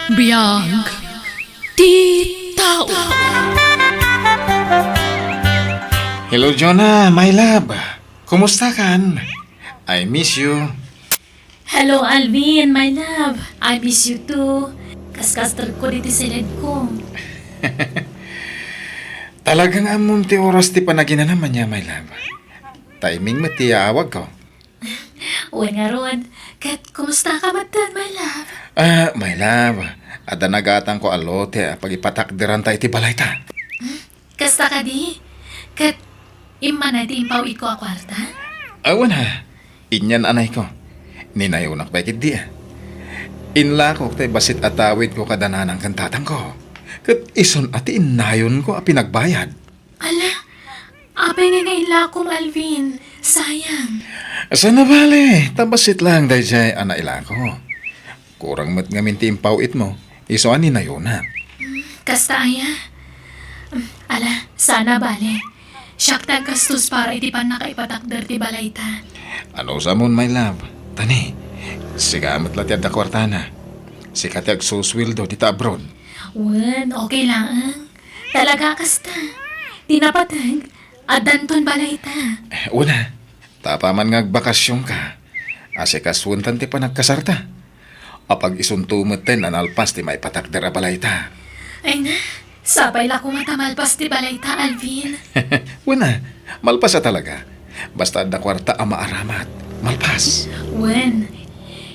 Biyag ti tao. Hello, Jonah, my love. Kumusta kan? I miss you. Hello, Alvin, my love. I miss you too. Kaskaster ko dito sa led ko. Talagang among ti oras ti panagina naman niya, my love. Timing mo ti awag ko. Uy nga ron, kat kumusta ka matan, my love? My love. Ada nagatang ko alote pag ipatakdiran tayo ti balay ta. Kasta ka di? Kat ima na di impaw iko a kwarta? Awan ha. Inyan anay ko. Ninayunak pa ikit di Inla ko tay basit atawid ko kadananang kantatang ko. Kat ison ati inayon ko a pinagbayad. Ala, apay nga ngaila akong Alvin. Sayang. Sana bale, tabasit lang day jay anaila ko. Kurang mat nga minti impaw it mo. Iso ani na yun na. Kasta aya? Ala, sana bale. Siyak gastos para iti pan nakaipatakder ti balay ta. Ano sa mon, my love? Tani, sigamat latiyad na kwartana. Sikat ag suswildo dita abroad. Wen, okay lang. Talaga kasta. Tinapatag, adanton balay ta. Una, tapaman nga bakasyon ka. Asikaswuntan ti pa nagkasarta. Apag isuntumot ten analpas ti may patakder a balay ta. Ay na, sapay la ko matamalpas ti balay ta, Alvin. Una, malpas talaga. Basta da kwarta a maaramat. Malpas. Wen,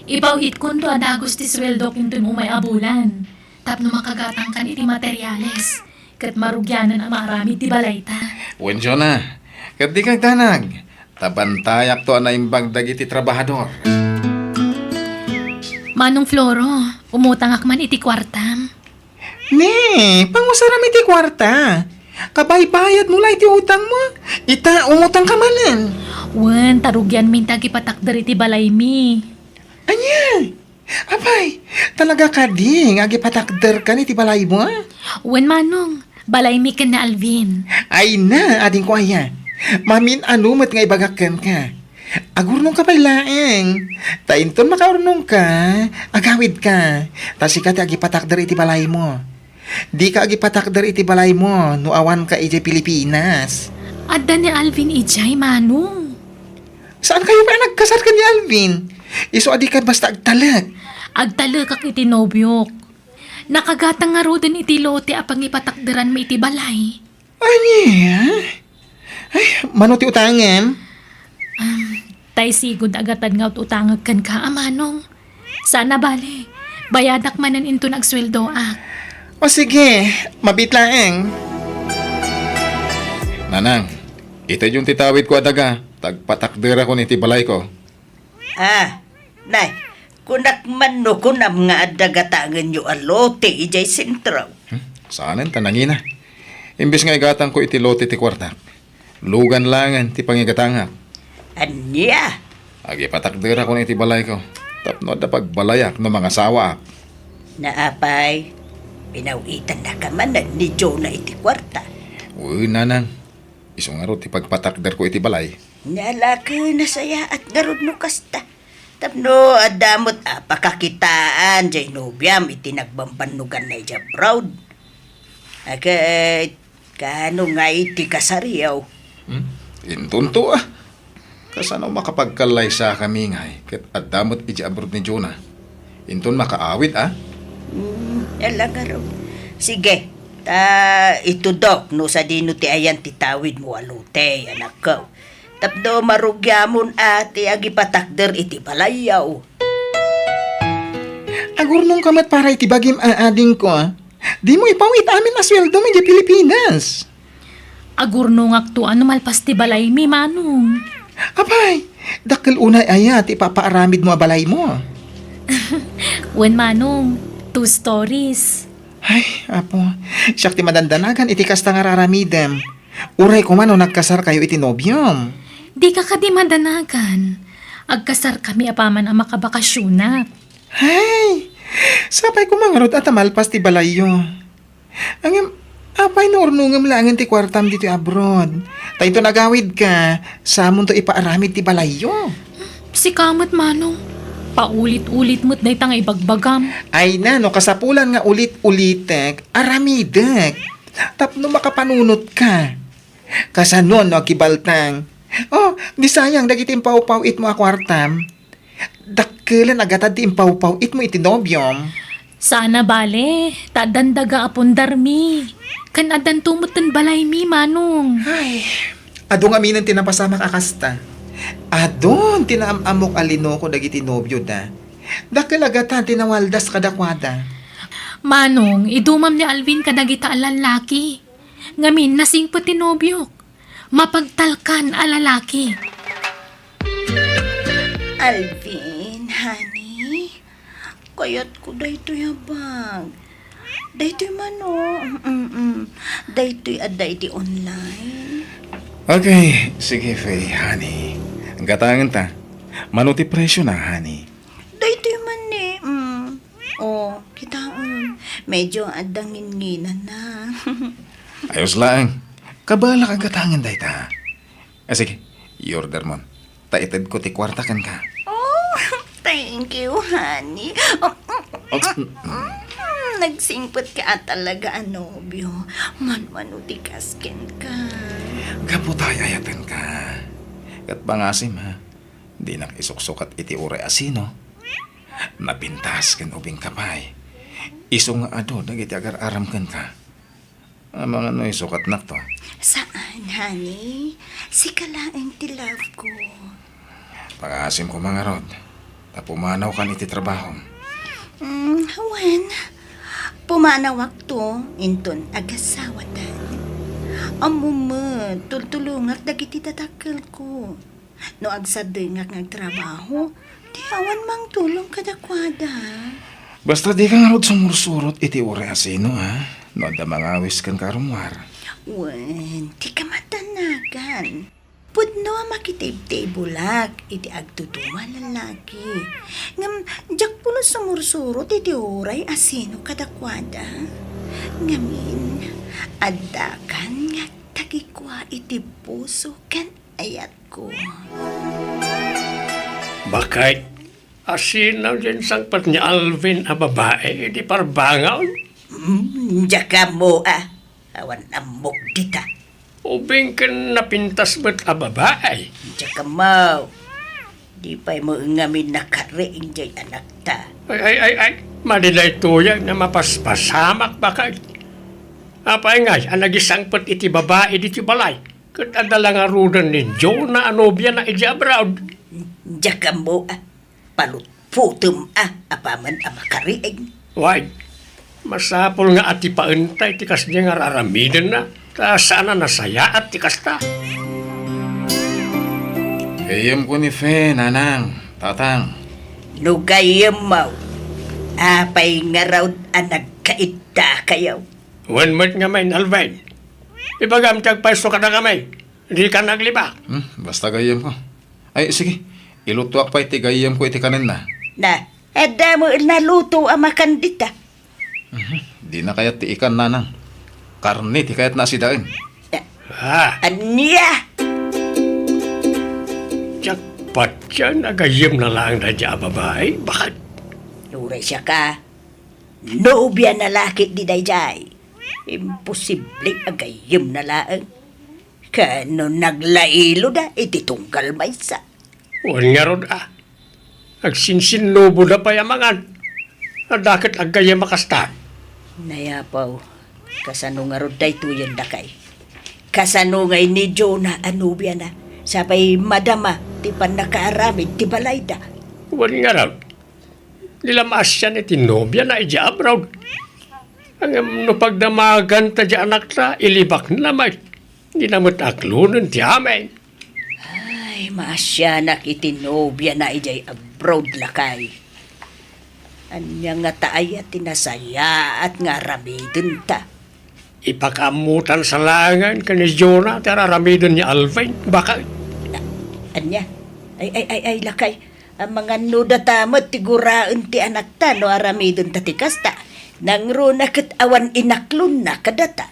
ipawit kun to adagos ti sweldo kintun umay abulan. Tapno makagatang kan iti materyales. Kat marugyanan ang marami ti balay ta. Wen, Jonah, kat di kag tanag. Tabantayak to na imbag dagiti trabahador. Manong Floro, umutangak man iti kwartam. Ne, pangusarami ti kwarta. Kabay-bayad mo lang iti utang mo. Ita, umutang ka manan. Wen, tarugyan mintag ipatakder iti balay mi. Anya? Abay, talaga ka di, nga gipatakder ka ni ti balay mo. Wen, Manong, balay mi ken na Alvin. Ay na, ading ko aya. Mamin anumat nga ibagakan ka. Agurnong ka palaeng. Tainton makaurnong ka. Agawid ka. Tasika ti agipatakder iti balay mo. Di ka agipatakder iti balay mo. Nuawan ka iti Pilipinas. Adda ni Alvin ijay, Manong. Saan kayo ba nagkasar ka ni Alvin? Iso adi ka basta agtalag. Agtalakak iti nobyok. Nakagatang nga rodin iti lote apang ipatakderan mi iti balay. Anya? Ay, mano ti utangan? Tay sigod agatan nga utangag kan ka, Manong. Sana bale, bayadak manan into nagsweldo ak. O sige, mabitlaeng. Nanang, ito yung titawid ko adaga. Tagpatakder ako ni tibalay ko. Nay, kunak man no kunam nga adagatangan yu alote ijay sentro. Saanan tanangina. Imbis nga igatang ko iti lote ti kwarta. Lugan langan ti pangigatangak. Anya? Agi patakder ako ni iti balay ko. Tapno da pagbalayak no mga sawa. Naapay, pinawitan na ka man ni Jonah iti kwarta. Uy, nanang. Isong araw ti pagpatakder ko iti balay. Nalaka na saya at garod no kasta. Tapno adamot pakakitaan jay nobyam iti nagbambanugan na ija proud. Agad, kano nga iti kasariyaw. Intunto ah. Kasano makapagkalay sa kami ngay. Kat adamot iti abroad ni Jonah. Intun makaawit ah. Elagaro. Sige, ito dok, no sa dino ti ayan titawid mo alute, anak ko. Tapdo marugyamon ati agipatakder iti balayaw. Agurnong kamat para iti bagim aading ko. Di mo ipawit amin na sweldo mo di Pilipinas. Agurno nga to ano malpas ti balay mi, Manong. Abay, dakil unay ayat ipapaaramid mo a balay mo. Wen, Manong, 2 stories. Ay, apo, siyak ti madandanagan iti kasta nga raramidem. Uray ko man o nagkasar kayo iti nobyom. Di ka kadi madanagan. Agkasar kami apaman ang makabakasyonak. Ay, sapay ko mangarot at amalpas ti balayo. Ang apay no ornungam langan ti kwartam dito abroad. Tayo nagawid ka, samon to ipaaramid ti balayo. Si Kamot, Manong. Paulit-ulit mo't day tanga ibagbagam. Ay na, no, kasapulan nga ulit-ulitek, aramidek. Tapno makapanunot ka. Kasanon, no, kibaltang. Oh, di sayang, dagitin pau-pauit mo akwartam. Dakkelan agatad di impau-pauit mo itinobyom. Sana bale, tadandaga apon darmi. Kan adan tumutan balay mi, manong. Ay, adong aminan tinapasama kakasta. Adon, tinaamamok alino ko dagiti nobyo da. Dakkelagatan tinawaldas kadakwada. Manong, idumam ni Alvin kadagita alalaki. Ngamin nasing patinobyok. Mapagtalkan alalaki. Alvin, honey, kayat ko daytoy habang. Daytoy mano. Daytoy aday di online. Okay, sige, Faye, honey. Ang katangan ta. Manuti presyo na, honey. Daytoy man eh. Oh, kita medyo adangin-nginan na. Ayos lang. Kabala kang katangan, day ta. Sige, i-order mo. Taited ko ti kwartakan ka. Oh, thank you, honey. Nagsingpot ka talaga, anobyo. Man-manuti kasken ka. Kaputay ayatan ka. Kat pangasim ha. Di nakisuksukat iti ure asino. Napintas ken ubing kapay. Iso nga ado dagiti agar aram ken ka. Mga no isukat nak to. Saan, honey? Si kalaeng ti love ko. Pangasim ko mga rod. Tapumanaw kan iti trabaho. Hawan. Pumanawak to, inton agasawatan. Amuma, tultulungak dagiti tatakil ko. No agsadengak ng trabaho, di awan mang tulong kadakwada. Basta di ka nga rod sumursurot iti ure asino ha. No da mangawis kan karumwar. Wen, di ka matanagan. Pudno makitib-tibulak, iti agtutuma lalaki. Ngam, jak puno sumursurot iti oray asino kadakwada. Ngamin, adakan nga tagikwa iti puso kan ayat ko. Bakit? Asinaw dyan sangpat ni Alvin a babae, di parbangaw. Jaka mo awan amok dita. Ubing ka napintas ba't a babae? Jaka mo, di pa'y mo ngamin nakariing jay anak ta. Ay, madilay tuyag na mapaspasamak bakit? Apay nga, ang nagisangpat iti babae diti balay. Kat adala nga rudan ni Joe na anobya na iti abroad. Jaka mo palutputum apaman makariing. Why? Masapol nga ati paentay tikas niya nga raramidan na. Ta sana nasaya at tikas ta. Kayam ko ni Fe, nanang, tatang. Nugayam mo, apay nga raw nagkaita kayo. One month nga may Alvin. Ibagam tagpaisto ka na kamay. Hindi ka nagliba. Basta gayam ko. Ay, sige. Ilutuak pa iti gayam ko iti kanin na. Na, ada mo naluto ang makandita. Di na kayat ti ikan, nanang. Karne, ti kayat nasidain. Anya! Jackpot yan. Nagayim na lang na dya babae. Bakit? Nuray siya ka. Nobya na lakit di dayjay. Imposible agayim na laang. Kano naglailo da, iti tunggal maysa. Huwag nga ron Agsinsinlobo na payamangan. Adakit agayim makasta. Nayapaw, kasano nga ron day tuyan da kay. Kasano ngay ni Jonah anubya na. Sabay madama, ti pan nakaaramid, ti balay da. Huwag nga ron. Nilamas siya ni tinobya na ija abroad. Ang no pagdamagan ta dya anak ta, ilibak na naman. Hindi naman aklunan ti amay. Ay, maasyanak itinobya na ijay abroad lakay. Anya nga taay at tinasaya at nga ramidin ta. Ipakamutan sa langan ka ni Jonah at araramidon ni Alvin. Baka Anya, ay lakay. Ang mga nuda tamot tiguraan ti anak ta no aramidin ta tikasta. Nang runa kat awan inaklon na kadata.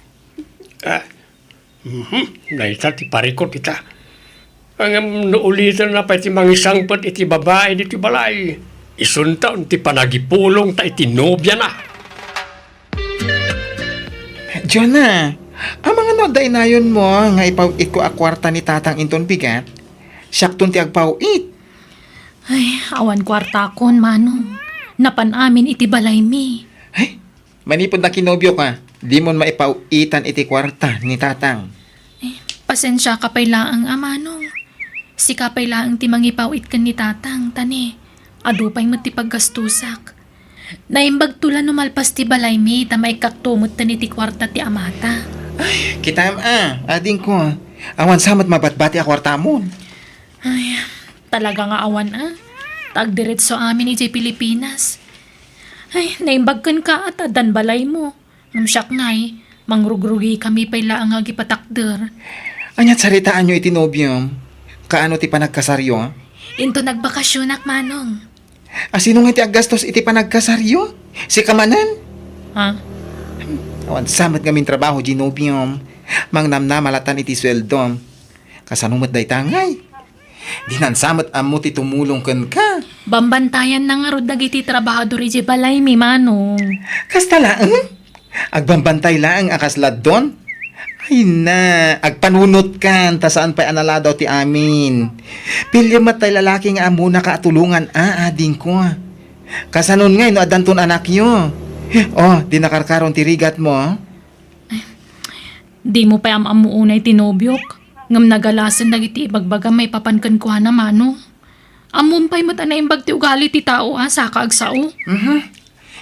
Naita ti parikot ita. Ang naulitan na pa iti mangisangpat iti babae diti balay. isuntaon ti panagipulong ta itinobya na. Jonah, ang mga noday na yun mo nga ipawit ko a kwarta ni tatang inton bigat, siyaktun ti agpawit. Ay, awan kwarta kon, manong. Napanamin iti balay mi. Ay, manipod na kinobyo ka, di mo maipawitan iti kwarta ni tatang. Pasensya ka pa'y laang, manong. Si kapay laang ti mangipawit kan ni tatang, tani. Adupay mo ti paggastusak. Naimbag tula numalpas ti balay mi, tamay kaktumot tani ti kwarta ti amata. Kitam ading ko, awan samat mabatbati a kwarta mo. Ay, talaga nga awan Tagdiretso amin iti Pilipinas. Ay, naimbagkan ka at adan balay mo. Namsyak ngay, mangrugrugi kami pa'y laang agipatakder. Anyat saritaan nyo itinobyom, kaano ti panagkasaryo? Into nagbakasyonak, manong. Asino nga ti aggastos iti panagkasaryo? Si Kamanan? Ha? Awan samat ngamin trabaho, Ginobium. Mangnamnamalatan iti sweldo. Kasanumat day tangay. Dinansamat amo ti tumulong ken ka. Bambantayan na nga rod dagiti trabahador iti balay mi, manong. Kastalaan? Agbambantay lang akaslad doon? Ay na, agpanunot kan, ta saan pa'y analadaw ti amin. Pilya matay lalaki nga amo na kaatulungan, ading ko. Kasanon ngay, no adanton anak nyo. Oh, di nakarkaron ti rigat mo. Di mo pa amuunay tinobyok. Ngam nagalasan dagiti ibagbaga may papankan ko na, manong. Amumpay mo na imbag ti ugali ti tao, saka agsao.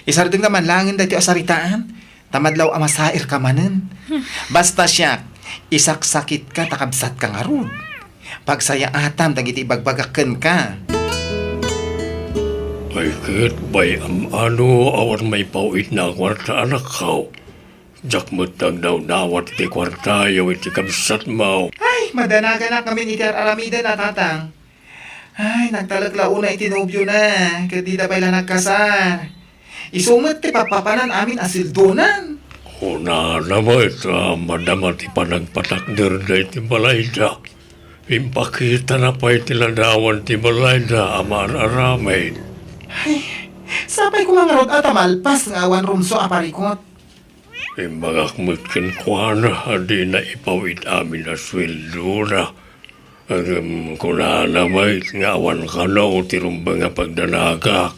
Isardeng naman langin dahil ti asaritaan. Tamadlaw amasair ka manen. Basta siya, isaksakit ka, takabsat ka nga ron. Pagsaya atam, dagiti ibagbagaken ka. Ay ket bay ano awan may pawit na kwarta anak kao. Jak matang daw nawat ti kwarta yaw iti kamsat mo. Ay, madanaga na kami ni Ter Alameda na tatang. Ay, nagtalaglauna itinobyo na. Kadi na pala nagkasar. Isumat ti papapanan amin asildonan. Una naman ita madama ti panagpatakder da iti balayda. Impakita na pa iti ladawan ti balayda aman aramay. Sapay ko nga rod at amalpas nga awan rumso aparikot. Magakmut ken kuana adi na ipawit amin na sweldo na. Kuna naman nga awan ka na o tirumbang nga pagdanagak.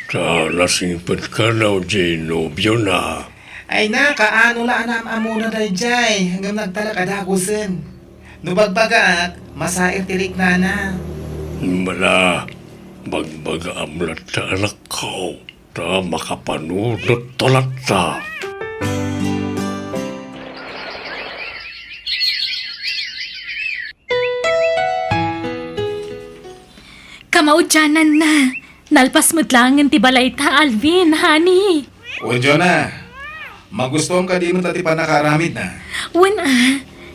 Sa nasingpit ka na o Ginobyo na. Ay na, kaano la anam amuna day jay. Hanggang nagtala kadakusin. Nubagbagak, masair tirik na na. Mala, magbaga amlat sa anak ko. Ta makapanunot talat ta. Kamaudyanan na. Nalpas mo't langin ti balay ta, Alvin, honey. O Jonah, magustuhan ka di mo tati pa nakaramid na. Wen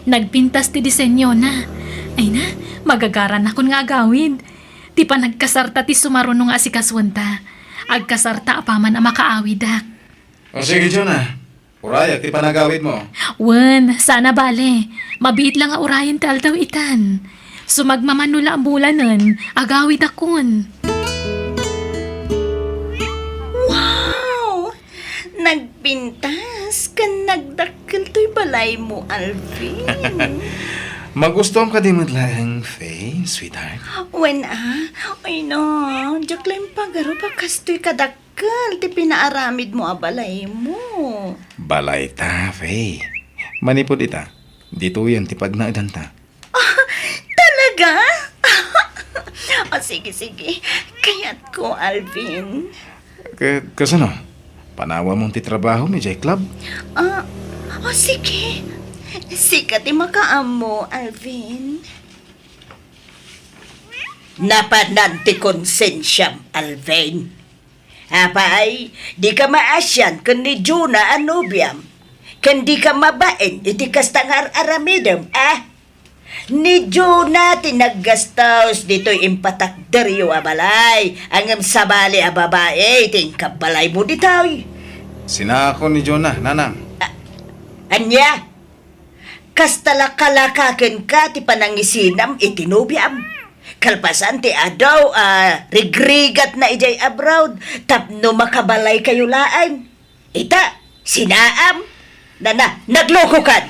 nagpintas ti disenyo na. Ay na, magagaran akon nga gawid. Ti pa nagkasarta ti sumarunong asikaswanta. Agkasarta apaman ang makaawidak. O sige Jonah, urayak ti panagawid mo. Wen, sana bale. Mabiit lang nga urayan ti aldaw itan. Sumagmamanula ang bulanan, agawid akon. Wow! Nagpintas ka nagdakkel to'y balay mo, Alvin. Magustuhan ka di mo lang, Faye, sweetheart. When ay no, diyak lang pagaro pa kastoy kadakkel, ti pinaaramid mo a balay mo. Balay ta, Faye. Manipod ita, dito yan ti pagnaidan ta. Talaga? O sige, kayat ko, Alvin. Kasano? Panawa mong ti trabaho mi J Club? O sige. Sikat makaamo, Alvin. Napananti konsensyam, Alvin. Apay, di ka maasyan kan ni Juna anubiam. Kan di ka mabain, iti kastangar aramidam, Ni Juna tinaggastos dito'y impatakderyo a balay. Angam sabali a babae, tingkab balay mo dito'y. Sinako ni Jonah, nanang. Anya? Kastalakalakaken ka ti panangisinam itinubiam. Kalpasan ti adaw, rigrigat na ijay abroad, tapno makabalay kayo laang. Ita, sinaam, nagloko kan.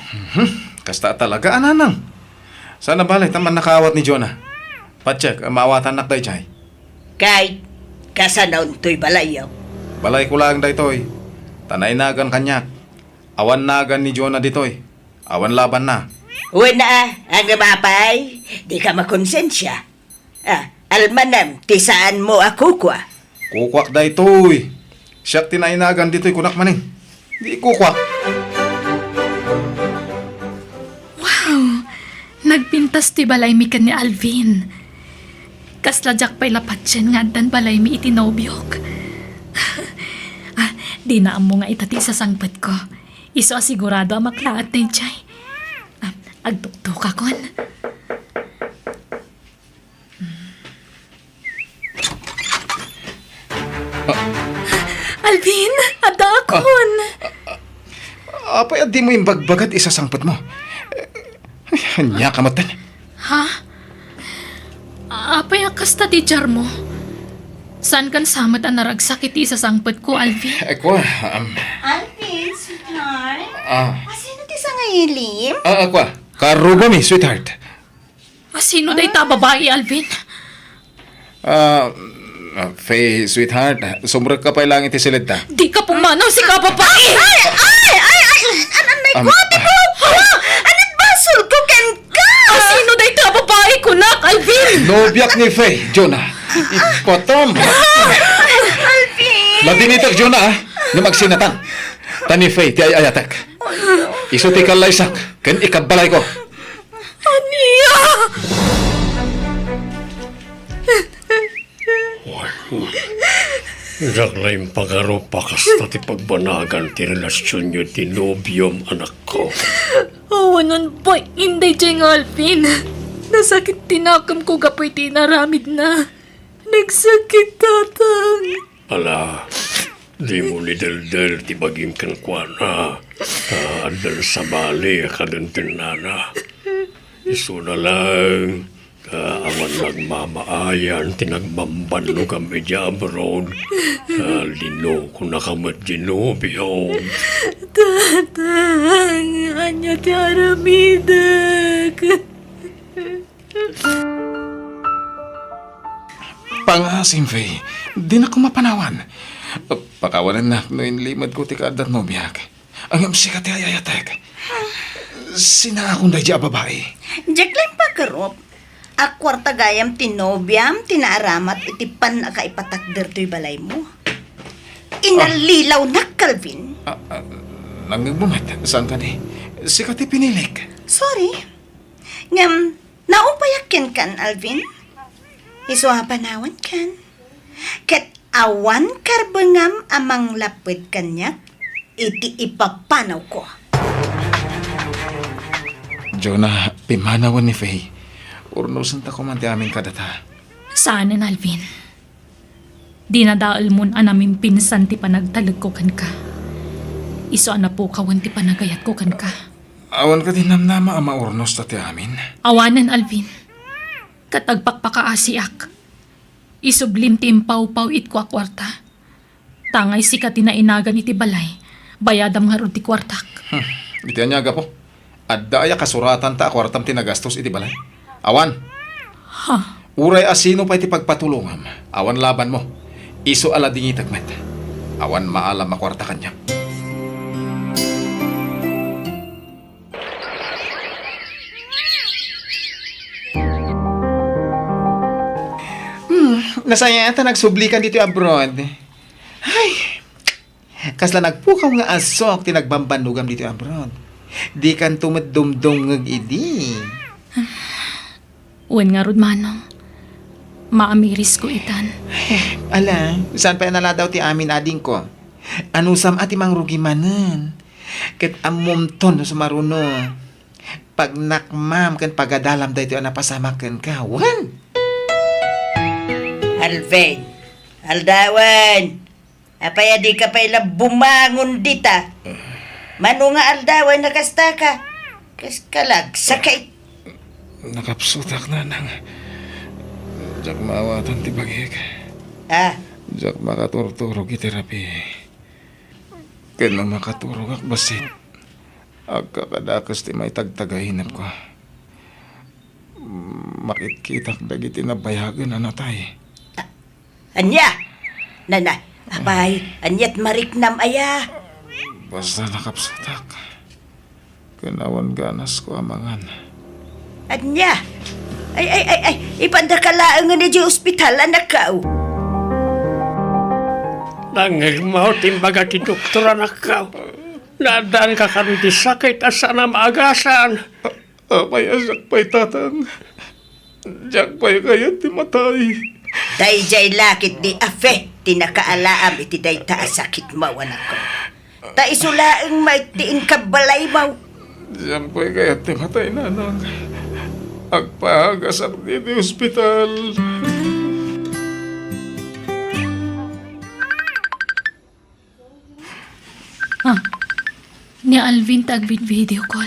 Kasta talaga, ananang. Sana balay, taman nakawat ni Jonah. Pacheck, maawatan nak day chay. Kay, kasanaon to'y balayaw. Balay ko lang daytoy. Tanay nagan kanyak. Awan nagan ni Jonah ditoy. Awan laban na. Wala, ang mapay, di ka makonsensya. Almanam, tisaan mo ako kwa. Kukwak daytoy. Siyak tinainagan ditoy kunak maning. Di kukwak. Nagpintas ti balay mi kan ni Alvin. Kasladyak pa'y lapatsin nga dan balay mi itinobyok. Di na amo nga itati sa sangpet ko. Iso asigurado ang maklaat na chay. Agtuktok akon. Alvin, ada akon. Apay, di mo yung bagbagat isasangpat mo. Hanya kamatan. Ha? Apay kasta ti jar mo? San kan samat ang naragsakit sa sangpet ko, Alvin? Ako, Alvin, sweetheart. Sino ti sa ngayilim? ako, karuba mi, sweetheart. Sino day ta babae, Alvin? Faye, sweetheart, sumrag ka pa lang iti silid ta. Di ka pumanaw si ka babae! Um, Anit basol ko ken ka? Sino day ta babae ko nak, Alvin? Nobyak ni Faye, Jonah. Ipotom. Alvin! Ladinitak, Jonah, na magsinatan. Tani Faye, ti ayatak. Iso ti kalaysak, ken ikabalay ko. Ania! Naglaing pagaro pa kasta ti pagbanagan ti relasyon nyo ti nobyom anak ko. Awanon po, hindi dyan, Alvin. Nasakit tinakam ko kapoy tinaramid na. Nagsakit, tatang. Ala, di mo ni Del ti baging kankwana. Andal sa bali kaduntin nana. Iso na lang, awan nagmamaayan, tinagbambanlo kami di abroad. Lino ko nakamat ginobyo. Tatang, anya ti aramidak. Pangasim, Faye. Di na ko mapanawan. Pakawanan na no inlimad ko ti kaadat no biyak. Ang amsika ti ayayatek. Sina akong dadya babae. Jacqueline Pagarop. Akwarta gayam tinobyam, tinaaramat itipan na kaipatakder to'y balay mo. Inalilaw na, Calvin. Nangagbumat. Saan ka ni? Sika ti pinilik. Sorry. Ngam, naupayakin kan, Alvin? Iswa panawan kan. Ket awan karbengam amang lapit kanyak, iti ipapanaw ko. Jonah, pimanawan ni Faye. Urnusan ta ko man ti amin kadata. Saanan, Alvin? Di na daal mo namin pinsan ti panagtalag ko kan ka. Iso na po kawan ti panagayat ko kan ka. Awan ka din namnama ang maurnos ta ti amin. Awanan, Alvin. Katagpakpakaasiak. Isublim ti impaw-paw it ko akwarta. Tangay sikat inainagan iti balay. Bayadam nga ron ti kwartak. Iti anyaga po. Adda aya kasuratan ta akwartam tinagastos iti balay. Awan. Ha? Uray asino pa iti pagpatulungam. Awan laban mo. Iso ala dingitag met. Awan maalam makwarta kanya. Nasaya ata nagsublikan dito abroad. Ay, kasla nagpukaw nga asok tinagbambanugam dito abroad. Di kan tumaddumdum idi. Uwan nga rod, manong. Maamiris ko itan. Ala, saan pa nala daw ti amin ading ko? Anusam ati mangrugi manen. Ket amumton no sumaruno. Pag nakmam kan pagadalam da ito napasamakan ka. Wan! Alvin, Aldawan, apaya di ka pala bumangon dita. Mano nga Aldawan nakasta ka? Kaskalag, sakay. Nakapsutak na nang Jak maawatan ti bagik. Ah, Jak makaturturog iti terapi. Kaya makaturog ak basit. Agkakadakas ti may tagtagahinap ko. Makitkitak dagiti na bayagan na natay. anya! Nanay, abay, anyat mariknam aya. Basta nakapsutak. Kanawan ganas ko amangan. Anya! Ay, ipandakalaan nga ni di ospital, anak ka. Nangil mo, timbaga ti doktor anak ka. Nadaan ka karoon ti sakit asa na maagasan. Apay asak pa'y tatang. Jak pa'y kaya ti matay. Dayjay lakit di afe, tinakaalaam iti day sakit mo, anak ko. Ta isulaang maitiin ka balay mo. Jak pa'y kaya ti matay nanang. Agpahagasap di ospital. Ni Alvin tagvin video call.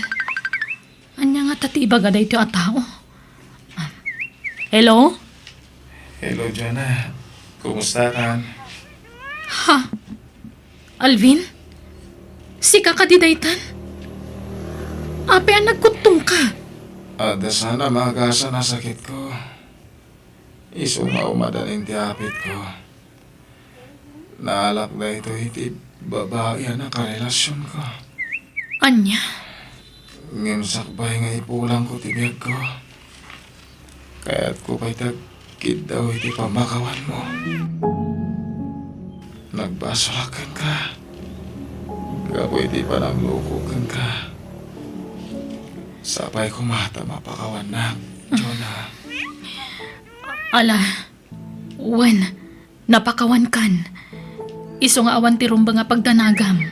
Anya nga tati ibaga da ito a tao. Hello? Hello, Jonah. Kumusta ka? Ha? Alvin? Si kakadidaytan? Ape ang nagkutong ka. Ada sana magasa na sakit ko. Isungaw madaling tiapit ko. Naalak na ito iti babae na karelasyon ko. Anya? Ngayon sakbay nga ipulang ko tibiyag ko. Kaya't ko pa'y tagkid daw iti pamakawan mo. Nagbasulakan ka. Kapoy di pa nang lukukan ka. Sapay kumata mapakawan na, Jonah. Ala, wen, napakawan kan. Iso nga awan ti rumba nga pagdanagam.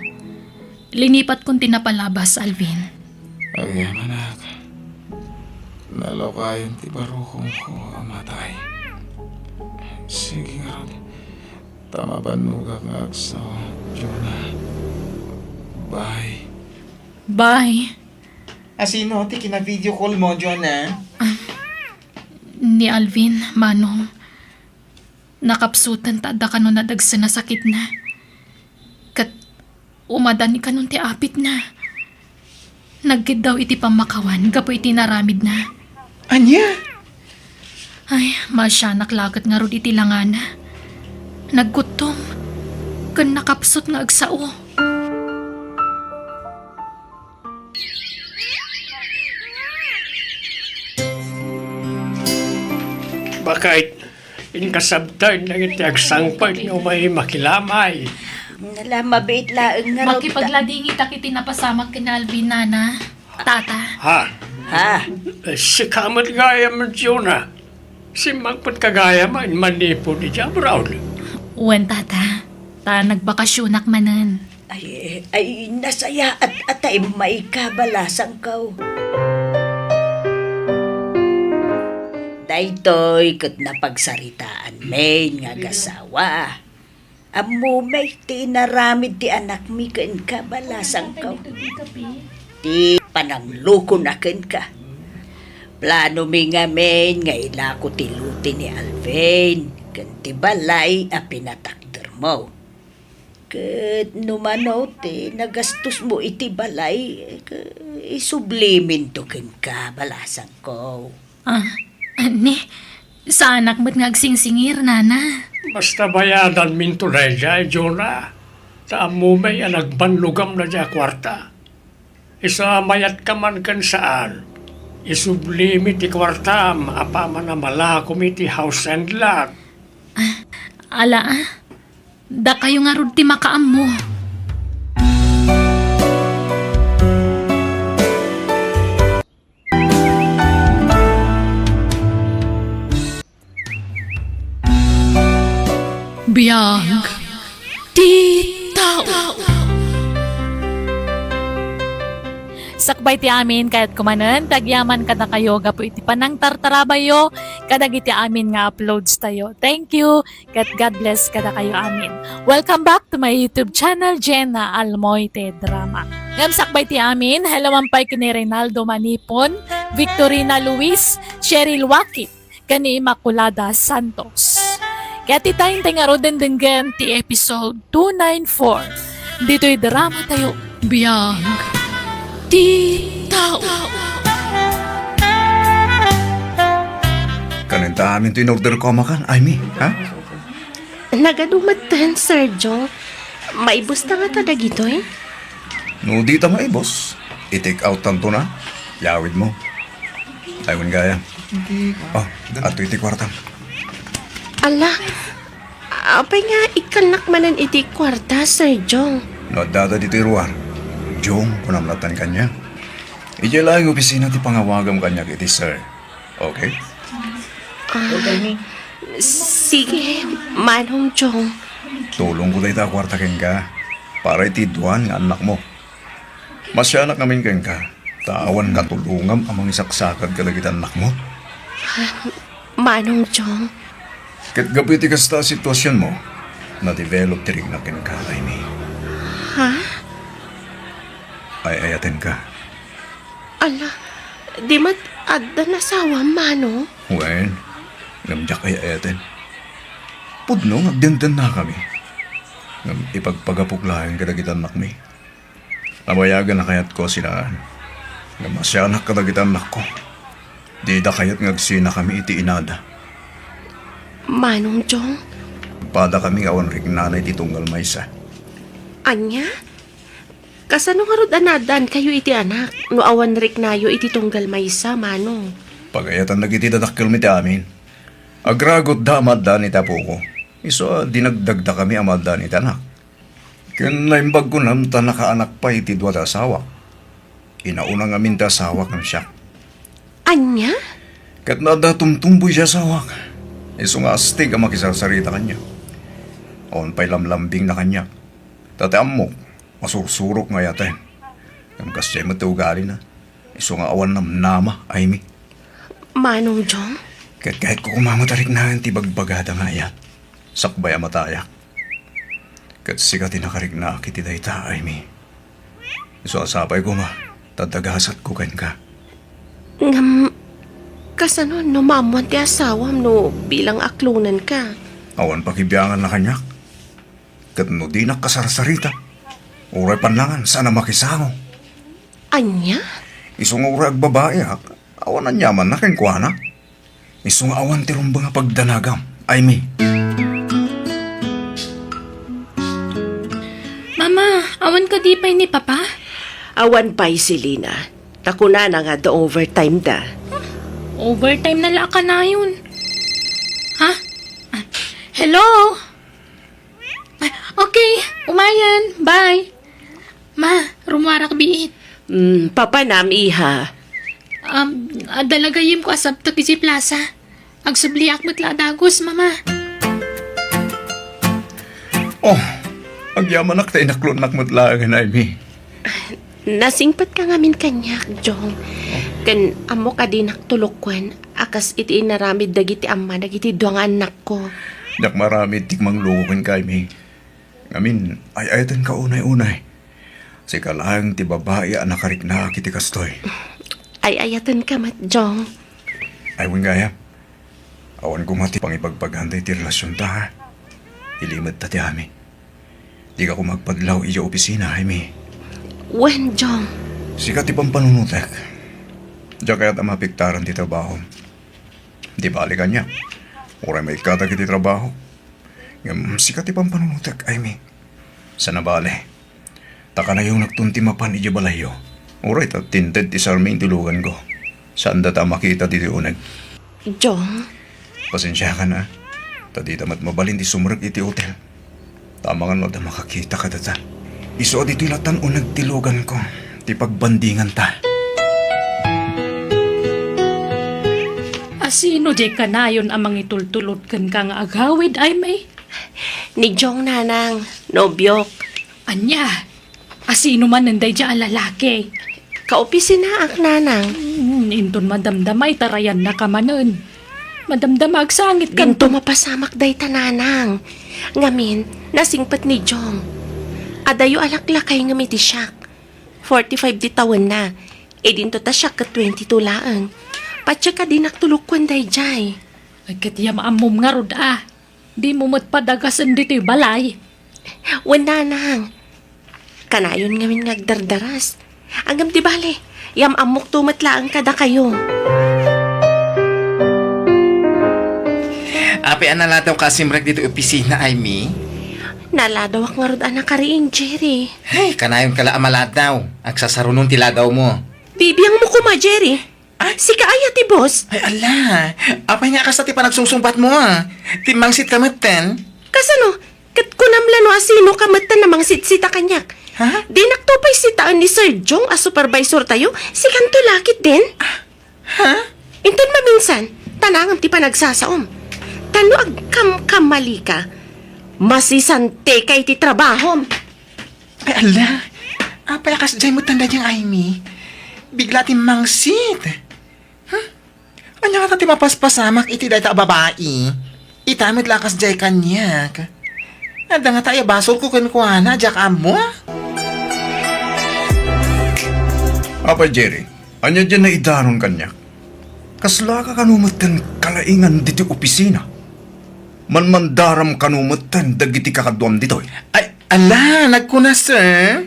Linipat kong tinapalabas, Alvin. Agyan, anak. Nalokayon ti barukong ko amatay. Sige nga ron. Tama ba nuga nga agsaw, Jonah? Bye. Bye. Asino, ti kina-video call mo, Jonah? Ni Alvin, Manong. Nakapsutan ta da kanon na dagsa na sakit na. Kat umadan ni kanon ti apit na. Nagkid daw iti pamakawan, gapo iti naramid na. Anya? Ay, masya naklakat nga ro iti langana. Naggutom. Kan nakapsot nga agsao. Bakit inkasabtan lang iti agsangpag niyo may makilamay. Nalamabit laang nga raw. Makipagladingi ta kiti napasamak kina Alvin, nana. Tata. Ha? Ha? Si kamat gaya man Jonah. Si magpat kagaya man manipod ni Jabraul. Uwan, tata. Ta nagbakasyonak manan. Ay, nasaya at atay may kabalasang kau. Daytoy kat napagsaritaan main nga gasawa. Amo may tinaramid ti anak mi ken kabalasang kau. Ti panangluko na ken ka. Plano mi nga main nga ilako ti luti ni Alvin. Ken ti balay a pinatakder mo. Ket numano ti nagastos mo iti balay. Isublimin to ken kabalasang ko. Ani, sa anak mo't nga agsingsingir, nana. Basta bayadan min to na dyan, Jonah. Taamo may nagbanlugam na dyan kwarta. Isa mayat ka man kan saan. Isublimi ti kwarta, maapaman na malakom iti house and lot. Ala, da kayo nga rod ti makaam mo. Biyag ti tao. Sakbay ti amin kahit kumanan, tagyaman kada kayo, gapo iti panang tartarabayo, kadag iti amin nga uploads tayo. Thank you, kat God bless kada kayo amin. Welcome back to my YouTube channel, Jenna Almoite Drama. Ngam sakbay ti amin, hello mampay kini Reynaldo Manipon, Victorina Luis, Cheryl Wakit, kani Immaculada Santos. Kaya ti tayong tengaro dendenggan ti episode 294. Dito'y drama tayo biyag ti tao. Kanenta amin to in-order ko makan, Amy, ha? Nagadumatan, Sergio. Maibos na nga tadag ito eh. No, di ta maibos. I-take out tanto na. Yawid mo. Ayun gaya. Oh, ato iti kwartam. Ala, apay nga ikanak manan iti kwarta, Sergio. No, dada dito iruar. Jong, punamlatan kanya. Ija lang yung opisina ti pangawagam kanya kiti sir. Okay? Sige, manong Jong. Tulong ko tayo ta kwarta ken ka. Para iti duwan nga anak mo. Masyanak namin ken ka. Tawan ka tulungam amang isaksakad kalagit anak mo. Manong Jong. Ket gabi ti kasta sitwasyon mo. Na-develop ti rin na ken ka, Amy. Ha? Ay ayaten ka. Ala, di mat adda nasawa, Manong. Wen, ngamjak ay ayaten. Pudno, ngagdandan na kami. Ngam ipagpagapuklahan kadagit anak mi. Nabayagan na kayat ko sila. Ngam masyanak kadagit anak ko. Di da kayat ngagsina kami iti inada. Manong Jong. Pada kami awan rik nanay ti tunggal maysa. Anya? Kasano nga rod anadan kayo iti anak? No awan rik nayo iti tunggal maysa, Manong. Pagayatan nagiti dadakkel mi ti amin. Agragot da amadda ni tapo ko. Iso dinagdagda kami amadda ni tanak. Ken naimbag ko nam ta nakaanak pa iti dua ta asawa. Inauna nga min ta asawa kang siya. Anya? Kat nada tumtumboy siya asawa. Iso nga astig ang makisasarita kanya. Awan pa'y lamlambing na kanya. Tateam mo, masursurok nga yata. Ang kasya matugali na. Iso nga awan namnama, Amy. Manong Jong? Kahit ko kumamatarik na ang tibagbagada nga yan. Sakbay ang mataya. Kat sikat tinakarik na kiti dayta, Amy. Iso asapay ko ma, tadagasat ko ken ka. Ngam, kasano no mamuan ti asawam no bilang aklunan ka? Awan pakibiyangan na kanya. Kat no di nakasarsarita. Uray panlangan, sana makisango. Anya? Isong urag babae ha, awan ang yaman na kenkwana. Isong awan tirumba nga pagdanagam, Amy. Mama, awan ka di pa ni Papa? Awan pa'y si Lina. Takuna na nga the overtime da. Overtime na laka na yun. Ha? Ah, hello? Ah, okay, umayan. Bye. Ma, rumarak biit. Papa nam iha. Dalagayim ko asab to kisi plaza. Agsubliak matla dagos, mama. Oh, agyaman nak tayo naklon mutlagan, Amy. Nasingpat ka ngamin kanyak, Jong. Kan amo ka din naktulokwan. Akas iti inaramid dagiti amma, dagiti duwang anak ko. Dak marami tikmang lukukin ka, Amy. Ngamin, ay ayatan ka unay-unay. Si kalang ti babae anakarik na kiti kastoy. Ay ayatan ka mat, Jong. Ay gaya. Awan ko mati pang ipagpaghanday ti relasyon ta, ha? Ilimad ta ti amin. Di ka ko magpadlaw iya opisina, Amy. Wen, Jong. Sikat ipang panunutek. Diyan kaya't ang mapiktaran ti trabaho. Di balikan niya. Oray may katag iti trabaho. Sikat ipang panunutek, Amy. Sa nabali. Taka na yung nagtuntimapan iti balayo. Oray, tinted ti sarming tulugan ko. Saan data makita diti unag? Jong. Pasensya ka na. Tadita mat mabalin di sumurag iti hotel. Tama nga no da makakita ka data. Iso dito ilatan unag tilugan ko. Ti pagbandingan ta. Asino di ka na yun amang itultulot kan kang agawid ay may? Ni Jong nanang, nobyok. Anya, asino man nanday dyan lalaki. Kaopisina ak nanang. Inton madamdamay tarayan na ka manon. Madamdamag sangit kan Ginto mapasamak day tananang. Ngamin, nasingpat ni Jong. Adayo alaklakay nga may ti siyak. 45 di taon na. E dinto ta siya ka 22 laang. Patya ka din naktulukwan day jay. Ay, katiya maamom nga rod Di mo matpadagasan dito'y balay. Wala nang. Kanayon ngamin ngagdardaras. Agam di bale, yam amok tumatlaan kada kayo. Apay anala daw kasimrek dito opisina, Amy. Naladawak nga rod anak kariin, Jerry. Ay, kanayon kala amala daw. Agsasarunon tila daw mo. Bibiyang mo kuma, Jerry. Si kaaya ti boss. Ay, ala. Apay nga kas ti pa nagsusumbat mo, Timangsit ka maten. Kasano, kat kunamlano asino kamata namang sitsita kanyak. Ha? Di naktupay sitaan ni Sir Jong a supervisor tayo, si kanto lakit din. Ha? Inton maminsan, tanangam ti pa nagsasaom. Tano ag kamali ka. Masisante kay ti trabahom. Ay, ala. Apay akas jay mo tanda diyang Amy. Bigla ti mangsit. Anya ka ti mapaspasamak iti dahi ta babae. Itamit lakas jay kanyak. Ada nga tayo basol ko kunkuana, jak amo. Apa, Jerry? Anya dyan na idanon kanya? Kasla ka kanumatan kalaingan dito opisina. Manmandaram kanumatan dagiti kakadwam dito. Ay, ala, nagkuna, sir.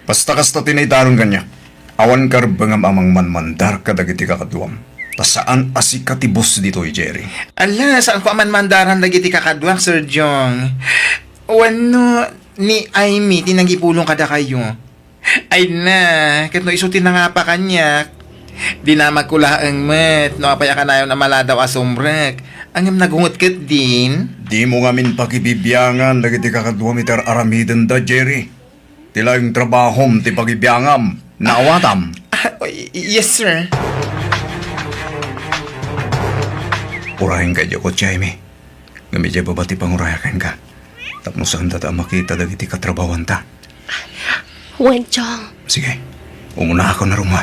Basta kasta tinaidanon kanya. Awan karbangam amang manmandar ka dagiti kakadwam. Ta saan asikatibos dito, Jerry? Ala, saan ko aman mandaran lagi ti kakadwak, Sir Jong? Wano, ni Amy, tinagipulong kada kayo. Ay na, kat no isutin na nga pa kanyak. Di na magkulaang met, no apaya ka na yun na maladaw asumrek. Ang nagungot kat din. Di mo ngamin pakibibiyangan dagiti kakadwam itar aramiden da, Jerry. Tila yung trabahom ti pagibiyangam. Naawatam. Yes, sir. Urahin ka dyan ko, Jaime. Gamit dyan babati pangurayakan ka. Tapos saan tata makita dagiti katrabawan ta. Wen Jong. Sige, umuna ako na rumah.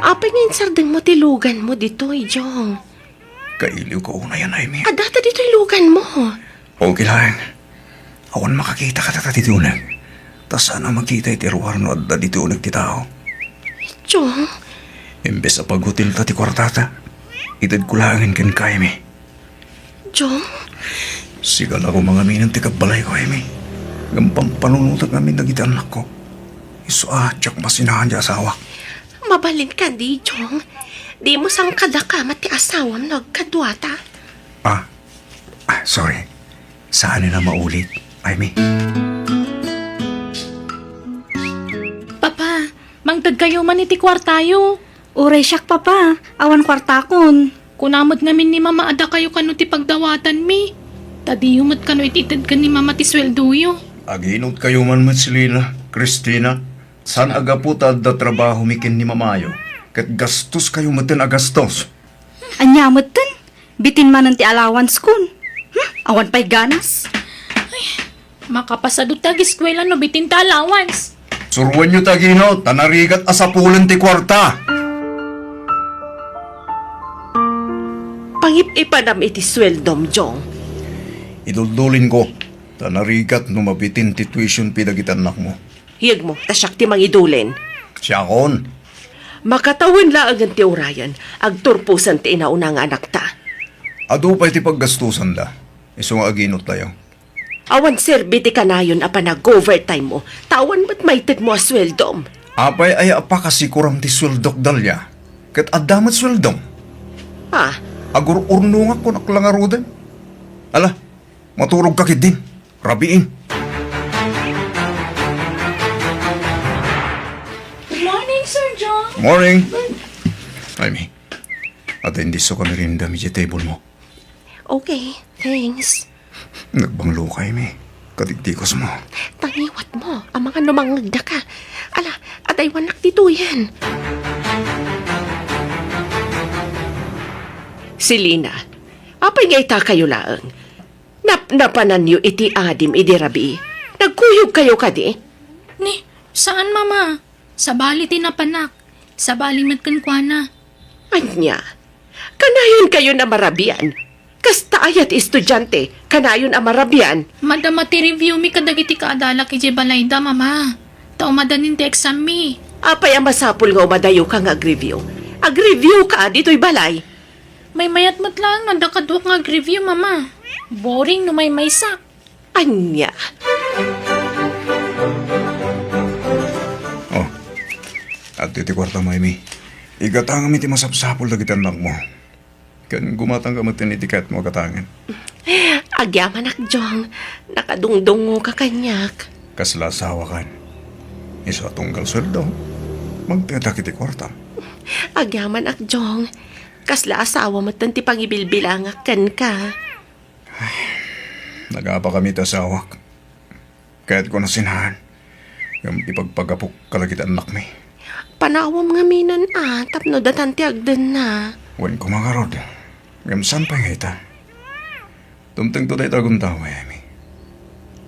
Apay ngayon sardeng mo tilugan mo dito, Jong. Kailiw ko una yan, Jaime. Adata dito ilugan mo. Okay lang. Awan makakita ka tata dito unag. Tas sana makita iti ruwar no adda dito unag ti tao. Jong, Imbes sa paghutil ta ti kwartata, itad kulangin ken ka, Jaime. Jong, Sigal ako mga minang ti kabalay ko, Jaime. Gampang panunutan namin nagiti anak ko. Iso tsak masinahan di asawa. mabalin ka di, Jong. Di mo sang kadakamat ti asawam nagkadwata. Sorry. Saan na maulit, Jaime? Papa, mangtad kayo man iti kwartayo. Uray siyak, papa. Awan kwartakon. Kunamot ngamin ni mama ada kayo kano ti pagdawatan mi. Tadi yumat kano ititid ka ni mama ti swelduyo. Aginot kayo man Matsilina, Christina. San aga po da trabaho mikin ni mamayo? Kat gastos kayo matin agastos. Anyamot ten. Bitin man ti allowance kun. Awan pa'y ganas. Makapasadot tag eskwela no bitin ta allowance. Suruan nyo tagino, tanarigat asapulan ti kwarta. Pangip-ipanam iti sweldom, Jong. Idudulin ko, tanarigat no mabitin ti tuition pidagitan anak mo. Hiyag mo, tasyak ti mangidulin. Siya kon. Makatawan laang ang ti urayan, agturpusan ti inauna nga anak ta. Ado pa iti paggastusan da. Iso nga aginot tayo. Awan serbiti ka na yun apa nag-overtime mo, tawan ba't maited mo a sweldom? Apay ay apa kasi kuram ti sweldok dalya. Kat adamat sweldom. Agur urno nga ko naklangarudan. Ala, maturog ka kid din. Rabiin. Good morning, Sir John. Morning. Jaime, at hindi so kami rin dami sa table mo. Okay, thanks. Nagbanglo ka, Jaime. Katigtikos mo. Tangiwat mo, ang mga numangagda ka. Ala, atay wanak dito yan. Silina, apay nga ita kayo laang. Napanan niyo iti adim iti rabi. Nagkuyog kayo kadi. Ni, saan mama? Sa bali tinapanak. Sa bali matkankwana. Anya, kanayon kayo na marabian. Kasta ayat estudyante, kanayon ang marabian. Madama ti review mi kadagiti kaadala ki Jebalayda, mama. Tao madanin ti exam mi. Apay ang masapul nga umadayo ka nga review. Ag-review ka dito'y balay. May mayat mat lang nadakadok nga review, mama. Boring no may sak. Anya. Oh, at iti kwarta mo, Amy. Igatang kami ti masapsapol na anak mo. Kan gumatang ka matin itikat mo katangan. Agyaman akjong. Nakadungdungo ka kanyak. Kasla asawa kan. Isa tunggal sweldo. Magtatak iti kwarta. Agyaman akjong. Kasla asawa mo ti pangibilbilangak kan ka. Nagapa kami tasawak. Kaya't ko na sinahan. Yung ipagpagapok kalagit anak mi. Panawam nga minan tapno datan ti agdan na. Wen ko mga rod. Yung saan pa nga ita? Tumteng to day tagong tao, Amy.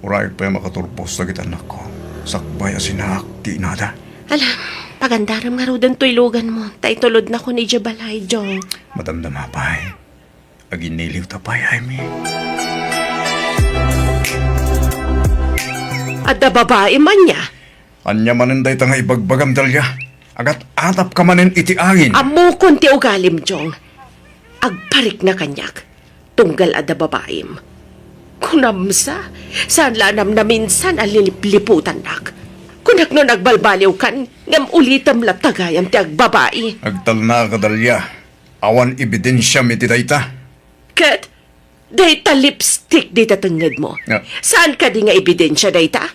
Urayag pa yung makaturpos lagit anak ko. Sakbay asinak, di nada. Alam, pagandaram nga rodan to'y lugan mo. Tay tulod na ko ni Jabalay, Jong. Madamdama pa eh. Aginiliw tapay, Amy. At da babae man niya. Anya manin day tanga ibagbagam dalya. Agat atap ka manin iti angin. Amukon ti ugalim, Jong. Agparik na kanyak. Tunggal ada babaim. Kunamsa, saan lanam na minsan alilipliputan nak. Kunak no nagbalbaliw kan, ngam ulitam laptagayam ti agbabae. Agtal na ka dalya. Awan ebidensya mi ti dayta. Kat, dayta lipstick dita tungad mo. Nga. Saan ka di nga ebidensya dayta?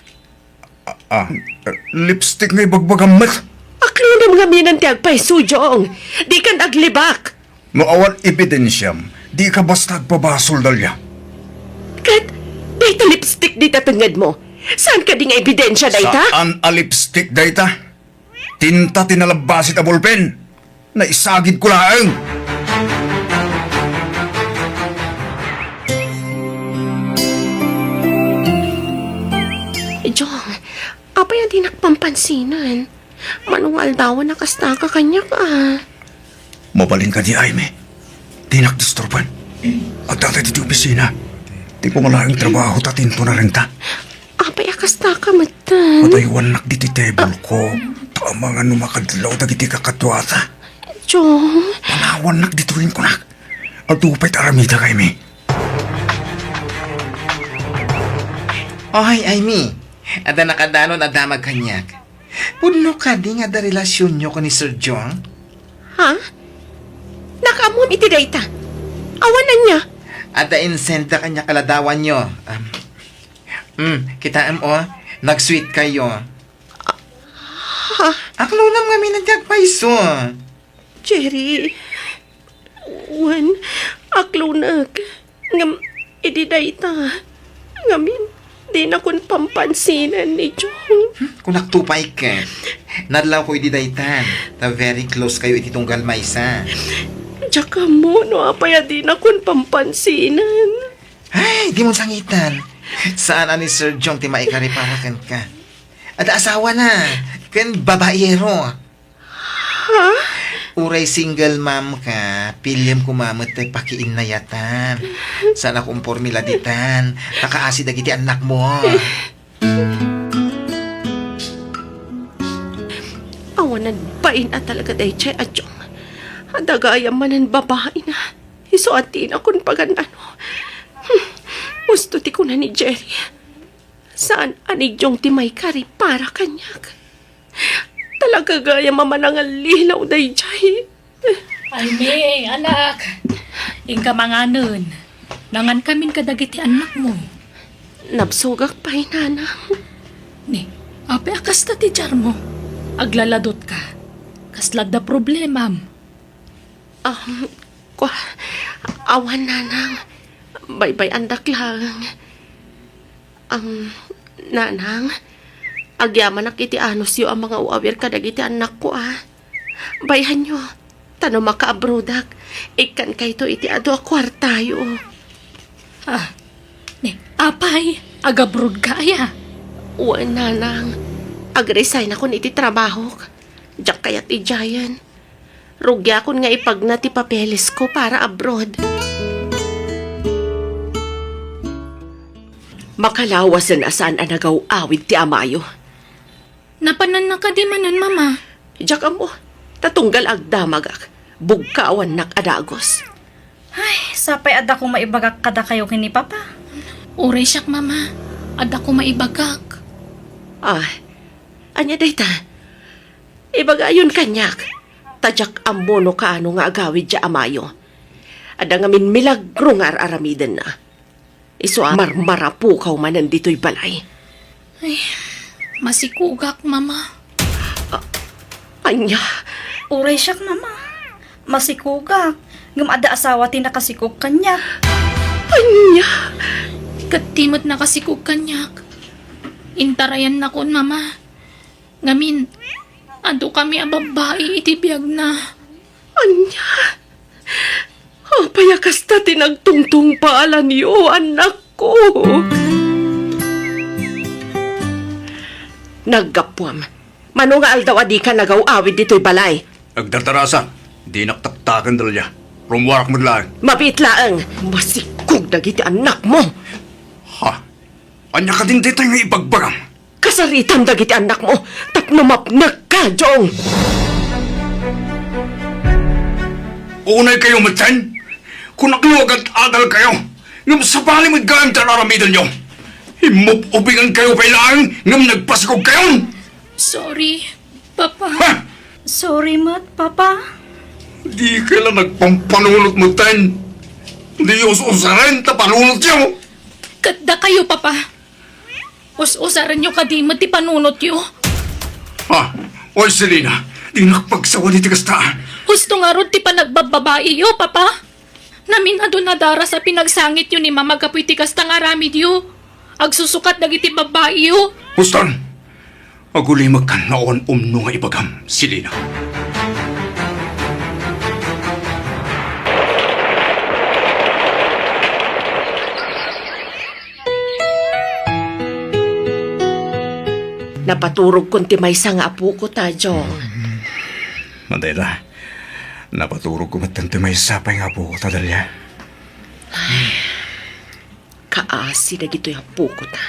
Lipstick na ibagbagam mat. Aklo na mga minan ti agpaiso, Jong. Di kan aglibak. No awan ebidensyam, di ka basta agpabasol dalya. Kat, dayta lipstick dita tungad mo. Saan ka di nga ebidensya dayta? Saan a lipstick dayta? Tinta tinalabasit a bulpen. Naisagid ko laang. Jong, apa yan di nakpampansinan? Manungal daw na kasta ka kanya ka. Mabalin ka di Aime. Di nakdisturban. At dati di opisina. Di ko malaking trabaho tatin po na rin ta. Apa ya kasta ka matan? Mataywan nak di ti table ko. Tama nga numakadlaw dagiti kakatwata. Jong, Panawan nak dito rin ko nak. At upay taramita kay mi. Oy, Amy. Ada nakadanon adamag kanyak. Puno ka di nga da relasyon nyo ko ni Sir Jong? ha? Nakamon iti dayta. Awanan niya. Ada insenta kanya kaladawan nyo. Kita nag-sweet kayo. Ha? Aklo nam nga minadyak paiso. Jerry. Wan, aklunag. Ngam, iti dayta. Ngamin, di na kun pampansinan ni Jong. Kung naktupay ka, nadlaw ko ididaytan. Na very close kayo iti tunggal maysa. Tsaka mo, no, apaya di na kun pampansinan. Ay, di mo sangitan. Saan ani Sir Jong ti maikariparakan ka? At asawa na. Kan babaero. Ha? Uray single mom ka, pilyam kumamot tay pakiinayatan. Sana kung formula ditan, nakaasi dagiti anak mo. Awanan bain at talaga day chay adyong. Adagayam manan babae na. Isuatin akong pagandano. Gusto ti ko na ni Jerry. Saan anigyong ti may kari para kanyak. Talaga gaya mamanangal lilaw day chay. Ay, may, anak. Ingka mga nun. Nangan kamin kadagiti anak mo. Nabsugak pa'y nanang. Ni, ape akas na ti jar mo. Aglaladot ka. Kaslad da problemam. Kwa, awan nanang. Baybay andak lang. Nanang, agyaman ak iti anos yo ang mga uawir kadagiti anak ko Bayhan nyo, tano makaabrodak. Ikan kay to iti ado akwartayo. Ni, apay, agabrod ka aya. Uwan nanang, agresign ako iti trabaho. Diyak kayat ijayan. Rugya kon nga ipagna ti papeles ko para abroad. Makalawasan asan anagaw awid ti amayo. Napanan na ka di manan, mama. Diyak mo, Tatunggal agdamagak, bugkawan nak adagos. Ay, sapay ada kong maibagak kada kayo kini Papa. Uray siyak, mama. Ada ko maibagak. Ah, anya dayta. Ibagayon kanyak. Tadyak ambono kaano nga agawid ja amayo. Ada nga min milagro nga aramiden na. Iso marmarapukaw manan dito'y balay. Masikugak, mama. Anya, Uray siyak, Mama. Masikugak. Ngam ada asawa ti nakasikog kanyak. anya. Katimot na kasikog kanyak. Intarayan na kon, mama. Ngamin, ado kami ang babae itibiyag na. Anya. Payakas ta tinagtungtung paalan niyo, anak ko. Naggapwam. Mano nga aldaw adi ka nagaw-awid dito'y balay. Agdartarasa, di naktaktakan dalya. Rumwarak mo lang. Mapit laang. Masikog dagiti anak mo. Ha? Anya ka din dito nga ibagbagam. Kasaritan dagiti anak mo. Tapno mapnag ka, Jong. Unay kayo matan. Kung nakluwag at adal kayo, ngam sa bali mo gawin tararamidan nyo. Himupubingan kayo pailaan, ngam nagpasikog kayo. Sorry, papa. Ha? Sorry, Mat, Papa. Di kaila nagpampanunot mo tan. Di us-usaran ta panunot nyo. Kadda kayo, papa. Us-usaran nyo kadimot ti panunot yo. Ha? Oy, Selena, di nakapagsawa ni tigastaan. Gusto nga ron ti panagbababae yo, papa. Namin ado nadara sa pinagsangit yo ni mama kapoy ti kastang aramid yo. Agsusukat dagiti babae yo. Huston, aguli magkanaon umno nga ibagam, Selena. Napaturog kon ti maysa nga apu ko ta, Jong. Madela, napaturog ko matang may sapay nga po ko tadalya. Kaasi na gito yung apu ko ta.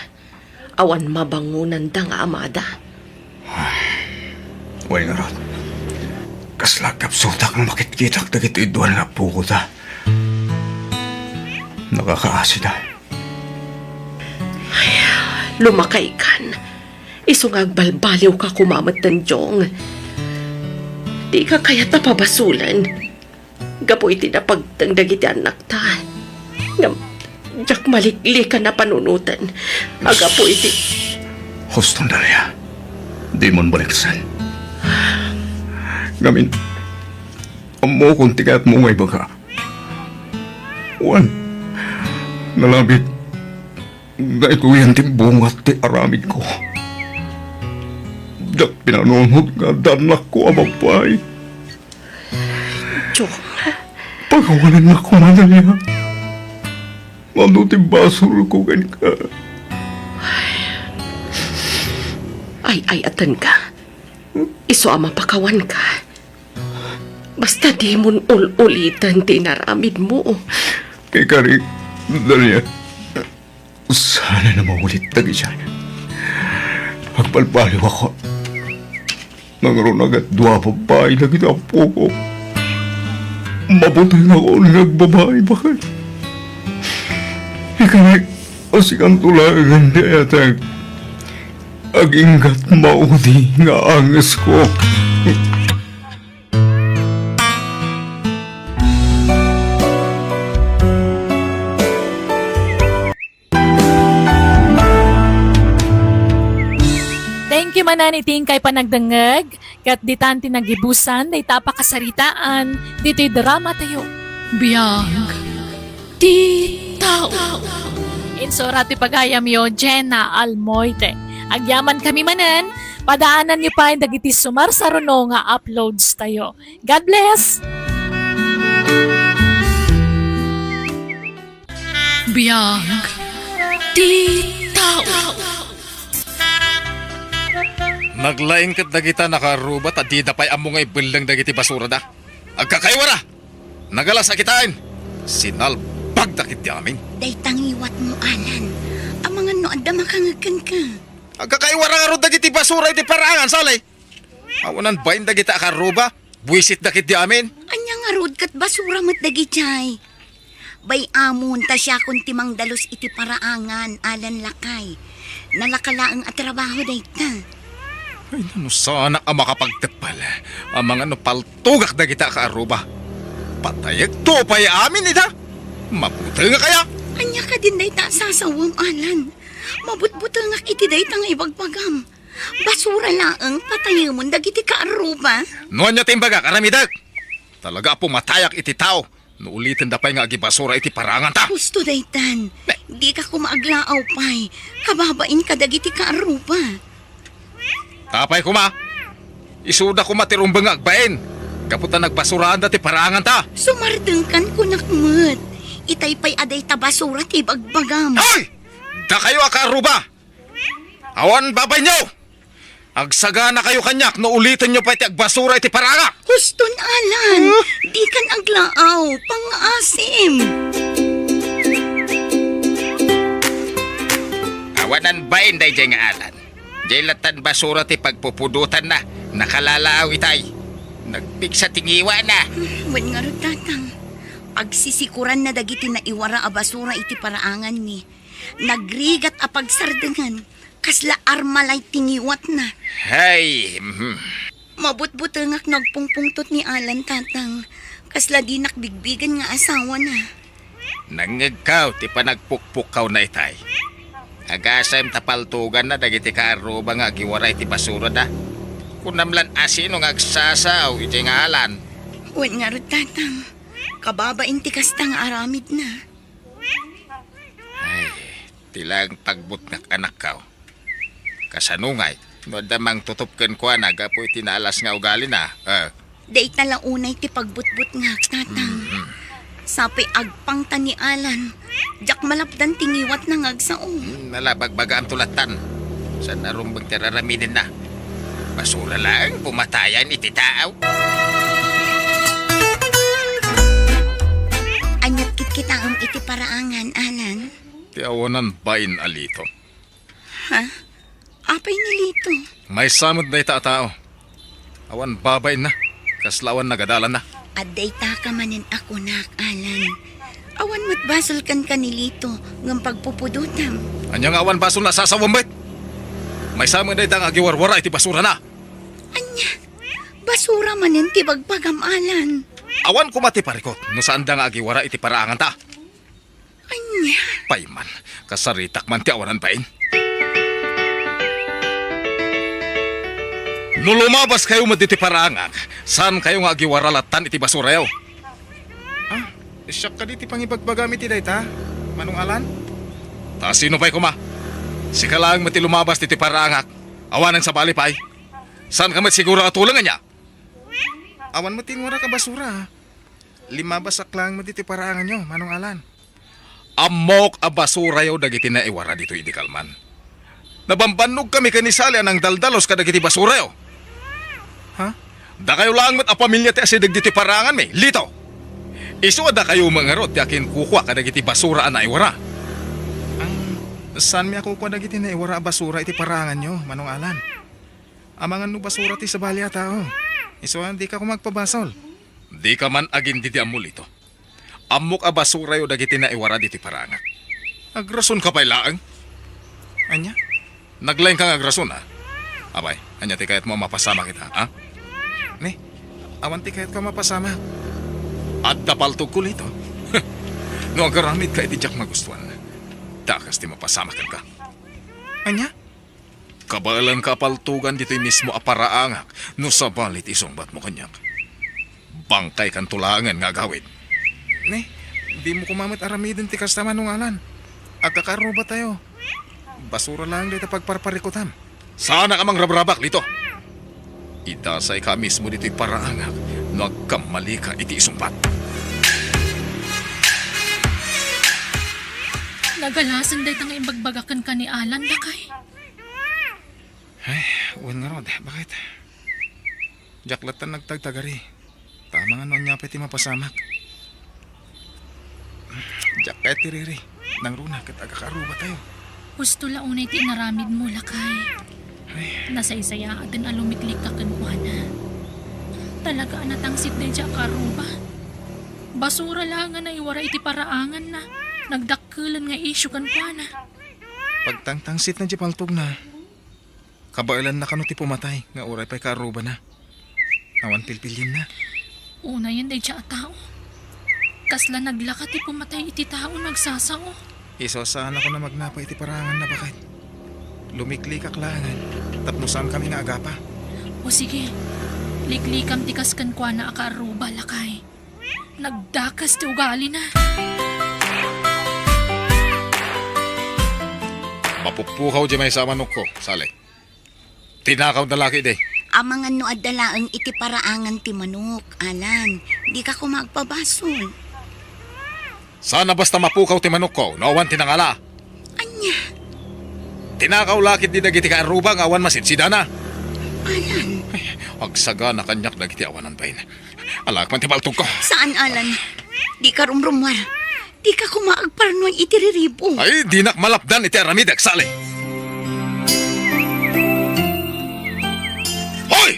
Awan mabangunan da nga amada. Way nga rod, kaslagap sutak ng makitkitak na gito iduan nga po ko ta. Nakakaasi na. Lumakay kan. Isungag balbaliw ka kumamat ng Jong. Di ka kaya't napabasulan. Gapo iti napagtangdag iti anak ta. Ngam, jak malikli ka na panunutan. Agapo iti... Huston dalya, di mon baliksan. Gamin, amo kung tigat mo ngay baga. Wan, nalabit, na ikuyan timbungat ti aramid ko. Dak pinanunod nga danak ko amapay. Jong, Pagawalan na ko na niya. Manuti basol ko ka. ay atan ka. Iso ama pakawan ka. Basta di mon ulitan tinaramid mo. Kay Kari, Dalia, sana na maulit lagi siya. Magpalpaliw ako. Nangaroon agad dua babae na ginapo ko. Mabuti na ako nagbabae bakit? Ikari, asikan tulagan di atang aginggat maudi nga angas ko. Thank you mananiting kay panagdangag. Kat ditan tinagibusan, day tapakasaritaan. Dito'y drama tayo. Biyag. Di tao. Insorati pagayam yo, Jenna Almoite. Agyaman kami manan, padaanan niyo pa yung dagiti sumar sa runo nga uploads tayo. God bless! Biyag. Di tao. Naglaing kat dagita nakarubat at di dapay amo ngay belang dagiti basura da. Agkakaywara! Nagala sa kitain! Sinalbag dakit di amin. Daytang iwat mo, Alan. Ang mga noon da makangakan ka. Agkakaywara nga ro dagiti basura iti parangan salay. Awanan bayin dagita akaruba. Buisit dakit di amin. Anya nga rod kat basura mat dagi chay. Bay amon ta siya kun timang dalos iti paraangan alan lakay. Nalakalaang at trabaho dayta. Ay, ano sana ang makapagtepal. Ang mga paltugak na kita ka aruba. Patayag to pa amin ita. Mabuti nga kaya. Anya ka din dayta sasawam alan. Mabutbutangak iti dayta nga ibagpagam. Basura laang patayamon dagiti kaaruba. Noon niya timbaga karamidag. Talaga pumatayak iti tao. Nuulitin da pa'y nga agibasura iti parangan ta. Gusto daytan. Di ka kumaaglaaw pa'y. Kababain ka dagiti kaaruba. Tapay kuma. Isuda ko matirumbang agbain. Kaputan nagbasurahan dati parangan ta. Sumardengkan ko nakmat. Itay pa'y aday ta basura ti bagbagam. Ay! Da kayo akaruba. Awan babay nyo. Agsaga na kayo kanyak no ulitin nyo pa iti agbasura iti paranga. Huston alan. Di kan aglaaw. Pang-asim. Awanan bain day jay nga alan. Jay latan basura ti pagpupudutan na. Nakalalaaw itay. Nagpiksa tingiwa na. Wan nga ro tatang. Pagsisikuran na dagiti na iwara a basura iti paraangan ni. Nagrigat a pagsardengan. Kasla armalay tingiwat na. Hay. Mabutbutengak nagpungpungtot ni Alan tatang. Kasla di nakbigbigan nga asawa na. Nangigkaw ti panagpukpukaw na itay. Agasam tapaltugan na dagiti kaaruba nga giwaray ti basura da. Kunamlan asino nga agsasaw iti nga alan. Wan nga ro tatang. Kababain ti kasta nga aramid na. Ay, tilang pagbut nga anak kaw. Kasanungay, no damang tutupken ko na gapoy tinalas nga ugali na. Day tala unay ti pagbutbut nga tatang. Sapi agpang ta ni Alan. Jak malapdan tingiwat na ngagsao. Nalabagbaga ang tulatan. Sa narumbang tiraraminin na. Basura lang, pumatayan iti tao. Anyat kita ang iti paraangan, Alan. Tiawanan bain alito. Ha? Apay nilito. May samod na ita tao. Awan babay na. Kaslawan nagadalan na. Aday ta ka manin ako nak, Alan. Awan mo't basol kan kanilito ng pagpupudutam. Anyang awan baso na sasawambit. May samod na ita nga giwarwara iti basura na. Anya, basura manin ti bagpagam, Alan. Awan kumati parikot. No saan da nga giwara iti paraangan ta. Anya, Payman, kasaritak man ti awanan bain. No lumabas kayo maditi parangan, saan kayo nga agiwaralatan iti basurayo? Isyak ka diti pangibagbagamit iti dayta, Manong Alan? Ta sino pa'y kuma? Sika lang mati lumabas diti parangak, awanan sa balipay. Saan ka mat siguro atulangan niya? Awan mati ngura ka basura. Limabasak lang maditi parangan nyo, Manong Alan. Amok a basurayo dagiti na iwara dito iti kalman. Nabambanog kami kanisali anang daldalos kadagiti basurayo. Ha? Da kayo lang mat a pamilya ti asidag diti parangan me. Lito. Isu da kayo mangarot ti akin kukuha kadagiti basura ana iwara. Saan mi ako kuha dagiti na iwara basura iti parangan nyo, Manong Alan? Amangan no basura ti sa balya tao. Isu di ka ko magpabasol. Di ka man agin diti amul ito. Amok a basura yo dagiti na iwara diti parangan. Agrason ka pa'y laang? Anya? Naglain kang agrason ha? Abay, anya ti kayat mo mapasama kita, ha? Ne, awan ti kayat ka mapasama. At napaltog ko lito. No agaramid ka iti jak magustuhan. Takas ti mapasama ka. Anya? Kabalan kapaltugan dito'y mismo aparaangak no sabalit isungbat mo kanyak. Bangkay kan tulangan nga gawin. Ne, di mo kumamit aramidin ti kasta Manong Alan. Agkakaro ba tayo? Basura lang dito pagparparikutam. Sana ka mang rabrabak dito. Itasay ka mismo dito'y paraangak no agkamali ka iti isumpat. Nagalasan day tang imbagbagakan ka ni Alan, lakay. Ay, uwan nga rod. Bakit? Jaklatan nagtagtagari. Tama nga noon niya pati mapasamak. Jakay tiriri. Nang runa kat agakaruba tayo. Gusto launay ti inaramid mo, lakay. Nasa isaya atin alumiklik ka kanwana. Talaga natangsit din siya karuba. Basura lang nga na iwara iti paraangan na. Nagdakkelan nga isyu kan kwa na. Pagtangtangsit na di paltog na. Kabailan na kano ti pumatay, nga oray pa'y karuba na. Awan pilpilin na. Una yan day siya tao. Kasla naglakat ti pumatay iti tao nagsasao. Isosaan ako na magnapa iti parangan na bakit. Lumikli kaklangan, tapnusan kami nga agapa. O sige, liklikam ti kaskan kwa na akaruba lakay. Nagdakas ti ugali na. Mapuppukaw di may sa manok ko, sali. Tinakaw na laki day. Ang mga no adalaang iti paraangan ti manok, Alan. Di ka ko magpabasol. Sana basta mapukaw ti manok ko, nawan tinangala. Anya, Tinakaw lakit di dagiti ka aruba, nga awan masinsidana. na. Alan. Agsaga na kanyak dagiti awanan pain. Alak man ti baltog ko. Saan, Alan? Di ka rumrumwar. Di ka kumaagparnoy iti riribo. Ay, di nak malapdan iti aramidak, sali. Hoy!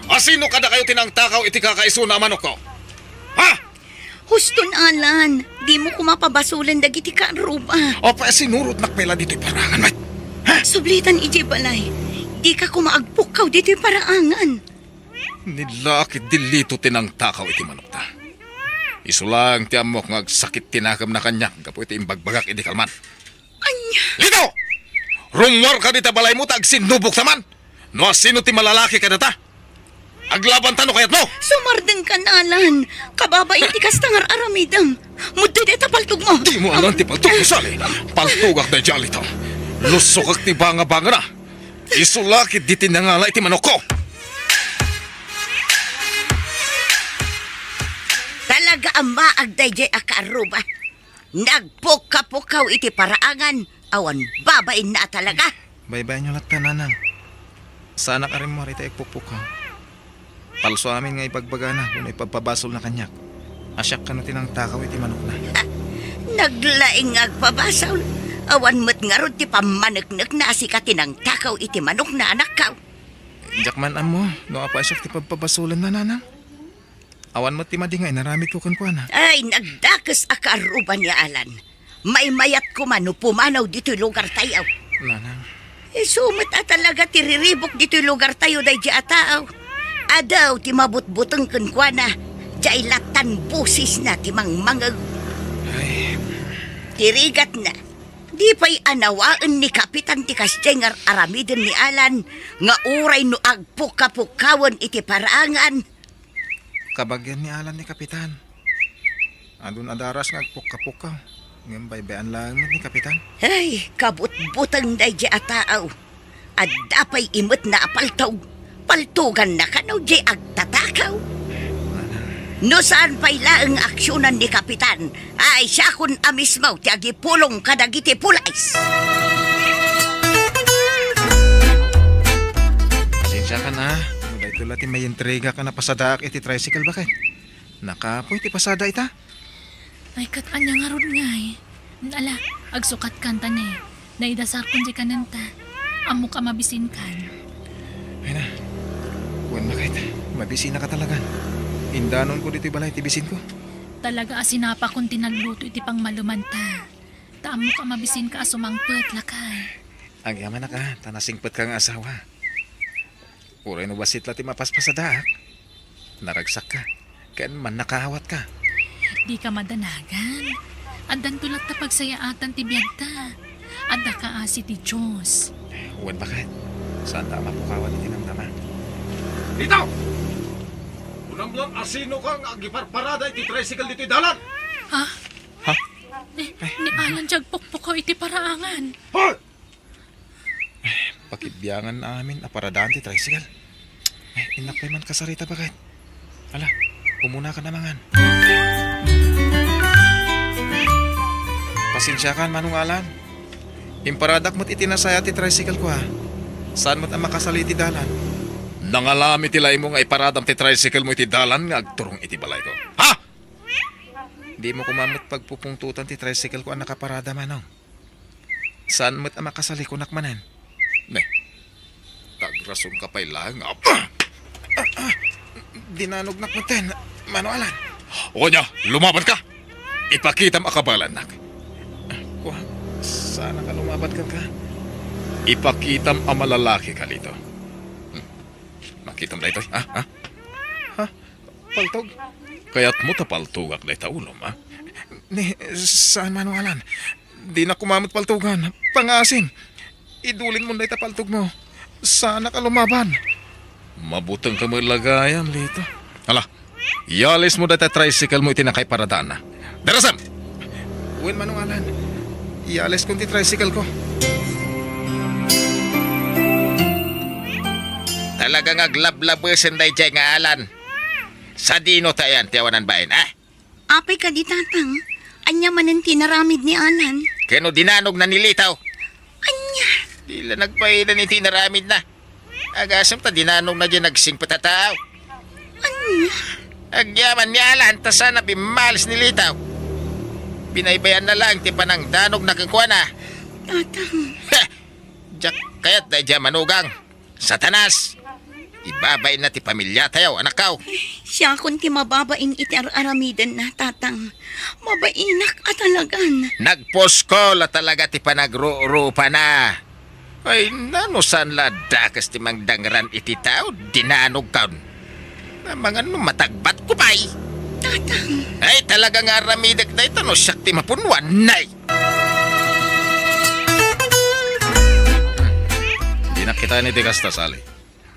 Asino kada kayo tinangtakaw iti kakaiso na manok ko? Ha? Huston, Alan. Di mo kumapabasulan dagiti ka ruba. O pa sinurot nakpela dito'y parangan, mate. Sublitan iti balay. Di ka kumaagpukaw dito'y paraangan. Nilakit dilito tinangtakaw iti manok ta. Isulang ti amok nga sakit tinakam na kanyak, kapo iti imbagbagak iti kalman. Anya. Lito! Rumwar ka dita balay mo, tag sinubok taman. No asino ti malalaki ka data? Aglaban tano kayat mo! Sumardeng ka na, Alan. Kababa iti kastangar aramidam. Mudo deta paltog mo. Di mo alam ti paltug mo, sali. Paltugak na dyan ito. Lusok ti banga-banga na. Isulakit di tinangala iti manok ko. Talaga ang maagday jay akaruba. Nagpuka-pukaw iti paraangan. Awan babain na talaga. Baybay nyo latta, nanang. Sana ka rin mo rita ikpupukaw. Palso amin nga ipagbaga na kung ipagpabasol na kanyak. Asyak ka no tinangtakaw iti manok na. Naglaing agpabasaw. Awan mo't nga ron ti pamanagnak na asikatin ang takaw iti manok na anak ka. Jakman amo, no apasyak ti pagpabasulan na, nanang. Awan mo ti madingay, naramit ko kan na. Ay, nagdakas akaruba ni Alan. May mayat ko man no pumanaw dito lugar tayo. Nanang. Sumit talaga ti riribok dito lugar tayo day di ataaw. Adaw ti mabutbutang kunkwana. Di latan busis na ti mangmangag. Ay, Tirigat na. Di pa'y anawaan ni Kapitan ti Kasjengar aramidin ni Alan nga uray no agpuka-pukawan iti parangan. kabagyan ni Alan ni Kapitan. Adun adaras nga agpuka-pukaw. Ngayon baybayan lang mo ni Kapitan. Ay, kabut-butang day di ataaw. At dapay imot na apaltaw. Paltugan na kanaw di agtatakaw. No saan pa'y laang aksyonan ni Kapitan, ay siya kun amismaw ti agipulong kadagiti pulays. Pasensya ka na. Muday tula ti may intriga ka na pasadaak iti tricycle bakit? Nakapoy ti pasada ita. Ay kat anya nga ron nga eh. Ala, agsukat kanta ni. Naidasar kun di kananta. Amo ka mabisin kan. Ay na. Buwan bakit? Mabisi na ka talaga. Indanon ko dito balay tibisin ko. Talaga asinapa kun tinagluto iti pang malumanta. Taamo ka mabisin ka asumangpet lakay. Ang yaman na ka, tanasingpet ka nga asawa. Uray no basit lati mapaspasadaak. Naragsak ka. Kaya man nakahawat ka. Di ka madanagan. Adan tulad ta pagsayaatan ti biyagta. Adda ka asi ti Diyos. Uwan bakit? Saan tama po kawan iti namnaman? Dito! Unang lang asino kang agiparparada iti tricycle dito dalan! Ha? Ha? Ni Alan jag pukpukaw iti paraangan. Hoy! Pakibyangan namin aparadaan ti tricycle. Inakpay man kasarita bakit? Ala, umuna ka namangan. Pasensya ka, manungalan. Imparadak mo't itinasaya ti tricycle ko ha. Saan mo't ang makasali iti dalan? Nangalami ti lay mo nga iparadam ti tricycle mo iti dalan nga agturong iti balay ko. Ha? Di mo kumamot pagpupungtutan ti tricycle ko ang nakaparada manong. Saan mo't ang makasali ko nakmanan? Ne, tagrason ka pa'y lang. Dinanugnak mo ten, manualan. O niya, lumaban ka! Ipakita mo akabalan, nak. Kuha, sana ka lumaban ka. Ipakita mo ang malalaki ka dito. Makita mo na ito, ha? Paltog? Kaya't mo tapaltugak na ito ulom, ha? Ni, saan manualan? Di na kumamot paltugan. Pangasin. Idulin mo na ito paltog mo. Sana ka lumaban. Mabutang ka malagayan dito. Hala, yalis mo dati tricycle mo itinakay paradaan na. Darasam! Uwin manualan. Yalis kong ti tricycle ko. Talagang aglablabesin na ijay nga alan. Sa dino tayan, tiyawanan bain, ah? Apay ka di tatang. Anya manan tinaramid ni Anan. Kano dinanog na nilitaw? Anya. Dila nagpailan ni tinaramid na. Agasam ta dinanog na dyan nagsing patataw. Anya. Agyaman ni alan, ta sana bimalis nilitaw. Binaybayan na lang, ti panang danog na kangkuha na. Tatang. Diyak kayat na dyan manugang. Satanas! Ibabay na ti pamilya tayo, anak kaw. Siya kun ti mababaing iti aramidan na tatang. Mabainak at talagan. Nagposko la talaga ti panagrurupa na. Ay, nanusan la dakas ti mangdangran iti tao, dinanog kaun. Na mga matagbat ko pa'y. Tatang. Ay, talaga nga ramidak na ito, no siyak ti mapunwan, nay. Di na kita ni Tikasta, Sally.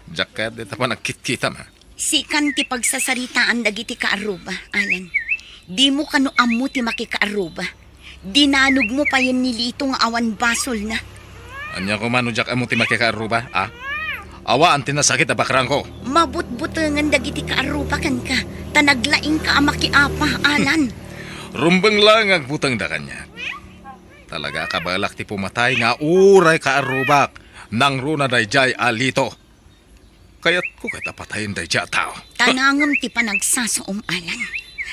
Diyak kaya't dito pa nagkit-kita ma. Sikan ti pagsasaritaan dagiti kaaruba, Alan. Di mo kano ammo ti makikaaruba. Dinanog mo pa yan nilito nga awan basol na. Anya ko mano diyak amo ti makikaruba, ah? Awa ang tinasakit na bakrang ko. Mabutbutangan dagiti kaaruba kan ka. Tanaglaing ka amakiapa, Alan. Rumbang lang ang butang da kanya. Talaga kabalak ti pumatay nga uray kaarubak nang runa dayjay alito. Kaya't ko kita patayin dayjay tao. Tanangam ti panagsasaom, Alan.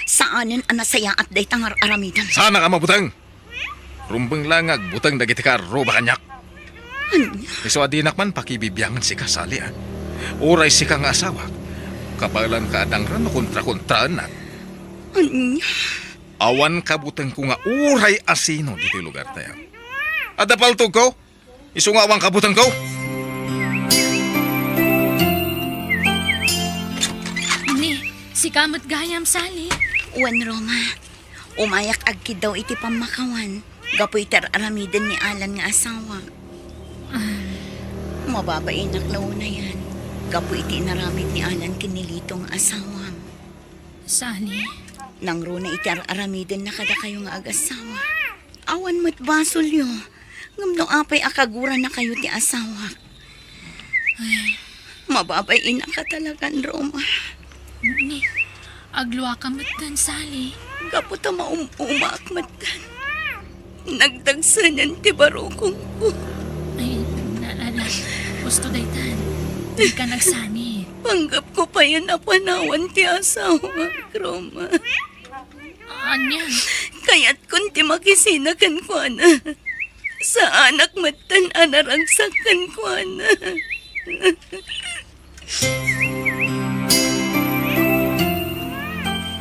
Saanen anasaya at day tangar aramidan. Sana ka mabutang. Rumbang lang ang butang dagiti karuba kanyak. Iso adinak man pakibibiyangan si kasali, ah. Uray si kang asawa. Kabalan ka adangran na kontra-kontraan na. Awan kabutang ko nga uray asino dito lugar tayo. Adapaltog ko? Iso nga awang kabutang ko? Ni, si kamot gayam, Sally. Uwan, Roma. Umayak agkid daw iti pamakawan. Gapoy aramidan ni Alan nga asawa. Mababainak law na yan. Gapoy iti naramid ni Alan kinilitong asawa. Sally, Nang runa iti aramidan na kada kayo nga ag-asawa. Awan mo't basol yo. Ngamno apay akagura na kayo ti asawa. Mababainak ka talagan, Roma. ni, agluwa ka matan, Sally. Gaputa maumak matan. Nagdagsanan ti barukong ko. Ay, naalala, gusto daytan. Di ka nagsani. Panggap ko pa yan na panawan ti asawa, Roma. Anya, Kaya't kun ti makisinakan ko na. Sa anak matan anaragsakan ko na.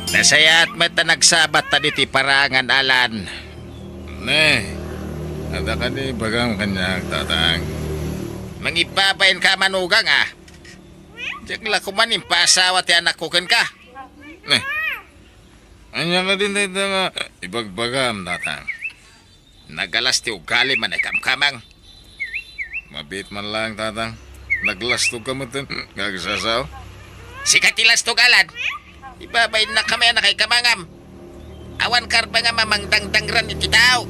Nasaya at mata nagsabat ta diti parangan alan. Ne, ada ka ni bagang kanyak tatang. Mangibabayin ka manugang, ah. Diyak la kumanin pasawa ti anak ko ken ka. Ne, anya ka din dito nga ibagbagam tatang. Nagalas ti ugali man ay kamkamang. Mabit man lang tatang. Naglastog ka mo din. Gagsasaw. Sikatilas to galad. Ibabayin na kami na kay kamangam. Awan karba nga mamangdangdangran iti tao.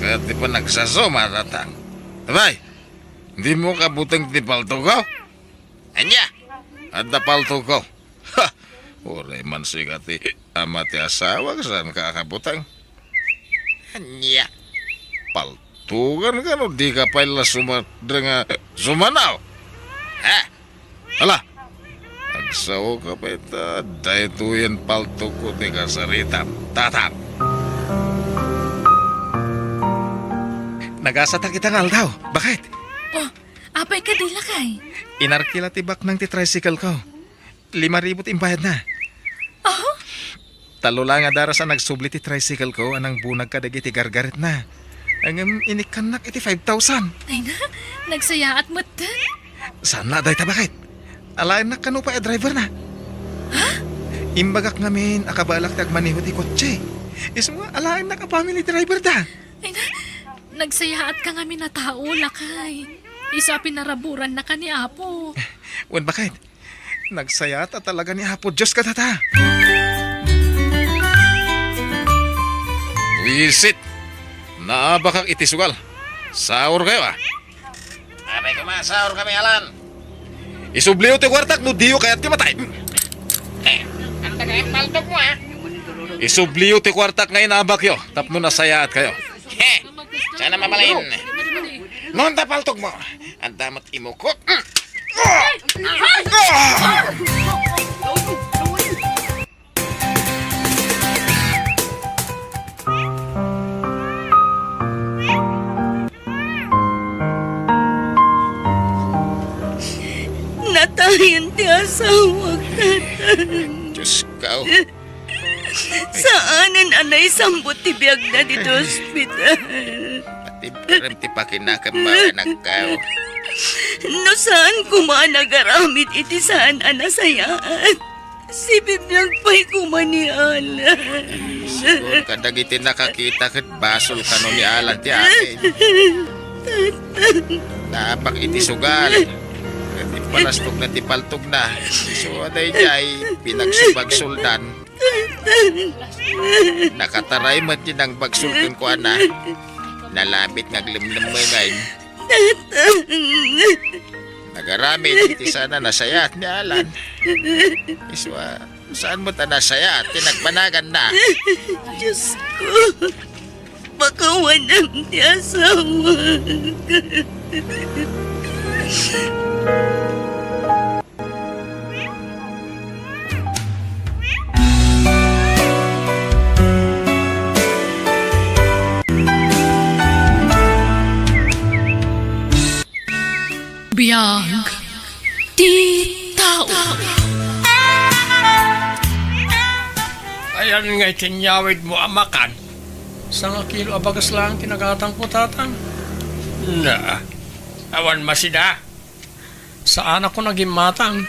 Kaya di pa nagsasaw matatang. Abay, hindi mo kabutang ti palto ko? Anya, Ada palto ko. Ha! Oray man sikati. Ama ti asawa saan ka kabutang? anya. Paltugan ka no, di ka pala sumanaw. Ha? Hala, agsaw ka pa ita, dahito yan palto ko di ka saritam. Tatang. Nagasata kita ngal daw. Bakit? oh, apay ka dila kay. Inarkila tibak ng ti tricycle ko. 5,000 imbayad na. Talo lang nga dara sa nagsubli ti tricycle ko, anang bunag ka dagi ti gargaret na. Ang inikanak iti 5,000. Ay na, nagsayaat mo tan. Sana day tabakit. Alain na kano pa driver na. Imbagak ngamin akabalak ti agmaniho ti kotse. Isu nga alain na ka family driver da. Ay na, nagsayaat ka nga na tao, lakay. Isa pinaraburan na ka ni Apo. Wan bakit? Nagsayat at talaga ni Apo Diyos ka tata. Wisit! Naabakak itisugal. Sahur kayo ah. Abay kumasahur kami alan. Isubliw ti kwartak no diyo kaya't kimatay. Ang tagay paltok mo ah. Isubliw ti kwartak ngayon abak yo. Tapno nasayaat kayo. Sana mabalain. Noon tapaltok mo. Ang damot imukot. Natayin ti asawa katan. Diyos ka. Saanan anay sambot ti biyag na dito ospital. Pati parang ti pakinakamawa na kao. No saan kumanagaramit iti saan anasayaan. Si bibiyag pa'y kumanialan. Siguro kadagiti nakakita kat basol ka no ni Alan ti akin. Napak iti sugal. Iti palastok na ti paltog na. So aday jay pinagsibagsuldan. Nakataray man din ang bagsulkan ko ana. Nalapit ngaglimlim mo ngayon. Nagaramit iti sana nasayat ni Alan. Iswa, saan mo ta nasayat? Tinagbanagan na. Diyos ko, pakawanan ti asawa. Biyag. Di tao. Ayan nga itinyawid mo amakan. Sa nga kilo abagas lang tinagatang ko tatang. Na, awan masida. Saan ako naging matang?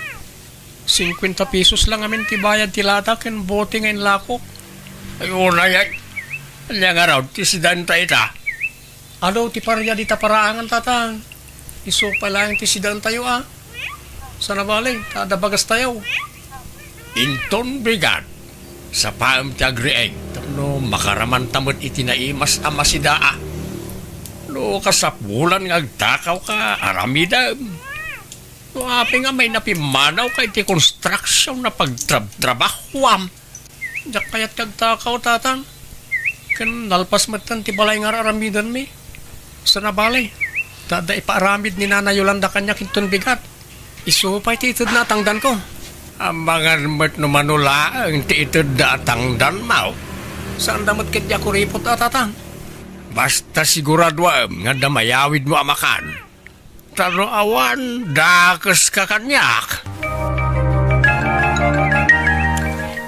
50 pesos lang amin tibayad tilatak and bote ngayon lakok. Ay unay ay. Alya nga raw, tisidan ta ita. Alo, ti parya di ta paraangan tatang. Iso pa lang tisidan tayo ah. Sana balik, tadabagas tayo. Inton bigat. Sa paam ti agrieng. Tapno makaraman tamot itinaimas amasidaa. No kasapulan nga agtakaw ka, aramidam. No api nga may napimanaw ka iti construction na pagtrabahwam. Diyak kaya't kagtakaw tatang. Kan nalpas matan ti balay nga aramidan mi. Sana balay. Tada ipaaramid ni Nana Yolanda kanya kinton bigat. Isupay ti itod na tangdan ko. Ambangan mat no manula ang ti itod da tangdan mau. Saan damot kit ako ripot atatang. Basta siguradwa nga damayawid mo amakan. Taro awan, dakas ka kanyak.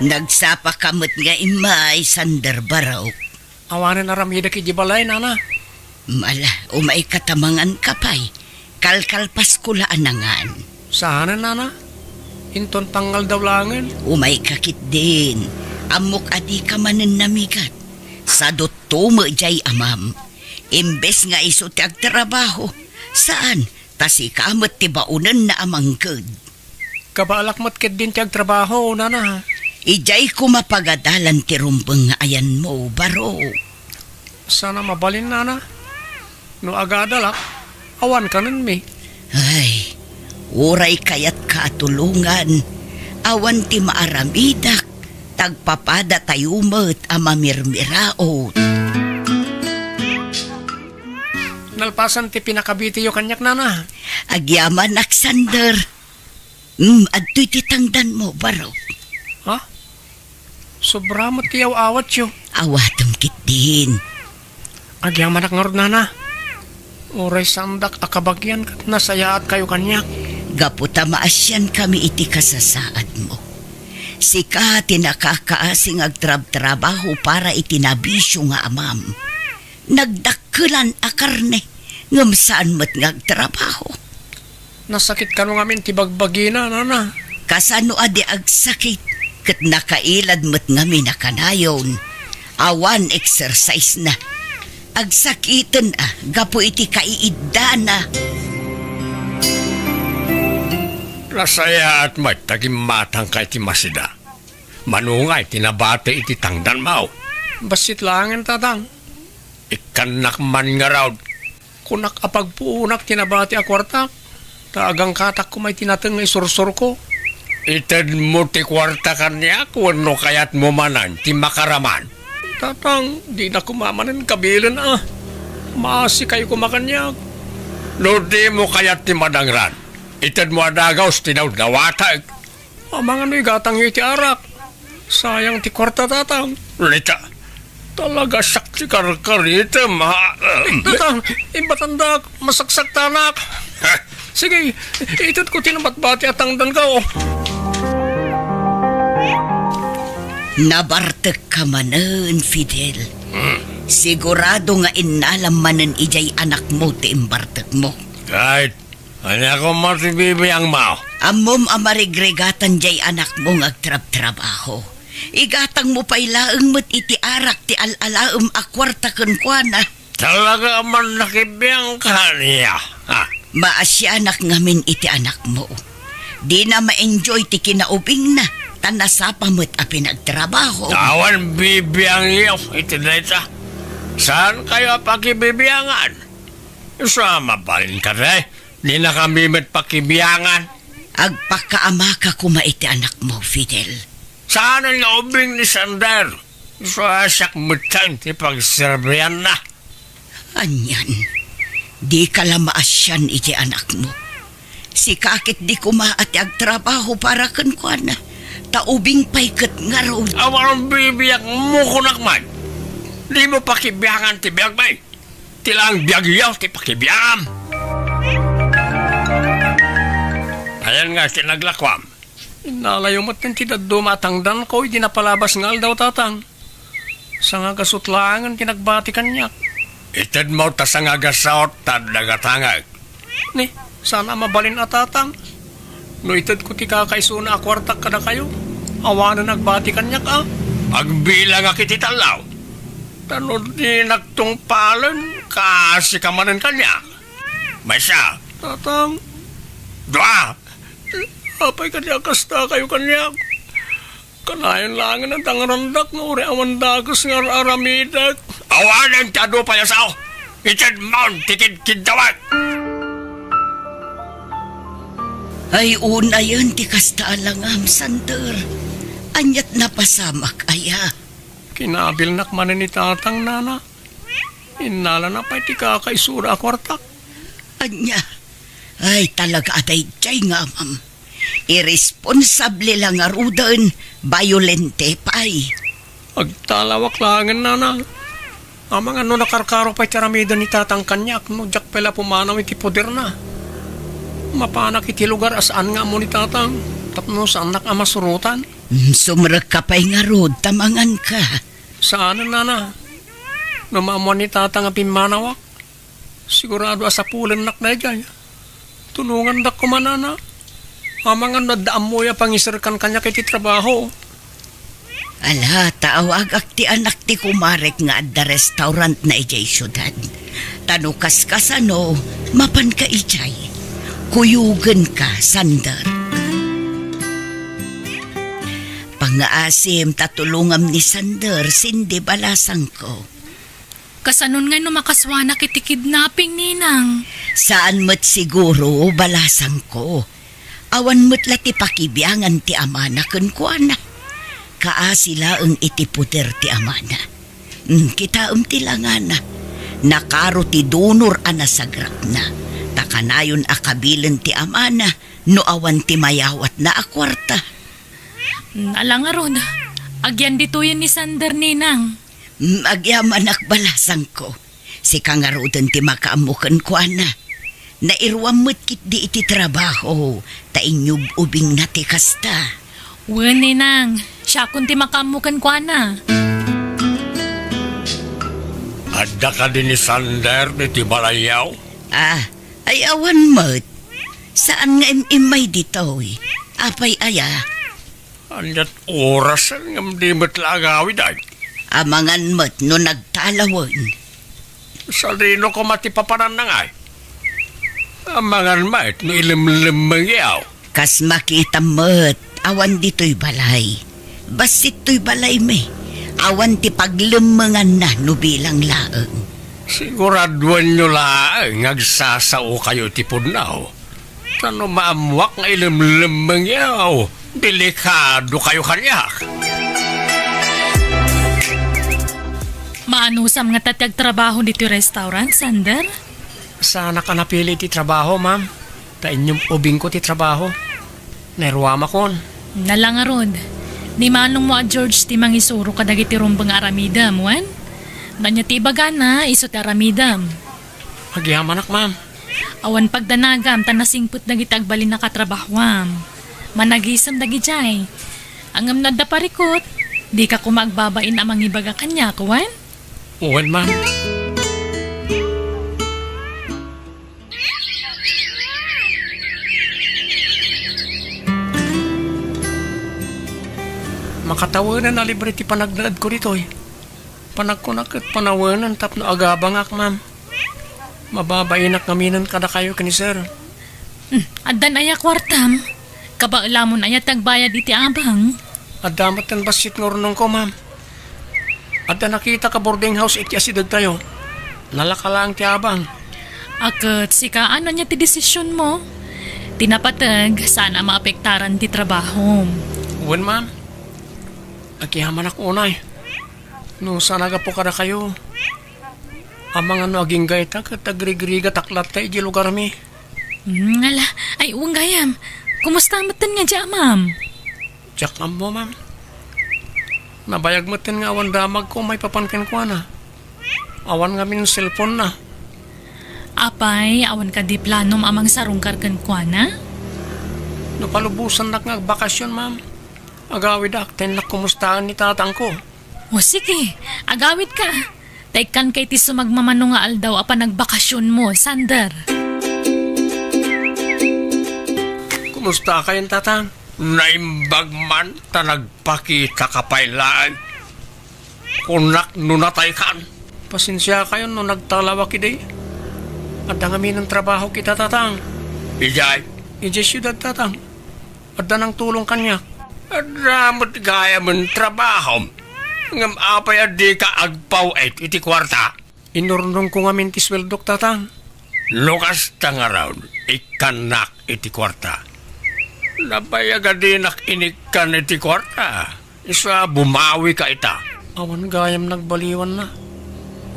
Nagsapa kamot nga imay sandar baraw. Awanan aramida ki di balay, Nana. Mala, umay katamangan kapay. Kalkalpas kula anangan. Saan, Nana? Inton tanggal daw langan. Umay kakit din. Amok adi ka manen namigat. Sa dotumo jay amam. Imbes nga iso ti agtrabaho. Saan? Tasi kamot ti baunan na amangkod. Kabalak mat ket din tiyag trabaho, Nana. Ijay kumapagadalan ti rumpeng nga ayan mo, baro. Sana mabalin, Nana. No agadalak, awan ka nun mi. Ay, uray kayat katulungan. Awan ti maaramidak. Tagpapada tayumet amamirmiraot. Nalpasan ti pinakabiti yo kanyak, Nana. Agyaman aksander. Adto'y titangdan mo, baro. Ha? Sobra mo tiyaw awat yo. Awatom kit din. Agyaman ak ngarod, Nana. Uray sandak akabagyan kat nasayaat kayo kanyak. Gaputa maasyan kami iti kasasaad mo. Sika tinakakaasing agtrab-trabaho para itinabisyo nga amam. Nagdakkelan a karne, ngam saan mo't ngagtrabaho. Nasakit ka nung amin tibagbagina, nana. Kasano adi agsakit, kat nakailad mo't ngami nakanayon. Awan exercise na. Agsakitan gapo iti kaiidana. Rasaya at mat, taging matang kay ti masida. Manungay, tinabate iti tangdan mau. Basit langan tatang. Ikanak man nga raw. Kunak apagpuunak tinabate a kwartak. Taagang katak ko may tinatang nga isursur ko. Ited mo ti kwarta kanya kung no kayat mo manan ti makaraman. Tatang, di na kumamanan kabilan Maasi kayo kumakanyak. No di mo kayat ti madangran. Ited mo adagaw tinawd nga watag. Amang ano'y gatang iti arak. Sayang ti kwarta tatang. Lita, talaga sak ti karkarita tatang, ibatanda masaksak tanak. Sige, ited ko tinabatbati at tangdan ka Nabartek ka manen, Fidel. Sigurado nga inalam manen ijay anak mo ti imbartek mo. Kahit, ano ko matibibiyang mo? Amom amarigregatan jay anak mo ngagtrab-trabaho. Igatang mo pa ilaang mo't iti arak ti alalaam akwarta kenkwana. Talaga man nakibiyang ka niya. Maasyanak ngamin iti anak mo. Di na ma-enjoy ti kinaubing na. Tanasapa mo't a pinagtrabaho. Awan bibiyang iyo, itinita. Saan kayo pakibibiyangan? Sama pa rin ka rin. Di na kami met pakibiyangan. Agpakaama ka kuma iti anak mo, Fidel. Saan ang ubing ni Sander? Sasak mutang ti pagserbiyan na. Anyan, di ka lamaasyan iti anak mo. Si kakit di kumaat agtrabaho para kenkwana. Taubing paikat nga raw. Awan bibiyak mo kunak man. Di mo pakibiyangan ti biyag may. Tilang biyag yaw ti pakibiyam. Ayan nga tinaglakwam. Inalayo mo't ng dumatangdan ko, hindi napalabas ngal daw tatang. Sa nga gasutlangan tinagbatikan niya. Ited mo ta sa nga gasaot tad nagatangag. Ni, sana mabalin atatang. No ited ko ti kakaisuna akwartak kada kayo. Awanan nagbatikan niya ka. Agbilang akiti talaw. Tanod di nagtungpalan kasi kamanan kanya. May siya, tatang. Dua! Apay kanya kasta kayo kanya. Kanayan lang ang tangarandak nga uri awan dagos nga aramidak. Awanan tado pa yasaw. Ited mount tikid kidawat. Ay una yun ti kasta alangam, Sander. Anyat napasamak aya. Kinabilnak man ni tatang nana. Inala na pa ti kakaisura akwartak. Anya, ay talaga atay jay nga ma'am. Irresponsable lang nga rudan, violente pa'y. Agtalawak langan nana. Amang ano nakarkaro pa'y taramida ni tatang kanyak no jak pala pumanaw iti poder na. Mapanak iti lugar asaan nga mo ni tatang. Tapno saan nak amasurutan. Sumrek ka pa'y nga rod, tamangan ka. Saan nana? Namamuan ni tatang apimanawak. Sigurado asapulan nak na dyan. Tulungan dak kumanana. Amang ano daam mo ya pangisirkan kanya kiti trabaho. Ala, taawag ti anak ti kumarek nga adda restaurant na ijay syudad. Tanukas ka sano, mapan ka ijay. Kuyugan ka, Sander. Pangaasim tatulungam ni Sander, sindi balasang ko. Kasanon nga no makaswana kiti kidnapping, ninang. Saan mo't siguro balasang ko? Awan mo't lati pakibiyangan ti amana kenkwana. Kaasila ang itiputer ti amana. Kita ti langana. Nakaro ti donor anasagrap na. Takanayon akabilen ti amana no awan ti mayawat na akwarta. Alang aron, agyan dito yan ni Sander, ninang. Agyaman akbalasang ko. Si kangarudan ti makaamukan ko ana. Nairwam mo't kit di iti trabaho, ta inyub ubing nati kasta. Wen, ninang. Siya kunti makamukan ko na. Adda ka din ni Sander iti balayaw. Ay awan mo't. Saan nga imay dito Apay aya, Anyat oras ang di mo't lagawid ay. amangan mo't no nagtalawon. Sa rino ko matipapanan na nga ay. Amangan mait ni ilim-limang yaw. Kas makita mo't, awan dito'y balay. Basit to'y balay me. Awan ti paglemengan na no bilang laeng. Siguraduan nyo lang agsasao kayo ti punaw. Tano maamwak nga ilim-limang yaw. Delikado kayo kanyak. Maanusam nga tatyag trabaho dito restaurant, Sander? Sana ka napili ti trabaho, ma'am. Ta inyong ubing ko ti trabaho. Nerwama kon. Nalangarod. Ni manong mo a George ti mangisuro kadag iti rumbang aramidam, wan? Nanya ti bagana, isot aramidam. Magyamanak, ma'am. Awan pagdanagam, tanasingput nagitag balin na katrabahwam. Managisam dagijay. Angam na da parikot, di ka kumagbabain amang ibaga kanya, kuwan? Uwan, ma'am. Makatawanan na libre ti panagnaad ko dito Panagkunak at panawanan tapno agabangak, ma'am. Mababainak kaminan kada kayo kani sir. Addan aya kwartam. Kabailamon aya tagbayad iti abang. At damat ang basit ngornong ko, ma'am. At nakita ka boarding house iti asidag tayo. Nalakalang ti abang. Akat sika ano niya ti desisyon mo? Tinapatag sana maapektaran ti trabaho. Uwan, ma'am. Akihaman ako unay. No, sanaga po kada kayo. Amang ano aging gayta kat agrigriga taklat tayo di lugar mi. Ngala, ay uwang gayam. Kumusta matan nga dya, ma'am? Diyak mo, ma'am. Nabayag matin nga awan damag ko may papankin ko na. Awan nga min cellphone na. Apay, awan ka di planom amang sarungkar kan kwa na? Napalubusan na nga bakasyon, ma'am. Agawid akten na kumustahan ni tatang ko. O sige, agawid ka. Taikan kay ti sumagmamano nga aldaw apa nagbakasyon mo, Sander. Kumusta kayong tatang? Naimbag man ta nagpakita kapailaan. Kunak nunatay kan. Pasensya kayo no nagtalawa kiday. At ang amin ng trabaho kita tatang. Ijay syudad tatang. At ng tulong kanya. At ramot gaya mong trabaho. Ngam apay adi ka agpaw iti kwarta. Inurnong ko nga minti sweldok tatang. Lukas tangaraw, ikanak iti kwarta. Nabayag adinak inikan iti kwarta. Isa bumawi ka ita. Awan gayam nagbaliwan na.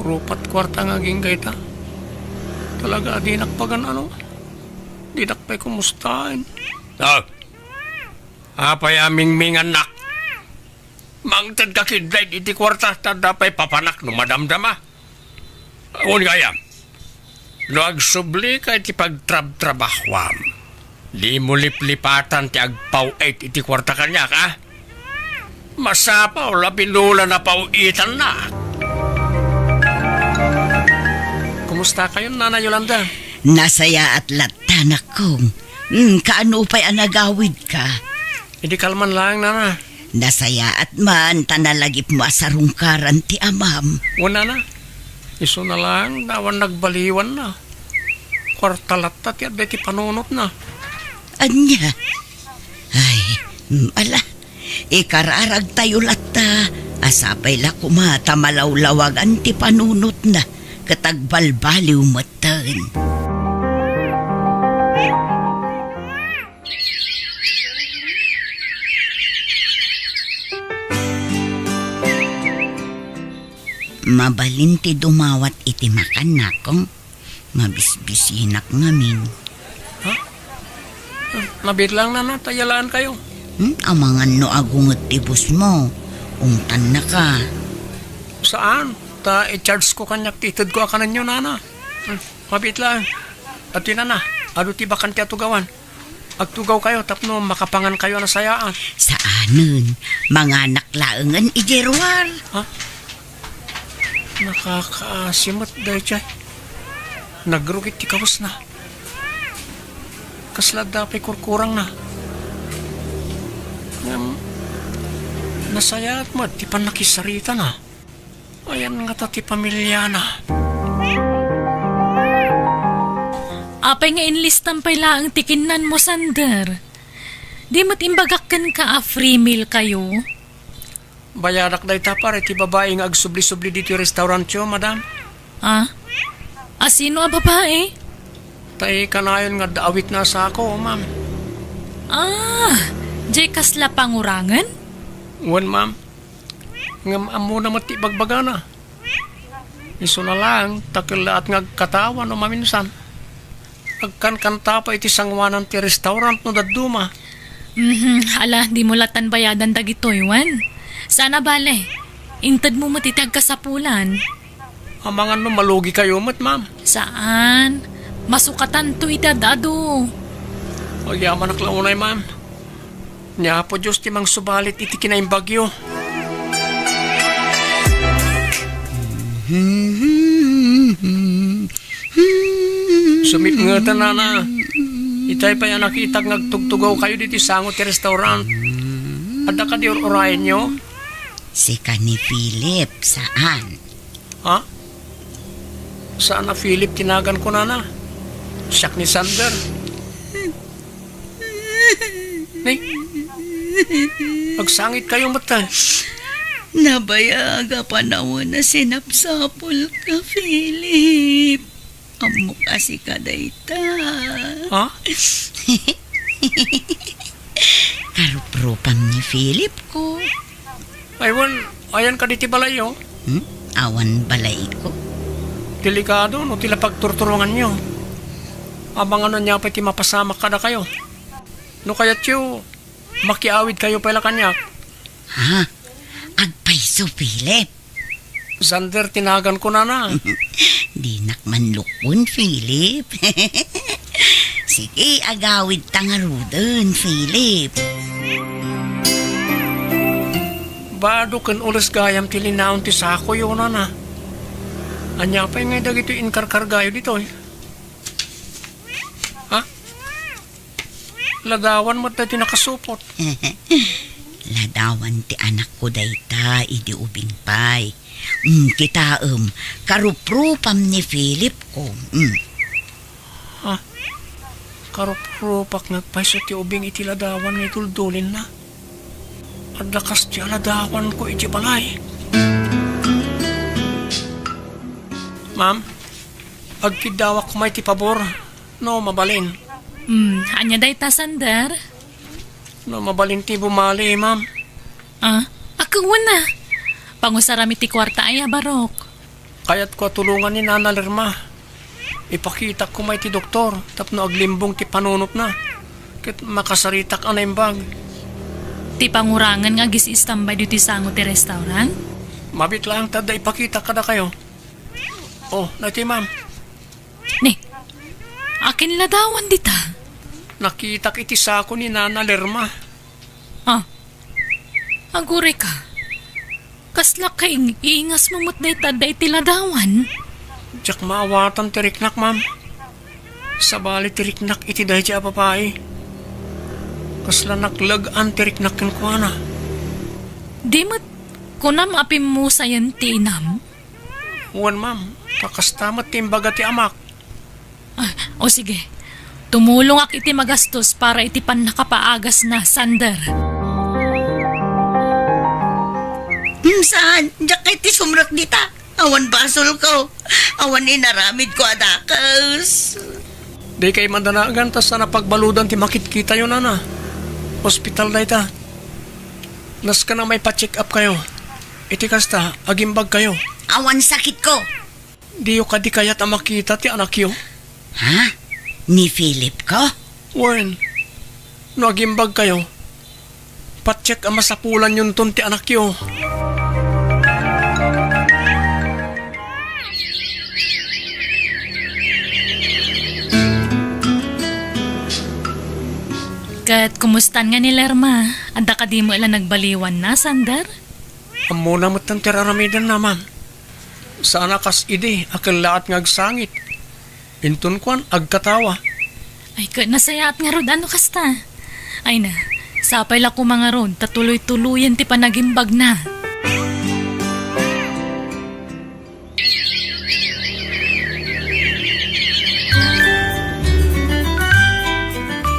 Rupat kwarta nga ginggayta. Talaga adinak pagan ano. Dinak pa'y kumustahin. Apay aming minganak. Mangtad ka kidlay iti kwarta. Tada pa'y papanak no madamdama. Awan gayam. No agsubli ka iti pagtrab-trabahwam. Di mo liplipatan ti agpaw-8 iti kwarta kanya ka. Masapaw lapinula na pawitan na. Kumusta kayo, Nana Yolanda? Nasaya at latanak kong. Kaano pa'y anagawid ka? Hindi kalman lang, Nana. Nasaya at man tanalagip mo asarungkaran ti amam. Wala na. Iso na lang, nawan nagbaliwan na. Kwartalata ti aday ti panunot na. Anya? Ay, ala. Ikararag tayo lata. Asapay la kumata malawlawagan ti panunot na. Katagbalbaliw matan. Mabalinti dumawat iti makan na kong. Mabisbisinak ngamin. Nabit lang, Nana. Tayalaan kayo. Amangan no agungot tibus mo. Ungtan na ka. Saan? Ta i-charge ko kanyak titid ko akanan nyo, Nana. Mabit lang. At yun na, ado ti bakan ti atugawan. Agtugaw kayo, tapno makapangan kayo na sayaan. Sa anon, mga naklaangan ijerwar. Nakakaasimot dahil chay. Nagrugit ti kawas na. Kaslad dapay kurkurang na. Nasayat mo, ti panakisarita na. Ayan nga ta ti pamilya na. Apay nga inlistan pay laang tikinan mo, Sander. Di mo't imbagakan ka free meal kayo. Bayarak day tapar, ti babae nga agsubli-subli dito yung restaurant yo, madam. Sino a babae? Tay kanayon nga daawit na sa ako, ma'am. Jay kasla pangurangan? Wan, ma'am. Ngam amo na mati bagbaga na. Iso na lang, takilaat nga katawan o maminsan. Agkan-kanta pa iti sangwanan ti restaurant no daduma. Hala, di mo latan bayadan dagito, Iwan. Sana bale, intad mo matitag kasapulan. Amangan no malugi kayo mat, ma'am. Saan? Masukatan to itadado. Agyaman ak launay, ma'am. Nya po Diyos ti mang subalit iti kinaing bagyo. Sumit nga na. Itay pa yan nakitag nagtugtugaw kayo dito sangot ti restaurant. Ada ka di orayan nyo? Si ka ni Philip, saan? Ha? Saan na Philip tinagan ko na? Siyak ni Sander. Nay, agsangit kayo mata. Nabayaga panahon na sinapsapol ka, Philip. Amo kasi ka dayta. Ha? Karuprupang ni Philip ko. Aywan, ayan ka diti balayo. Awan balay ko. Delikado no tila pagturturungan nyo. Abangan na niya pa ti mapasamak ka na kayo. No kaya't yo, makiawid kayo pala kanyak. Ha? Agpaiso, Philip. Sander, tinagan ko na. Di nakmanlukon, Philip. Sige, agawid tangarudon, Philip. Bado kan ulas gayam tilinaon ti sako yun na. Anya pa yung nga dagito inkarkargayo dito eh. Ha? Ladawan mo dati nakasupot. Ladawan ti anak ko dayta, idi ubing pay. Kita karuprupam ni Philip ko. Ha? Karupropak nagpaiso ti ubing iti ladawan nga ituldulin na. At lakas ti ladawan ko iti balay. Ma'am, agkidawak ko may ti pabor. No, mabalin. Anya day ta, Sander? No, mabalin ti bumali, ma'am. Akawan na. Pangusarami ti kwarta ay barok. Kaya't ko tulungan ni Nana Lerma. Ipakita ko may ti doktor, tapno aglimbong ti panunot na. Kit makasaritak anay bag. Ti pangurangan nga gis-istambay dito sango ti restaurant? Mabit lang tada ipakita kada kayo. Oh, nati ma'am. Ne, akin ladawan dita. Nakita iti sako ni Nana Lerma. Agure ka. Kasla kaing iingas mo mo't day tada iti ladawan. Diyak maawatan ti riknak, ma'am. Sabali ti riknak iti dahi ti apapai. Kasla naklag-an ti riknak ken kuana. Di mo't kunam apim mo sayan ti inam? Uwan, ma'am. Kakastamat ti imbaga ti amak. O sige, tumulong ak iti magastos para iti pan nakapaagas na, Sander. Saan? Diyak kay ti sumrak dita. Awan basol ko. Awan inaramid ko adakas. Di kay mandanagan tas na pagbaludan ti makit-kita yun, Nana. Hospital na ita. Nas ka na may pa-check up kayo. Iti kasta, agimbag kayo. Awan sakit ko. Di yung kadi kaya't makita ti anak yo. Ha? Ni Philip ko? Warren, no agimbag kayo. Pa-check ang masapulan yun ton ti anak yo. Kat kumustan nga ni Lerma? Anda ka di mo ilan nagbaliwan na, Sander? Amo na matang tiraramidan na, ma'am. Sana kas ide, akal lahat ngagsangit. Intun kwan, agkatawa. Ay, kat nasayaat nga rod, ano kasta? Ay na, sapay la ko mga rod, tatuloy-tuluyan ti panagimbag na.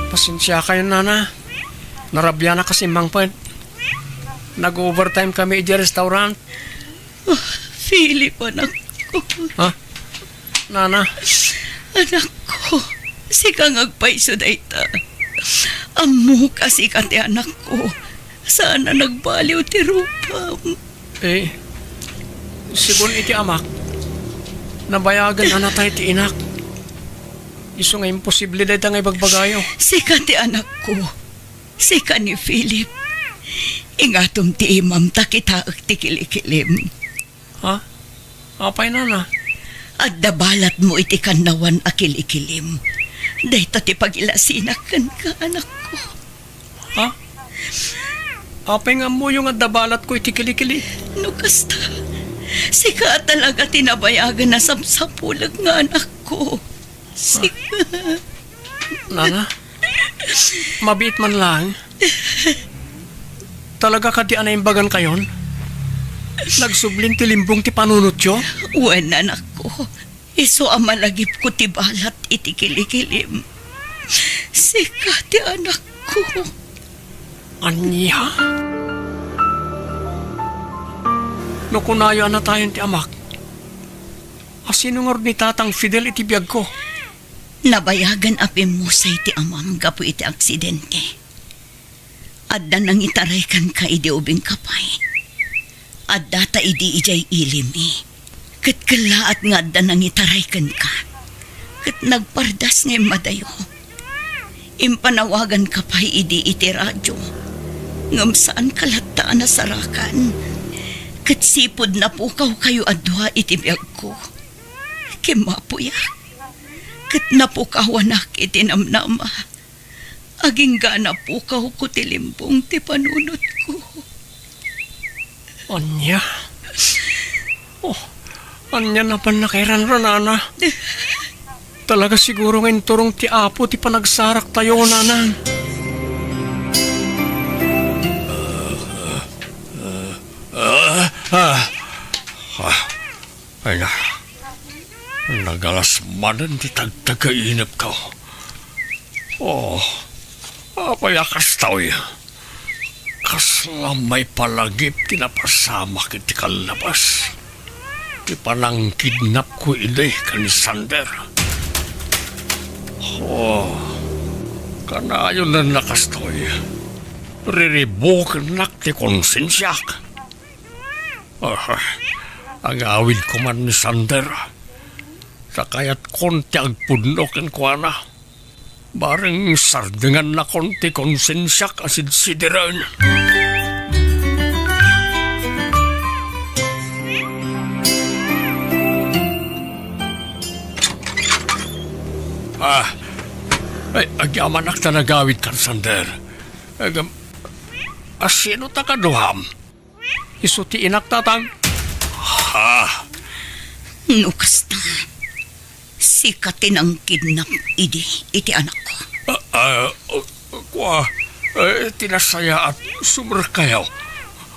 Pasensya kayo, nana. Narabya na kasi mangpad. Nag-overtime kami di restaurant. Philip, anak ko. Ha? Nana, Anak ko. Sika ngagpaiso dayta. Amo kasi kati anak ko. Sana nagbaliw ti rupam. sigun iti amak. Nabayagan na tayo ti inak. Iso nga imposible dahil nga ibagbagayo. Sika ti anak ko. Sika ni Philip. Ingatom ti imam ta kita ti kilikilim. Ha? Apay nana? At dabalat mo iti kanawan a kilikilim. Dahito ti pagilasinak kan ka anak ko. Ha? Apay nga mo yung adabalat ko iti kilikili. No kasta. Sika talaga tinabayagan na samsapulag nga anak ko. Sika. Nana? Mabit man lang. Talaga ka di anaimbagan kayon? Nagsublin ti limbong ti panunot yo? Wan anak ko. Iso ang malagip ko ti balat iti kilikilim. Sika ti anak ko. Anya? No kunayo na tayo ti amak. Asino nga ni tatang Fidel iti biyag ko? Nabayagan api mo sa iti amam gapo iti aksidente. Adda nang itaray kan ka idi ubing kapay. Adda ta idi ijay ilimi. Kat kalaat nga adda nang itaray kan ka. Kat nagpardas ngay madayo. Impanawagan kapay idi iti radyo. Ngam saan kalataan na sarakan. Kat sipod na pukaw kayo adwa iti biyag ko. Kimapuya. Kat napukawanak iti namnama. Aging gana pukaw ko tilimbong ti panunot ko. Anya? Oh, anya na panakairan ro, nana. Talaga siguro ngayon turong ti apo ti panagsarak tayo, nana. Ay na. Nagalas manan ti tagtagainip ka. Oh, apayakas tao'y. Kasla may palagip tinapasama kiti kalabas. Ti panang kidnap ko ilay kani Sander. Oh, kanayon na nakastoy. Riribok nak ti konsensyak. Ang awid ko man ni Sander. Sakayat konti agpudnokin ko na. Bareng sardengan na konti konsensyak asid sidiran. Ay, agyaman ak na nagawid kan Sander. Asino ta kaduham? Isuti inak tatang. Ha? Nukas na. Sikatin ang kidnap iti anak ko. Tinasaya at sumur kayo.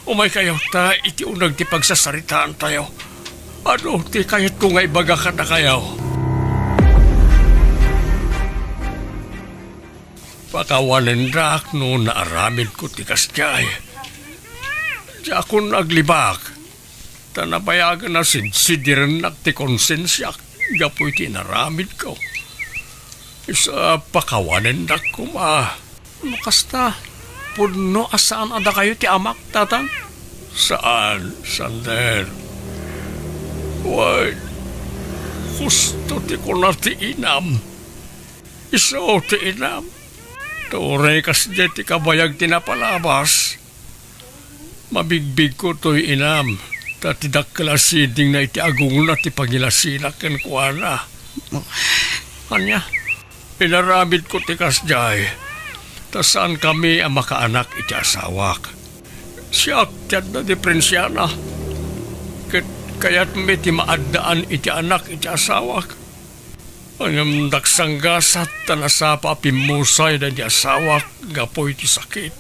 Umay kayo ta iti unag ti pagsasaritaan tayo. Ano ti kayat ko nga ibagakan na kayo. Pakawanin rak no naaramid ko ti kastyay. Di ako naglibak. Tanabayagan na sidsidiran na ti konsensyak. Gapoy tinaramid ko. Isa pakawanin na ko makasta. Puno asaan ada kayo ti amak, tatang? Saan, Sander? Why? Gusto ti ko na ti inam. Iso ti inam. Tore kas di ti kabayag tinapalabas. Mabigbig ko to'y inam. Tatidak kalasiding na iti agung na ti pagilasinak ken kuana. Anya, pinaramid ko ti kasjay. Tasaan kami ang makaanak iti asawak. Siya akyat na diferensyana. Kaya't may ti maaddaan iti anak iti asawak. Ang nagsanggasat tanasapa pimusay na di asawak gapoy ti sakit.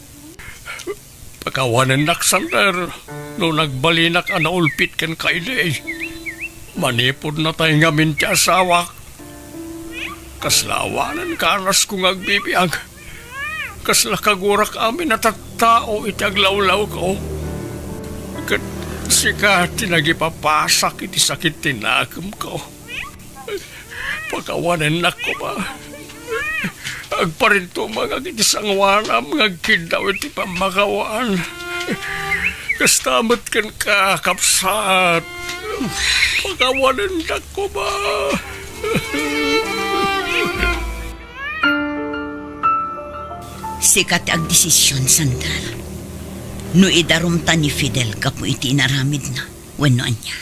Pagkawanan naksander, no nagbalinak ang naulpit kan kailay. Manipod na tayo ngamin ti asawak. Kaslawanan kanas kong agbibiyag. Kasla kagurak amin at tao iti aglawlaw ko. Kat sika tinagipapasak iti sakit tinagam ko. Pagkawanan na ko ba? Agparinto mga iti sangwanam ngagkidaw iti pamakawaan. Kastamot kan kakapsat. Pagkawanan na ko ba? Sikat ag desisyon, sandal. No idarumta ni Fidel kapo iti inaramid na. Wano anya.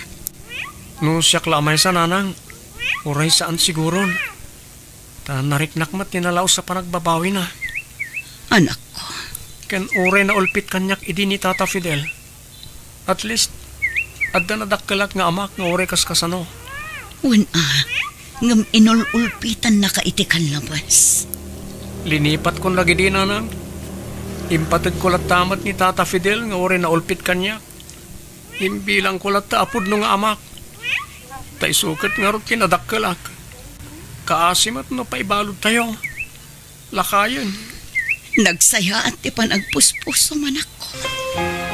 No siyak lamay sa nanang. Uray saan siguron. Ta nariknak mat tinalaw sa panagbabawi na. Anak ko, Ken uray na ulpit kanyak idi ni Tata Fidel. At least, adda na dakkelak nga amak nga uray kaskasano. ngam inululpitan na kaitikan labas. Linipat kon lagi di nanang. Impatid ko lat tamat ni Tata Fidel nga uray na ulpit kanyak. Imbilang ko lat taapod no nga amak. Tay sukat nga ro kinadakkelak. Kaasimat no paibalod tayo. Lakayon. Nagsaya at ti panagpuspos manak ko.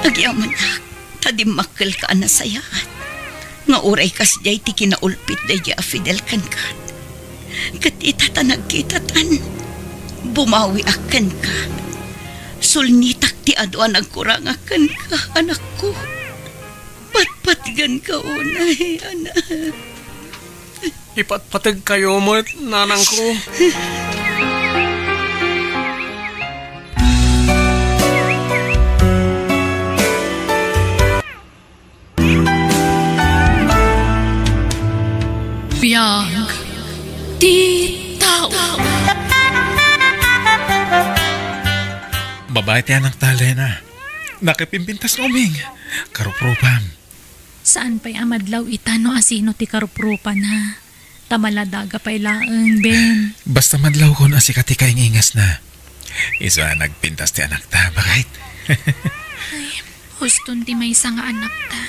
Agyaman ak, tadimakkel ka na sayaan. Nga uray kas jay ti kinaulpit day a Fidel kan kat. Kat itatanag kitatan. Bumawi akan ka. Sulnitak ti adwa nagkurang akan ka, anak ko. Patpatgan ka unay, anak. Ipatpatag kayo mo't nanang ko. Biyag ti tao. Babae ti anak talena. Nakipimpintas ng uming. Karupropam. Saan pa'y amadlaw itano asino ti karuprupan ha? Tamaladaga pa'y laeng, Ben. Basta madlaw ko na si kati ingas na. Isa nagpintas ti anak ta, bakit? Huston ti may nga anak ta.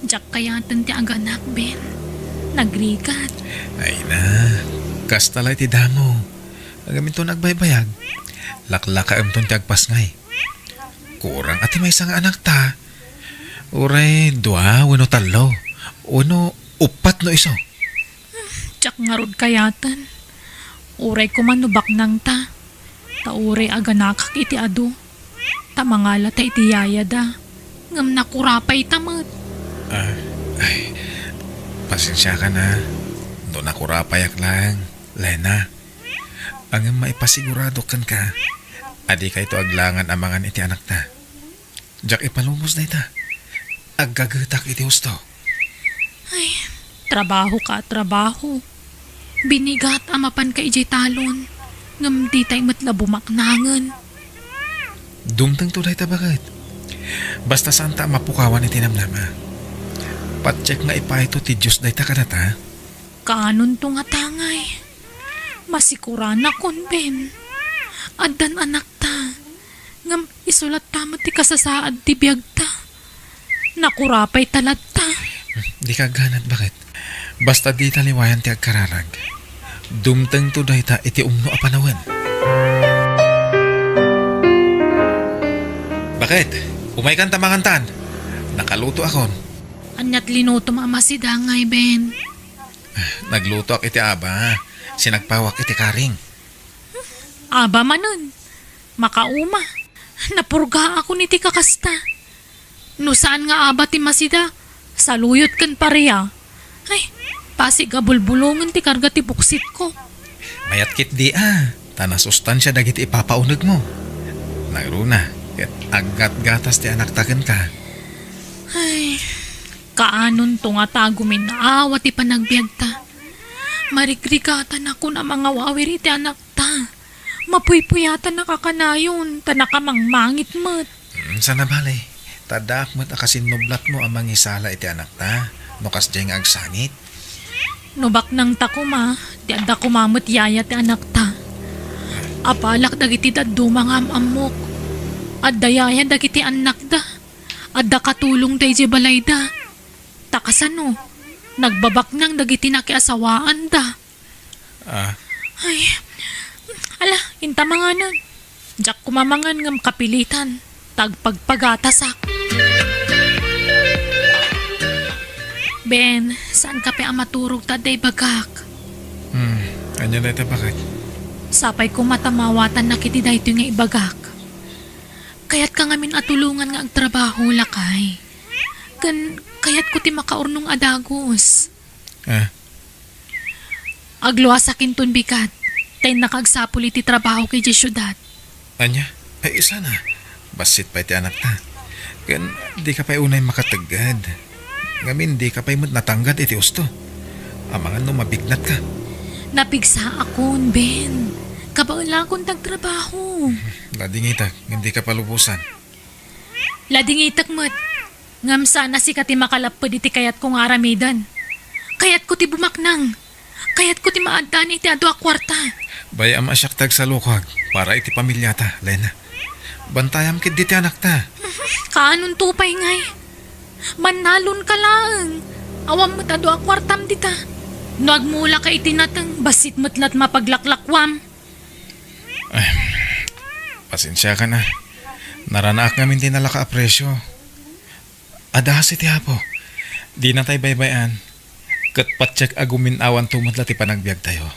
Diyak kayatan ti aganak, Ben. Nagrigat. Ay na, kastalay ti damo. Agamin to nagbaybayag. Laklaka amton ti agpasngay. Kurang ati may nga anak ta. Uray, dua, wano talo. Wano, upat no iso. Diyak nga rod kayatan. Uray kumanubak nang ta. Tauray aganakak iti ado. Tamangala ta iti yayada. Ngam nakurapay tamat. Ay, pasensya ka na. Doon ako rapayak lang. Lena, ang maipasigurado kan ka. Adi ka ito aglangan amangan iti anak ta. Diyak ipalumos na ita. Aggagatak iti husto. Ay, trabaho ka, trabaho. Binigat amapan ka ijay talon. Ngam di tay matla bumaknangan. Dumtang tulay ta bakit? Basta saan ta mapukawan iti namnama. Patcheck nga ipa ito ti Diyos day ta kanata. Kanon to nga tangay. Masikuran na kon, Ben. Adan anak ta. Ngam isulat tama ti kasasaad ti biyag ta. Nakurapay talat ta. Di ka ganat bakit? Basta di taliwayan ti agkararag. Dumtang to day ta iti umno a panawan. Bakit? Umay kan tamangantan. Nakaluto akon. Anyat linuto mama si Dangay, Ben. Nagluto ak iti aba. Sinagpawak iti karing. Aba manon. Makauma. Napurga ako ni ti kakasta. No saan nga aba ti masida? Saluyot kan pareya. Ay, pasigabulbulungan ti karga ti buksit ko. Mayat kit di Tana sustansya dagiti ipapaunag mo. Nagruna. Ket aggat gatas ti anak taken ka. Ay, kaanon to nga tagumin na awa ti panagbiag ta. Marikrikatan ako na mga wawir iti anak ta. Mapuypuyatan nakakanayon, tanakamangmangit mo't. Sana balay. Tadak mo't akasin nublat mo ang mangisala iti anak ta. Nukas diyang agsangit. Nubak nang takuma, ti adda kumamot yaya ti anak ta. Apalak dagiti daddo mga amok. Adda yaya dagiti anak da. Adda katulong day je balay da. Takasano, nagbabak nang dagiti nakiasawaan da. Ay, ala, inta mga nun. Diyak kumamangan ngam kapilitan. Tagpagpagatasak. Ben, saan ka pa maturog taday bagak? Anya na ito bakit? Sapay ko matamawatan na kiti dahito nga ibagak. Kaya't ka ngamin atulungan nga ang trabaho lakay. Kaya't ko ti makaurnong adagos. Agluwa sa kinton bikat. Tay nakagsapul iti trabaho kay di syudad. Anya? Ay isa na. Basit pa iti anak ta. Di ka pa'y unay makatagad. Ngamin di ka pa'y natanggad iti usto. Amangan no mabignat ka. Napigsa akon, Ben. Kabaula akong tagtrabaho. Ladingitak, ngam di ka palubusan. Ladingitak mo't. Ngam sana si kati makalapod iti kayat kong aramidan. Kayat ko ti bumaknang. Kayat ko ti maaddan iti ado a kwarta. Baya masyaktag sa lukag para iti pamilyata, Lena. Bantayam kit di ti anak ta. Kaanon tupay ngay. Manalon ka lang. Awam mo't ado a kwartam dita. Nagmula ka itinatang basit mo't lat mapaglaklakwam. Pasensya ka na. Naranaak namin din nalaka apresyo. Adahas iti hapo. Di na tayo baybayan. Kat patsyak agumin awan tumatla ti panagbiag tayo.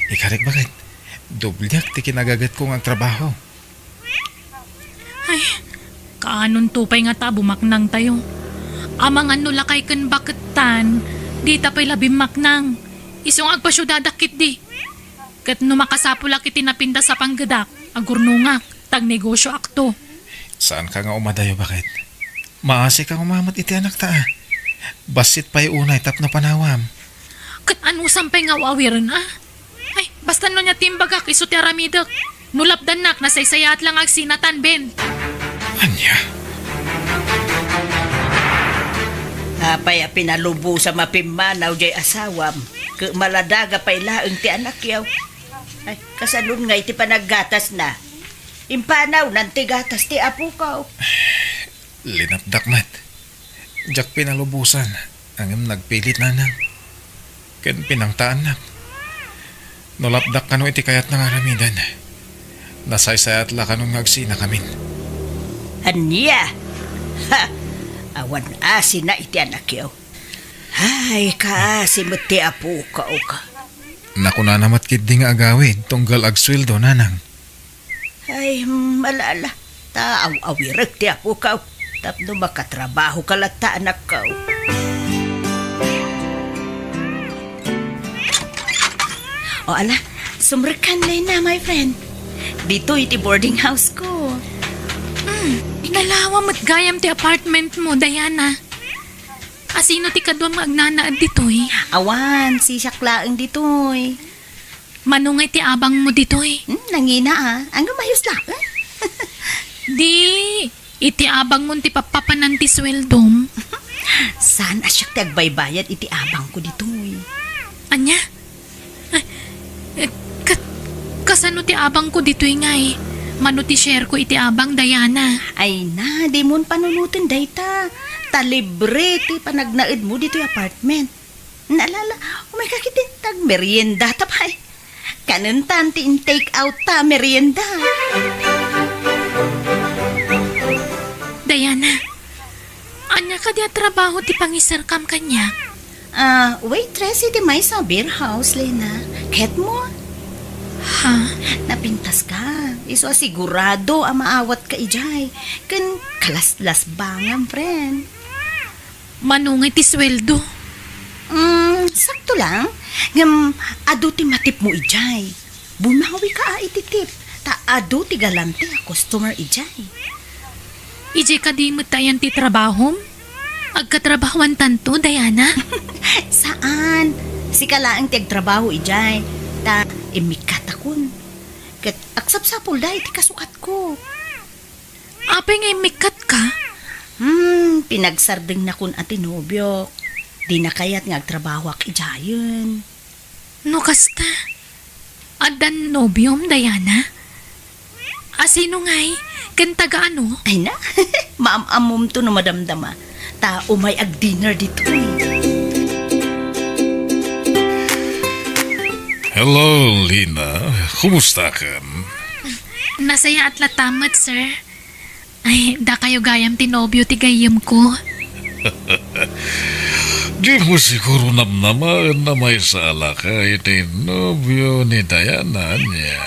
Ikarik bakit? Dublyak ti kinagagat kong ang trabaho. Ay, kaanon tupay nga ta bumaknang tayo. Amangan no lakay kan baketan, di tapay labing maknang. Isong agpasyudadakit di. Kat no makasapulak iti napinda sa panggadak, agurnungak, tag negosyo akto. Saan ka nga umadayo bakit? Maasi kang umamat iti anak ta. Basit pa'y unay tap na panawam. Kat ano sampay nga wawiran Ay, basta no niya timbagak iso ti aramidak. Nulapdan nak, nasaysayat lang ag sinatan, Ben. Anya? Apay a pinalubo sa mapimanaw jay asawam. Maladaga pa'y laeng ti anak yaw. Ay, kasalun nga iti panaggatas na. Impanaw nanti gatas ti apo ka. Linapdak mat. Diyak pinalubusan. Ang nagpilit na nang. Ken pinangtaan na. Nolapdak kano iti kayat ng aramidan. Nasaysayat la kanong ngagsina kamin. Anya? Ha! Awan asin na iti anak yaw. Ay, kaasi mo ti apo ka o ka. Nakuna namat kid di nga agawid tunggal agsweldo nanang. Ay, malala. Taaw-awirag ti apo ka. Tapno makatrabaho ka lata anak ka. O ala, sumrekan na my friend. Dito iti boarding house ko. Nalawa mo't gayam ti apartment mo, Diana. Asino ti kadwang magnanaad ditoy? Awan, si Shaklaang ditoy. Manungay ti abang mo ditoy. Nangina ang gumayos lang. Di, iti abang mo ti papapanan ti sweldom. Saan asyak ti agbaybayad iti abang ko ditoy? Anya? Kasano ti abang ko ditoy ngay? Mano ti share ko iti abang, Diana. Ay na, di mon panunutin dayta. Talibre ti panagnaid mo dito yung apartment. Naalala, umay kakitin tag merienda tapay. Kanuntan ti in take out ta merienda. Diana, anya ka di trabaho ti pangisarkam kanya? Waitress iti may sa beer house, Lena. Ket mo? Ha? Napintas ka. Iso asigurado ang maawat ka ijay. Kan kalaslas bangam, friend. Manungay ti sweldo. Sakto lang. Ngam, ado ti matip mo ijay. Bumawi ka iti tip. Ta ado ti galante a customer ijay. Ije ka di mo tayan ti trabahom? Agkatrabahuan tanto, Diana? Saan? Si kalaang ti agtrabaho ijay. Ta imikatakon. Kat aksap-sapol dahil ti kasukat ko. Apay ngay mikat ka? Pinagsardeng na kun ati nobyo. Di na kayat ngagtrabaho ak ijayon. No kasta. Adan nobyom, Diana? Asino ngay? Kan taga ano? Ay na, maam-amom to no madamdama. Ta umay ag dinner dito eh. Hello, Lina. Kumusta ka? Nasaya at latamat, sir. Ay, da kayo gayam tinobyo ti gayam ko. Di mo siguro namnaman na may sala ka iti nobyo ni Diana niya.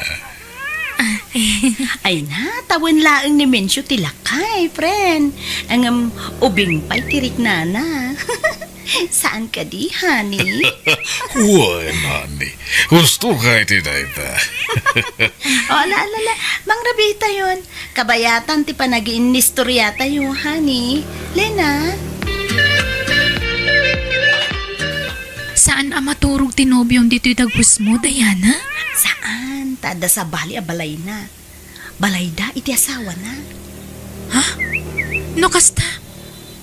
Ay na, tawin laang ni Mensyo tilakay, friend. Ang ubing pa'y tirik na na. Saan ka di, honey? Uy, nani. Gusto ka iti Daita. Ala, Mang Rabita yun. Kabayatan ti panag-iinistoryata yun, honey. Lena? Saan maturog tinobyong dito'y dagus mo, Diana? Saan? Tada sa bali a balay na. Balay da, iti asawa na. No kasta.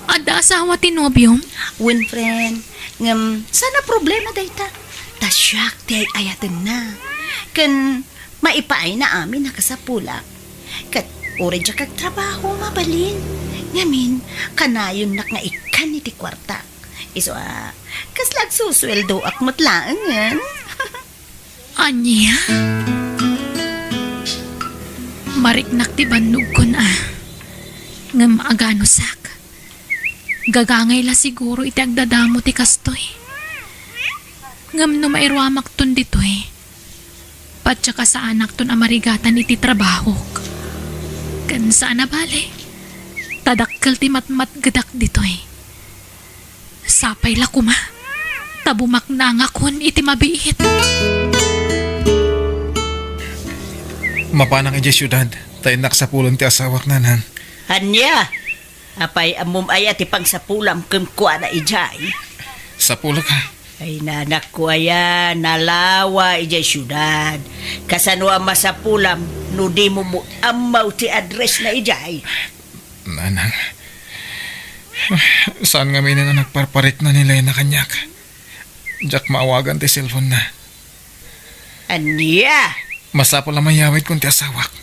Ada asawa tinobyong? Win, friend. Sana problema dayta. Tasyak ti ay ayatin na. Kan maipaay na amin nakasapulak. Kat uri dya kag trabaho mabalin. Ngamin, kanayon nak nga ikan iti kwarta. Iso kaslag susweldo ak matlaan yan. Anya? Mariknak ti bandog ko na. Ngam agano sak. Gagangay la siguro iti agdadamo ti kastoy. Ngam no mairwamak ton ditoy. Patsa ka sa anak ton amarigatan iti trabaho. Kan saan na bale? Tadakkel ti matmat gadak ditoy. Sapay la kuma. Tabumak na nga kon iti mabiit. Mapanang iti syudad, tayo naksapulan ti asawak nanan. Anya, apay amum ay ati pang sapulam kum kuha na ijay. Sapulak ha. Ay nanak ko aya, nalawa ijay syudad. Kasanwa masapulam, no di mo mo amaw ti address na ijay. Nanang, saan nga may na nagparparit na nila na kanyak? Jack maawagan ti cellphone na. Anya, Masapol na mayawit kung ti asawak.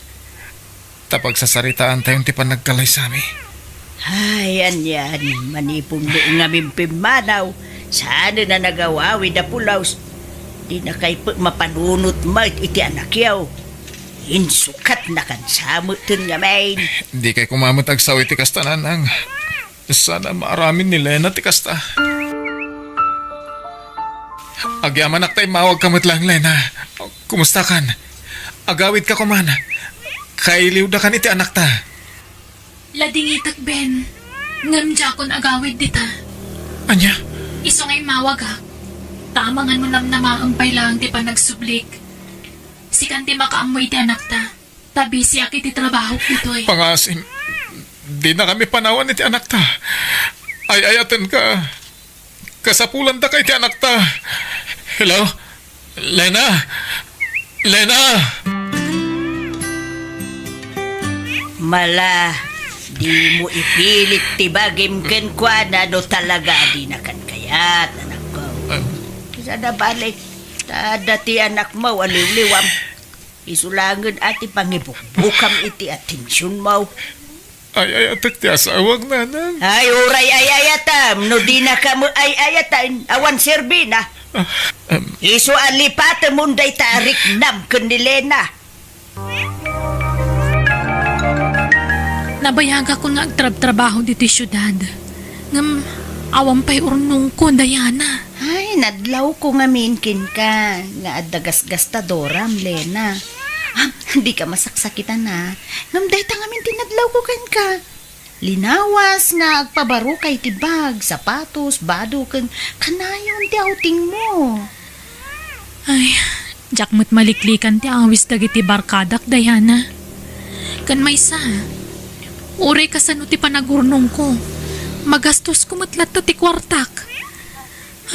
Tapag sasaritaan tayong ti panagkalay sa amin. ay anyan, manipong nga mimpimanaw. Sana na nagawawi da pulaws. Di na kay mapanunot mo iti anak yaw. Insukat na kansamot nga main. Di kay kumamot agsaw iti kasta nanang. Sana maaramin ni Lena ti kasta. Agyaman ak tayo mawag kamot lang, Lena. Kumusta kan? Agawid ka kumana. Kailiw da kan iti anak ta. Ladingitak Ben. Ngam jakon agawid dita. Anya? Iso ngay mawag ha. Tamangan mo namnamaampay lang ti panagsublik. Sikan ti makaamoy ti anak ta. Tabi siya kiti trabaho kitoy. Pangasim. Di na kami panawan iti anak ta. Ay-ayaten ka. Kasapulan da kay ti anak ta. Hello? Lena? Lena? Mala, di mo ipilit tibagim ken kwa na do talaga di na kan kayat, anak ko. Isa na balik, dati anak mo, aliw-liwam. Isulangan ati pangibukbukam iti atensyon mo. Ay-ayatek ti asawag nanang. Ay, uray ayayatam, no di na ka mo ayayatan, awan serbina. Isu alipata munday tarik nam kundilena. Nabayaga ko nga agtrab-trabaho dito syudad. Ngam awam pa'y urnong ko, Diana. Ay, nadlaw ko nga minkin ka. Nga adagas-gastadoram, Lena. Di ka masaksakitan na. Ngam dayta nga min tinadlaw ko kan ka. Linawas nga agpabaro kay tibag, sapatos, bado, kanayon ti outing mo. Ay, jakmut maliklikan ti awis dagiti barkadak, Diana. Kan may sa, uray kasano ti panagurnong ko. Magastos ko matlat ti kwartak.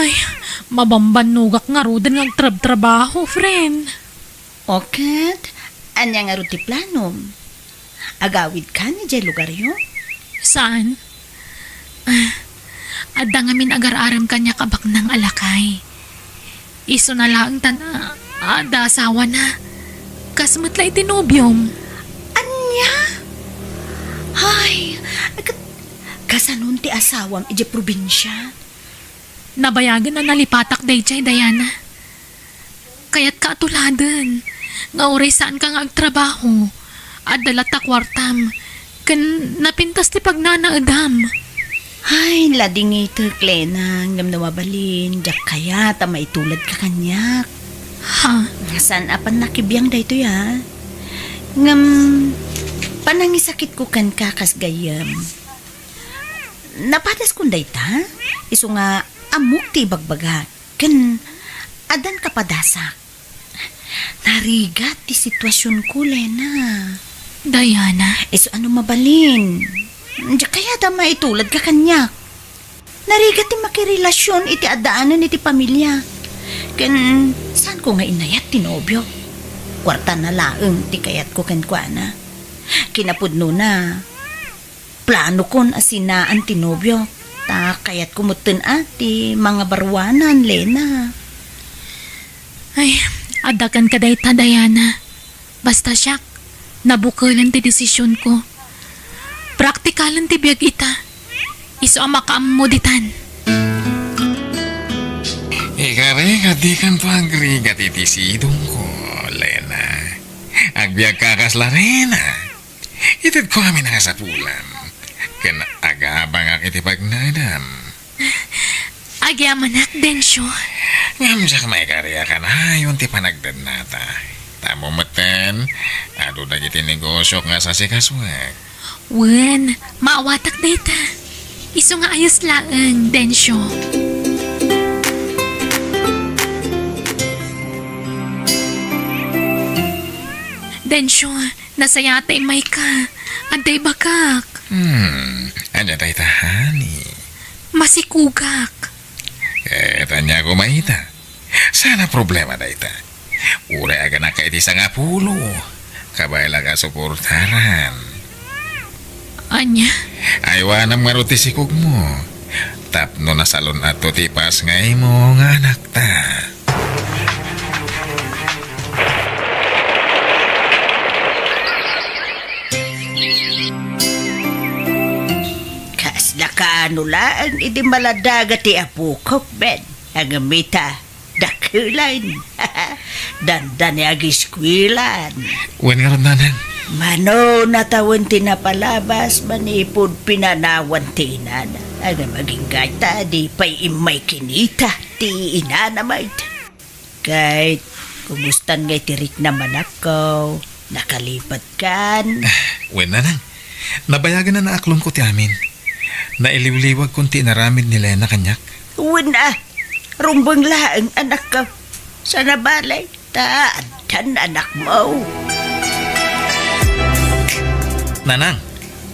Ay, mabambanugak nga rudan ng trab-trabaho, friend. Okay, Anya nga ro ti planom? Agawid ka ni jay lugar yo? Saan? Adda ngamin agar-aram kanya kabak ng alakay. Iso na lang ada asawa na. Kasmatlay tinobyom. Anya? Ay, kasanon ti asawam ije probinsya? Nabayagan na nalipatak dayjay, Diana. Kaya't kaatuladan. Nga oray saan ka nga agtrabaho. At dalata kwartam. Kan napintas ti pagnanaadam. Ay, lading ito, Klena. Ngam nawabalin. Diyak kaya, tamay tulad ka kanyak. Ha? Saan apan nakibiyang da ito ya? Ngam, panangisakit ko kan kakas gayam. Napatas kong dayta? Iso nga, amok ti bagbaga. Kan, adan kapadasak. Narigat ti sitwasyon ko, Lena. Diana. Iso ano mabalin? Diyak kaya damay tulad ka kanyak. Narigat ti makirelasyon iti adaanan iti pamilya. Kan, saan ko nga inayat ti nobyo? Kwarta na laeng ti kayat ko kan kuana. Kinapudno na. Plano kon asinaan ti nobyo. Ta kayat kumuten ti mga barwanan, Lena. Ay, adakan ka dayta, Diana. Basta siyak, nabukalan ti desisyon ko. Praktikalan ti biyag ita. Iso ang makaamoditan. Ikare, di kan to agrigat iti sidong ko, Lena. Agbiag kakas la rena. Itid ko kami nakasapulan. Kan agabang ak iti pagnadam. Agyamanak, Densyo. Ngam siya may karya ka na yun ti panagdan nata. Tamo matan, ado na iti negosyo nga sa sikaswag. Wen, maawatak dayta. Iso nga ayos laeng, Densyo. Densyo, nasaya tay may ka. Aday bakak. Anya tayo tahani. Masikugak. Tanya ko maita. Sana problema dayta. Ure aga na kaiti sa nga pulo. Kabayla ka suportaran. Anya? Aywanam maruti sikog mo. Tapno na salon ato tipas ngay mo nga anak ta. Kasla ka ano lang, idi maladaga ti apukok, Ben. Ang amita, dakulan. Dandan yung iskwilan. Wen nga ron nanang. Mano natawan tinapalabas, manipod pinanawan tinan. Ang maging gata, di pa'y imay kinita, ti inanamay. Kahit kumustan ngay tirik naman ako, nakalipat kan. Wen nanang. Nabayagan na naaklong ko ti amin. Nailiwliwag kunti naramid ni Lena kanyak. Wala, rumbang laang anak ko. Sana balay, taan anak mo. Nanang,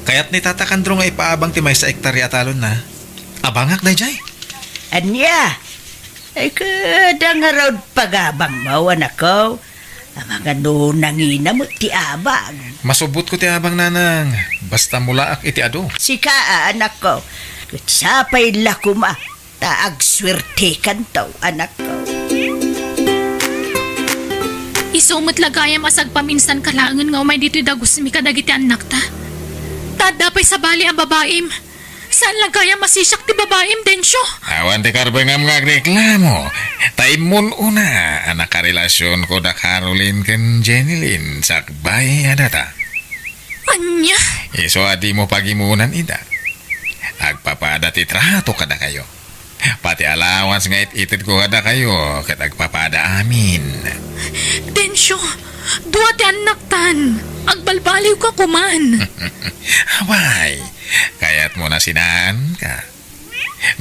kaya't ni Tata Kandro nga ipaabang ti may sa ektarya talon na. Abangak na jay. Anya, ay kada nga raw pagabang mo, anak ko. Ang mga nangina mo ti abang. Masubot ko ti abang nanang. Basta mula ak iti ado. Sika, anak ko. Kutsapay lakuma, taag swerte kantaw, anak ko. Isumot lagayam asag paminsan kalangan nga umay dito'y dagos mi kadagiti anak ta. Tadapay sa bali ang babaim. Saan lagayam masisyak ti babaim, Densyo? Awan ti karbang nga reklamo. Taimon una, anak karelasyon ko da Caroline ken Jenilyn sakbay adata. Anya? Iso adi mo pagimunan ida. Agpapada ti trato kada kayo. Pati allowance nga itid ko kada kayo kat agpapada amin. Densyo, duwa ti anak tan. Agbalbaliw ka kuman. Abay, kaya't mo na sinaan ka.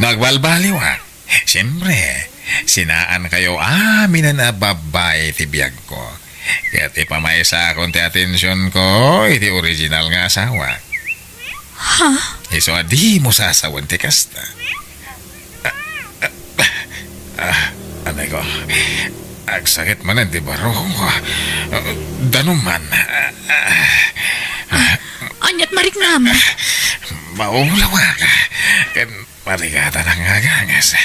Nagbalbaliw ha. Siyempre, sinaan kayo amin na babay ti biyag ko. Kaya't ipamaysa akong ti atensyon ko iti original nga asawa. Ha? Iso adi mo sasawan ti kasta. Anay ko, Agsakit man di baro ko. Danuman. Anyat mariknam. Maulawa ka. Kan marigata ng agangas.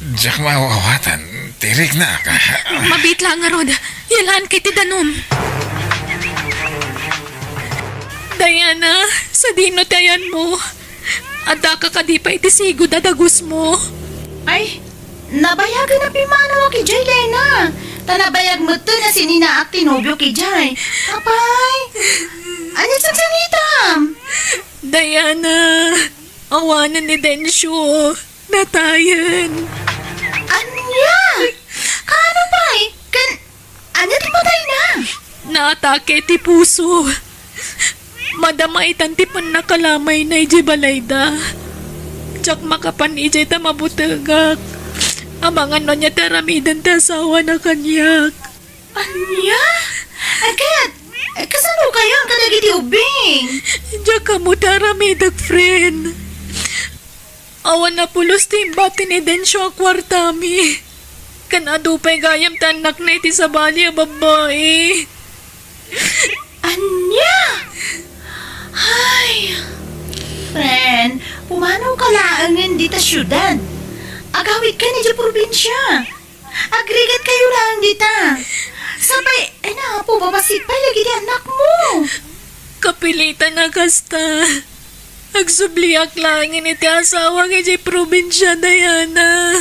Diyak mawawatan. Tirik na ka. Mabit lang nga rod. Yalaan kay ti danom. Diana, sa dino tayan mo. Ada ka kadi pa itisigo dadagus mo. Ay, nabayagan na pimanaw kay Jay, Lena. Tanabayag mo to na sinina at tinobyo kay Jay. Apay, ano sa sanitam? Diana, awanan ni Densyo. Natayan. Anya? Kano pa anya ti patay na? Naatake ti puso. Madamaitan ti pan nakalamay na iji balayda. Tsak makapan iji ta mabutagak. Amangan no niya taramidan ta asawa na kanyak. Anya? Agad, kasano kayo ang kadagiti ubing? Diyak ka mo taramidag, friend. Awan na pulos timbati ni Densyo ang kwartami. Kanado pa'y gayam tanak na iti sa bali a babae. Anya? Ay, friend, pumanaw ka laangan dita syudad. Agawid ka ni dya probinsya. Agrigat kayo lang dita. Sabay, na po, babasipay lagi di anak mo. Kapilitan na kasta. Agsubliak lang iti asawa ng iti probinsya, Diana.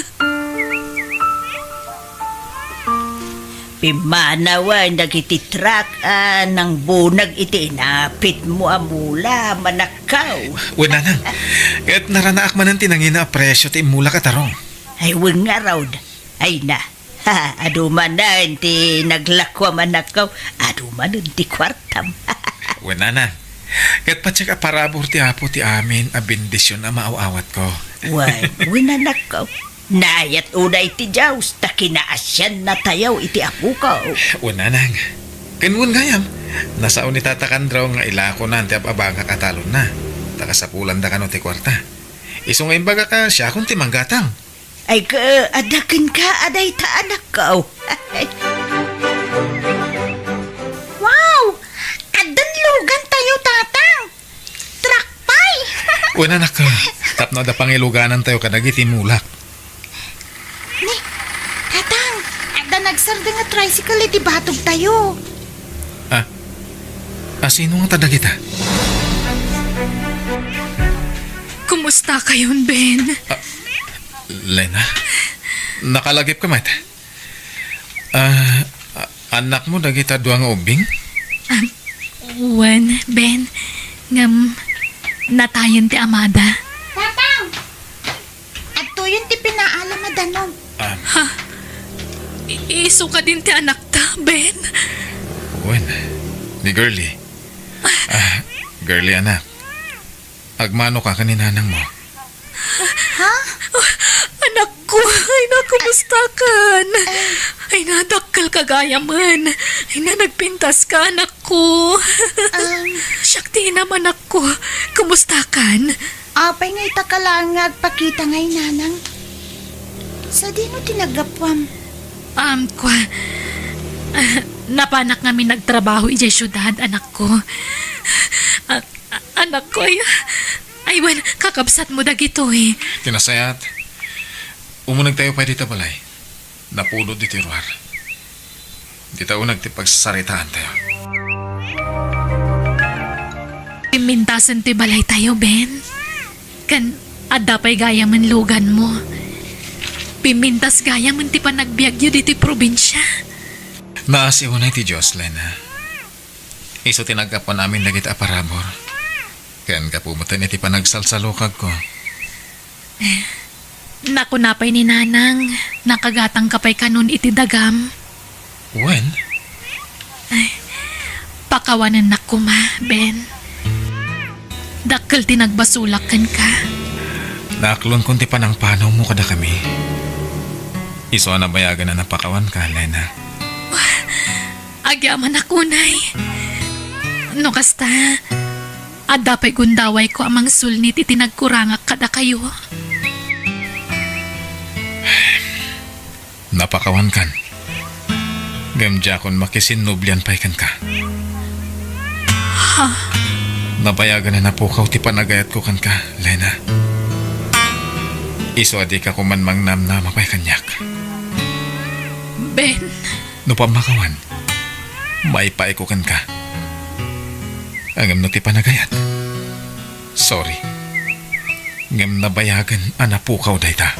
Pimanawan nagititrak ng bunag iti napit mo amula manakaw. Wala nang. Kahit naranaak man ang tinangin na presyo ti mula katarong. Ay weng nga raw. Ay na. Ha, aduman na ti naglakwa manakaw. Aduman ti kwartam. Wala nang. Kahit patsyak aparabor ti apo ti amin a bendisyon na maaawat ko. Why, winanakaw. Nayat unay ti Jaws, takinaasyan na tayaw iti apo ko. Wala nang. Kanwan gayam. Nasaon ni tatakan draw nga ilako na ti abanga katalon na. Takasapulan da kano ti kwarta. Isong imbaga ka siya kung ti manggatang. Ay ka, adakin ka, aday ta anak ko. Wow! Kadanlugan tayo, tatang. Trakpay! Wala na ka. Tapno da pangiluganan tayo kadagiti mulak. Ni, tatang, ada nagsarda nga tricycle iti batog tayo. Sino nga tadag kita? Kumusta kayon, Ben? Lena, nakalagip ka mat. Anak mo dagita duang ubing? Wen, Ben, ngam natayan ti amada. Tatang! Ato yun ti pinaalam na danog. Iso ka din ti anak ta, Ben. Wen, ni Girlie. Girlie anak. Agmano ka kaninanang mo. Ha? Anak ko, ay nakumusta kan? Ay nadakkel kagaya man. Ay na nagpintas ka, anak ko. Syakti naman ako. Kumusta kan? Apay ngay takalangag pakita ngay nanang. Sa di mo tinagapwam. Napanak nga mi nagtrabaho ijay syudad, anak ko. Anak ko, ay wan, kakabsat mo dagito eh. Tinasayat. Umunag tayo pa dito balay. Napulod di tiruar. Dito unag ti pagsasaritaan tayo. Pimintasan ti balay tayo, Ben. Kan, adapay gaya man lugan mo. Pimintas gaya man ti panagbiagyo dito probinsya. Naasiunay ti Jocelyn ha. Iso tinagkapan namin dagit aparabor. Kan kapumutan iti panagsalsalukag ko. Naku napay ni nanang, nakagatang kapay kanon iti dagam. When? Pakawanan na ko ma, Ben. Dakkel tinagbasulakan ka. Naaklon kunti pa ng panaw mo kada kami. Iso na bayagan na napakawan ka, Lena. Agyaman ako, Nay. No kasta, adapay gundaway ko amang sulnit itinagkurangak kada kayo. Napakawan kan. Gamja kon makisinubyan pa'y kan ka. Nabayagan na napukaw ti panagayat ko kan ka, Lena. Iso adi ka kuman mang namna mapay kanyak. Ben, No pamakawan, may paay ko kan ka. Angam no ti panagayat. Sorry. Ngam nabayagan anapukaw dayta.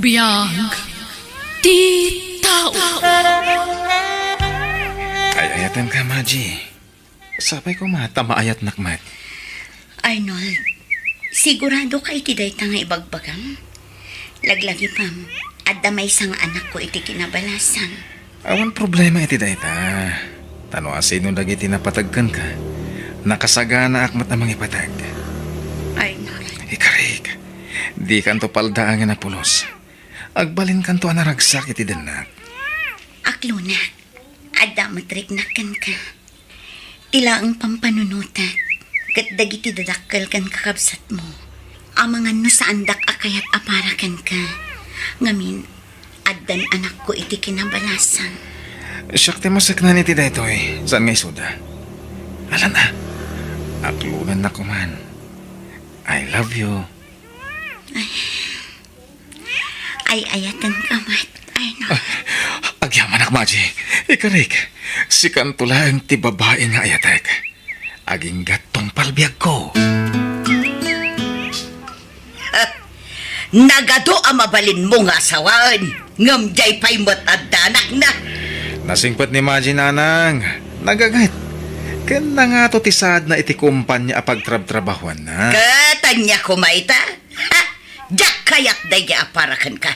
biyag, ti tao. Ay ayatan ka, Maji. Sabay ko mata maayat nakmat. Arnold, sigurado ka iti dayta nga ibagbagang? Laglagi pam, at damay sang anak ko iti kinabalasan. Awan problema iti dayta. Tano asino dagiti napatagkan ka. Nakasagana akmat namang ipatag. Arnold, Ikarig, di kanto paldaangan na pulos. Agbalin kanto anaragsak iti danak. akluna, at damatrik nakan ka. Tila ang pampanunutan, kat dagiti dadakkel kan kakabsat mo. Amangan no sa andak akayat aparakan ka. Ngamin, addan anak ko iti kinabalasan. Siyakti masaknan iti daytoy. Saan nga isuda? Alam na. Aklunan na kuman. I love you. Ay ayatan ka, Mat. Arnold. Agyaman ak, Maji. Ikarig, si Kantula ang ti babae nga ayatek. Aging gatong palbiag ko. Nagado ang mabalin mo nga asawaan. Ngamjay pa'y matadanak na. Nasingpat ni Maji nanang. Nagagat. Kan na nga to tisad na iti kumpanya apagtrab-trabahuan na. Katanya ko maita. Ha? Jak kayak daya aparakan ka.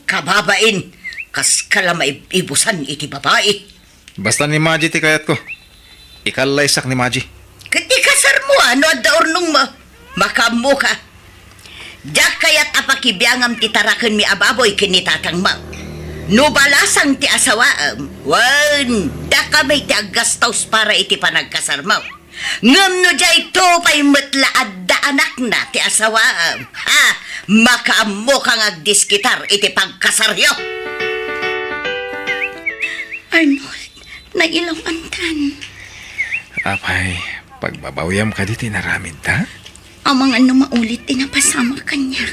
Kababain. Kas kalamay ibusan iti babae. Basta ni Maji ti kayat ko. Ikalaysak ni Maji. Kati kasar mo ano at daurnong mo. Makamu ka. Jak kayat apakibiyangam ti tarakan mi ababoy kinitatang mo. No balasang ti asawaam. Wan, da kamay ti aggastaws para iti panagkasar mo. Ngam no jay to pa'y matlaad da anak na ti asawaam. Ha, makamu kang agdiskitar iti pagkasaryo. Arnold, nailaw antan. Apay, pagbabawyam ka di tinaramid ta? Amang ano maulit tinapasama kanya.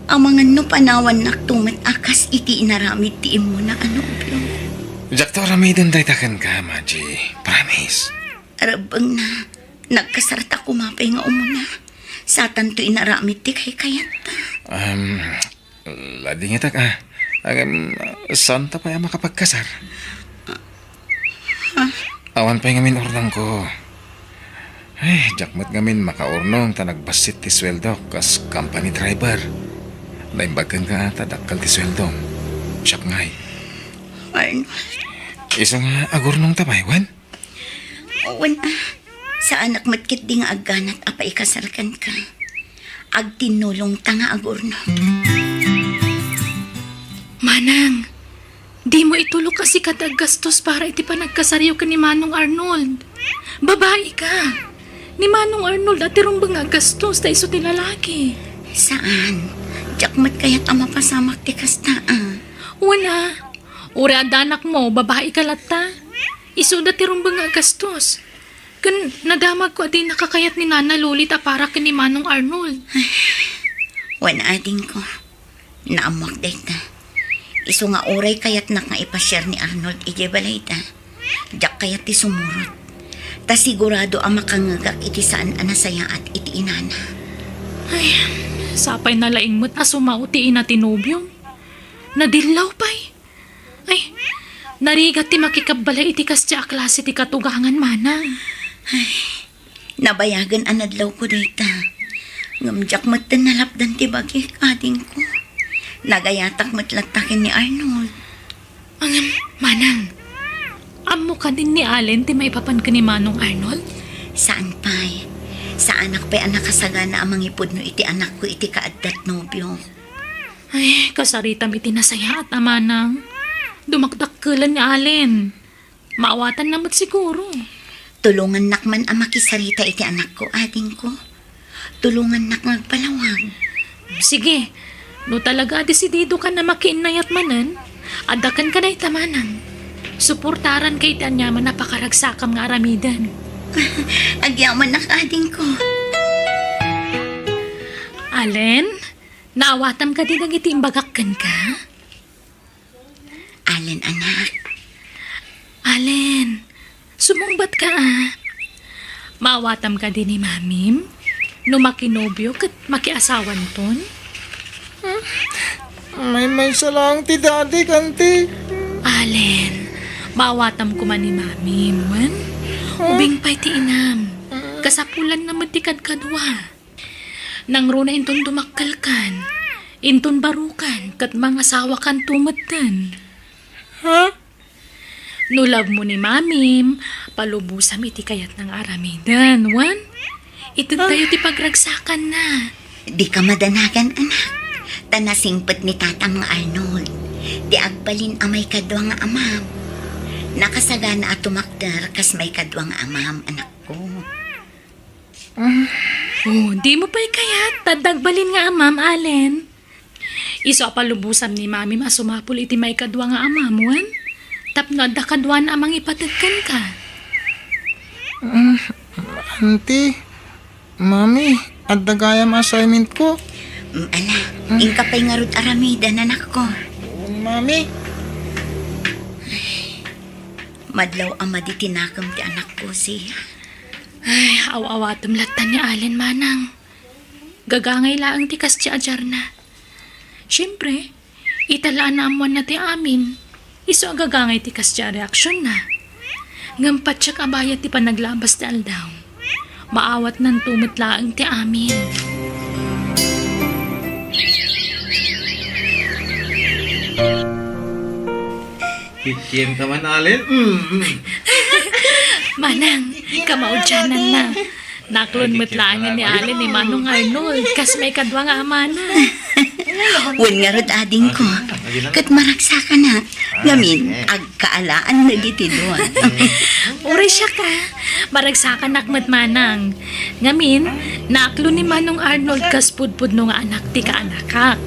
Amang ano panawan naktumat akas iti inaramid ti imo na anobyo. Jak to ramidon daytakan ka, Maji. Promise. Arabang na, nagkasarta kumapay nga umuna. Satan to inaramid ti kay kayat ta. Lading itak saan ta pa makapagkasar? Awan pa ngamin ordang ko. Ay, jakmat ngamin makaurnong ta nagbasit ti sweldo kas company driver. Naimbagan ka tadakkal ti sweldo. Siyak ngay. Arnold, Isang agurnong tabaywan? owan sa anak matkit di nga agganat apa ikasarkan ka. Agtinulong ta nga agurno. Manang, di mo itulog kasi kadag gastos para iti panagkasaryo ka ni Manong Arnold. Babae ka. Ni Manong Arnold at tirumbang nga gastos ta iso ti lalaki. Saan? Jakmat kaya't ang mapasamak ti kastaan. Wala. Ura danak mo, babae ka lata. Iso da tirumbang nga gastos. Kan nadamag ko adi nakakayat ni Nana Lulit para ka ni Manong Arnold. Wan ading ko. Naamak dayta. Iso nga oray kayat nak nga ipashare ni Arnold ije balay ta. Jak kayat ti sumurot. Ta sigurado ang makangagak iti saan anasaya at iti inana. Ay, sapay na laing mo't asumauti ina tinubyo. Nadilaw pa'y. Ay, narigat ti makikabalay iti kasya klase ti katugangan manang. Nabayagan anadlaw ko dayta. Ngamjak matan nalapdan ti bagi ading ko. Nagayatak matlatakin ni Arnold. Ang manang, amo ka din ni Allen ti may papan ka ni Manong Arnold? Saan pa'y? Sa anak pa'y anak kasagana amang ipod no iti anak ko iti kaaddat nobyo. Ay, kasaritam iti nasaya at amanang. Dumakdakkelan ni Allen. Maawatan naman siguro. Tulungan nak man ang makisarita iti anak ko, ading ko. Tulungan nak magpalawag. Sige, no talaga desidido ka na makiinayat manan, adakan ka na itamanan. Suportaran kay tanyaman na pakaragsakam nga aramidan. Agyaman nak, ading ko. Allen, naawatam ka din ang itiimbagakkan ka? Allen, anak. Allen, sumumbat ka Maawatam ka din ni Mamim? No makinobyo kat makiasawan ton? May salang ti daddy kanti. Allen, maawatam ko man ni Mamim, wan? Ubing pa'y ti inam. Kasapulan na matikad kadwa. Nang runa inton dumakkalkan, inton barukan, kat mga sawa kan tumatan. Nulab mo ni Mamim, palubusam iti kayat ng aramidan, wan? Ito tayo ti pagragsakan na. Di ka madanagan, anak. Tanasingpet ni tatang nga Arnold. Di agbalin amay kadwa nga amam. Nakasagana at tumakder kas may kadwa nga amam, anak ko. Oh, di mo pa'y kayat, tadagbalin nga amam, Allen. Iso palubusam ni Mami masumapul iti may kadwa nga amam, wan? Tapno adda kadwa na amang ipatagkan ka. Auntie, mami, at dagayam assignment ko. Ala, ingka pa'y nga rod aramidan, anak ko. Mami, Madlaw ama di tinakam ti anak ko siya. Ay, awawatam latan ni Allen manang. Gagangay laang ti kas ti ajar na. Siyempre, italaan na amuan na ti amin. Iso agagangay ti kas ti reaksyon na. Ngampat siya kabayat ti panaglabas ti aldaw. Maawat ng tumot laang ti amin. Kikian ka man, Allen? Manang, kamaudyanan na. Naklon matlaangan ni Allen ni Manong Arnold kas may kadwa nga amana. Wen nga rod ading ko. Kat maragsa ka na. Ngamin, agkaalaan na diti doon. Uri siya ka. Maragsakan nakmat manang. Ngamin, naklo ni Manong Arnold kas pudpud no nga anak ti kaanakak.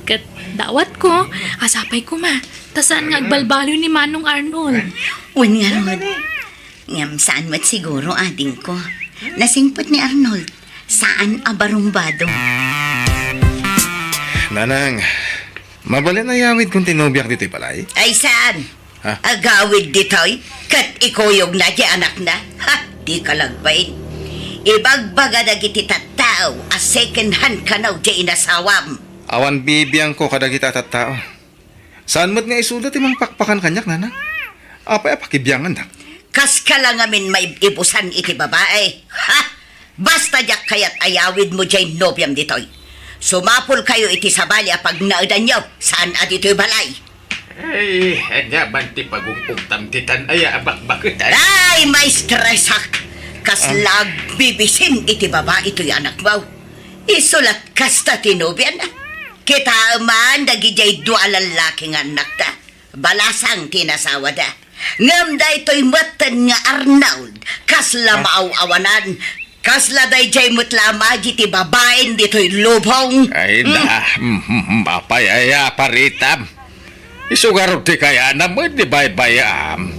Kat dawat ko, asapay ko ma. Tasaan nga agbalbalyo ni Manong Arnold. Wen nga rod. Ngam saan mat siguro ading ko. Nasingpot ni Arnold. Saan abarumbado? Nanang, mabalin na yawid kung tinubyak dito'y palay. Ay saan? Ha? Agawid ditoy? Kat ikuyog na di anak na? Ha? Di ka lagbain. Ibagbaga na giti tattao a second hand ka na di inasawam. Awan bibiyang ko kadagita at tao. Saan mo't nga isulat imang pakpakan kanyak, nanang? Apay apakibiyangan na. Kas ka lang amin may ibusan iti babae. Ha? Basta jak kayat ayawid mo dyan nobyam ditoy. Sumapul kayo iti sabali pag naudan nyo. Saan adito'y balay? Ay, nga banti pagungkugtam titan ay abak-bakit ay. Ay, may stressak. Kas lag bibisin iti baba ito'y anak mo. Isulat kas ta tinubyan. Kita man dagijay dua lalaking anak ta. Balasang tinasawa da. Ngam da ito'y matan nga Arnold. Kas la maaw-awanan. Kas la day jay mutlama jiti babaen dito'y lubong. Ay na, apay ay aparitam. Isugarot ti kaya naman di baybayam.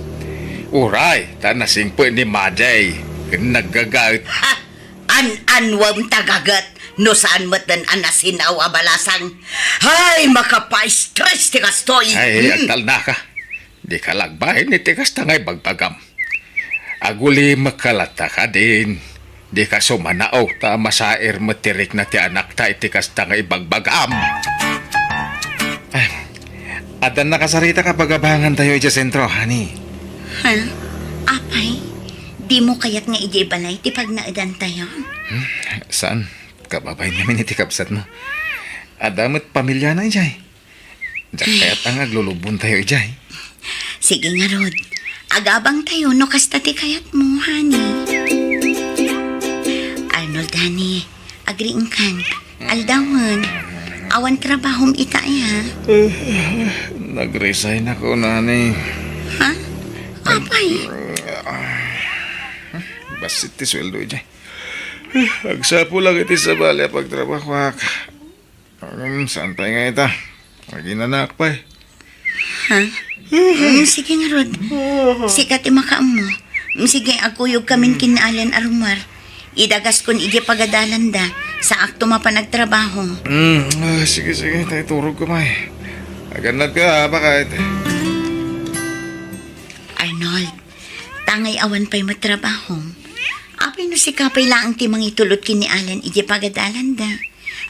Uray, tanasing po ni Majay. Naggagat. Ha? An-anwam tagagat. No saan matan anasinaw a balasang. Ay, makapa-stress ti kastoy. Ay, agtal na ka. Di ka lagbahin ni tikas tangay bagbagam. Aguli makalata ka din. Di ka sumanao ta masair matirik na ti anak ta itikas tangay bagbagam. Ay, adan nakasarita ka pagabangan tayo iti sentro, honey. Ha? Apay? Di mo kaya't nga iji balay ti pag naadan tayo? Saan? Kababay namin iti kapsat mo. Adamot pamilya na ijay. Diyak kaya't ang aglulubon tayo ijay. Sige nga, Rod. Agabang tayo no kasta ti kayat mo, honey. Arnold, honey. Agriing kan. Aldawan. Awan trabahom ita ya. Nag-resign ako, nanay. Ha? Apay? Basit ti sweldo dyan. Agsapo lang iti sa bali pagtrabaho ak. Saan tayo nga ita? Maginanak pa eh. Ha? Sige nga, Rod. Sikat makaam mo. Sige, akuyog kamin kinaalan arumar. Idagas kun ije pagadalanda sa akto mapanagtrabaho. Sige, tayo turog ko may. Aganad ka, bakit? Arnold, tangay awan pa'y matrabaho. Apay no si kapay laang timang itulot kinialan ije pagadalanda.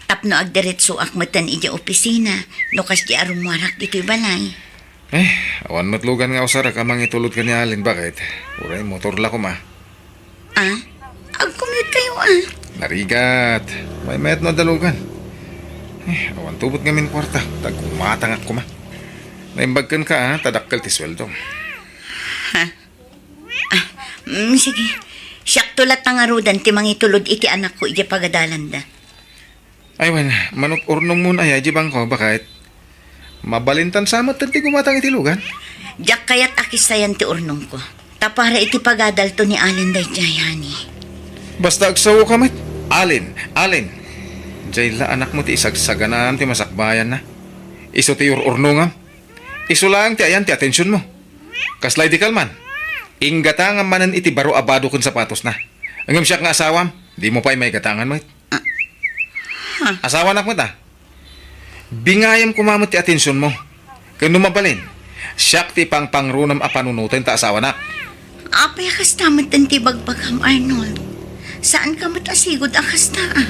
Tapno agdiretso akmatan ije opisina. No kas di arumwarak dito'y balay. Awan matlugan nga usara ka mang itulot ka ni Alin, bakit? Uray, motor la ko ma. Ah? Agkumute kayo ah. Narigat. May mayat na dalugan. Awan tubot nga min kwarta. Tagkumatangak ko ma. Naimbagkan ka ha, tadakkel ti sweldo. Sige. Siyak tulat tangarudan ti mangitulod iti anak ko iti pagadalanda. Aywan, manok urnong muna ya, jibang ko, bakit? Mabalintan samat ti gumatang iti lugan. Diyak kayat akisayan ti urnong ko. Tapara iti pagadal to ni Alin day jayani. Basta agsawo ka, met. Alin. Jayla anak mo ti isagsaganaan ti masakbayan na. Iso ti urnongam. Iso lang ti ayan ti atensyon mo. Kaslay di kalman. Inggatangan manan iti baro abado kun sapatos na. Angam siya nga asawam, di mo pa'y may gatangan mo. Asawa anak mo ta. Bingayam kumamot ti atensyon mo. Kung numabalin, siya ti pangrunam a panunutin ta asawa nak. Apay akas tamat ti bagbagam, Arnold. Saan ka matasigod akas ta ah?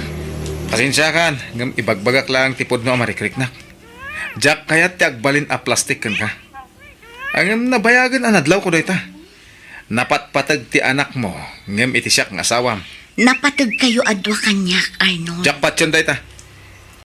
Pasensya kan, ngam ibagbagak lang ti podno amarikrik nak. Jack kayat ti agbalin a plastik kan ka. Angam nabayagan anadlaw ko doy ta. Napatpatag ti anak mo, ngam iti siya ng asawam. Napatag kayo adwa kanyak, Arnold. Jackpot yun day ta.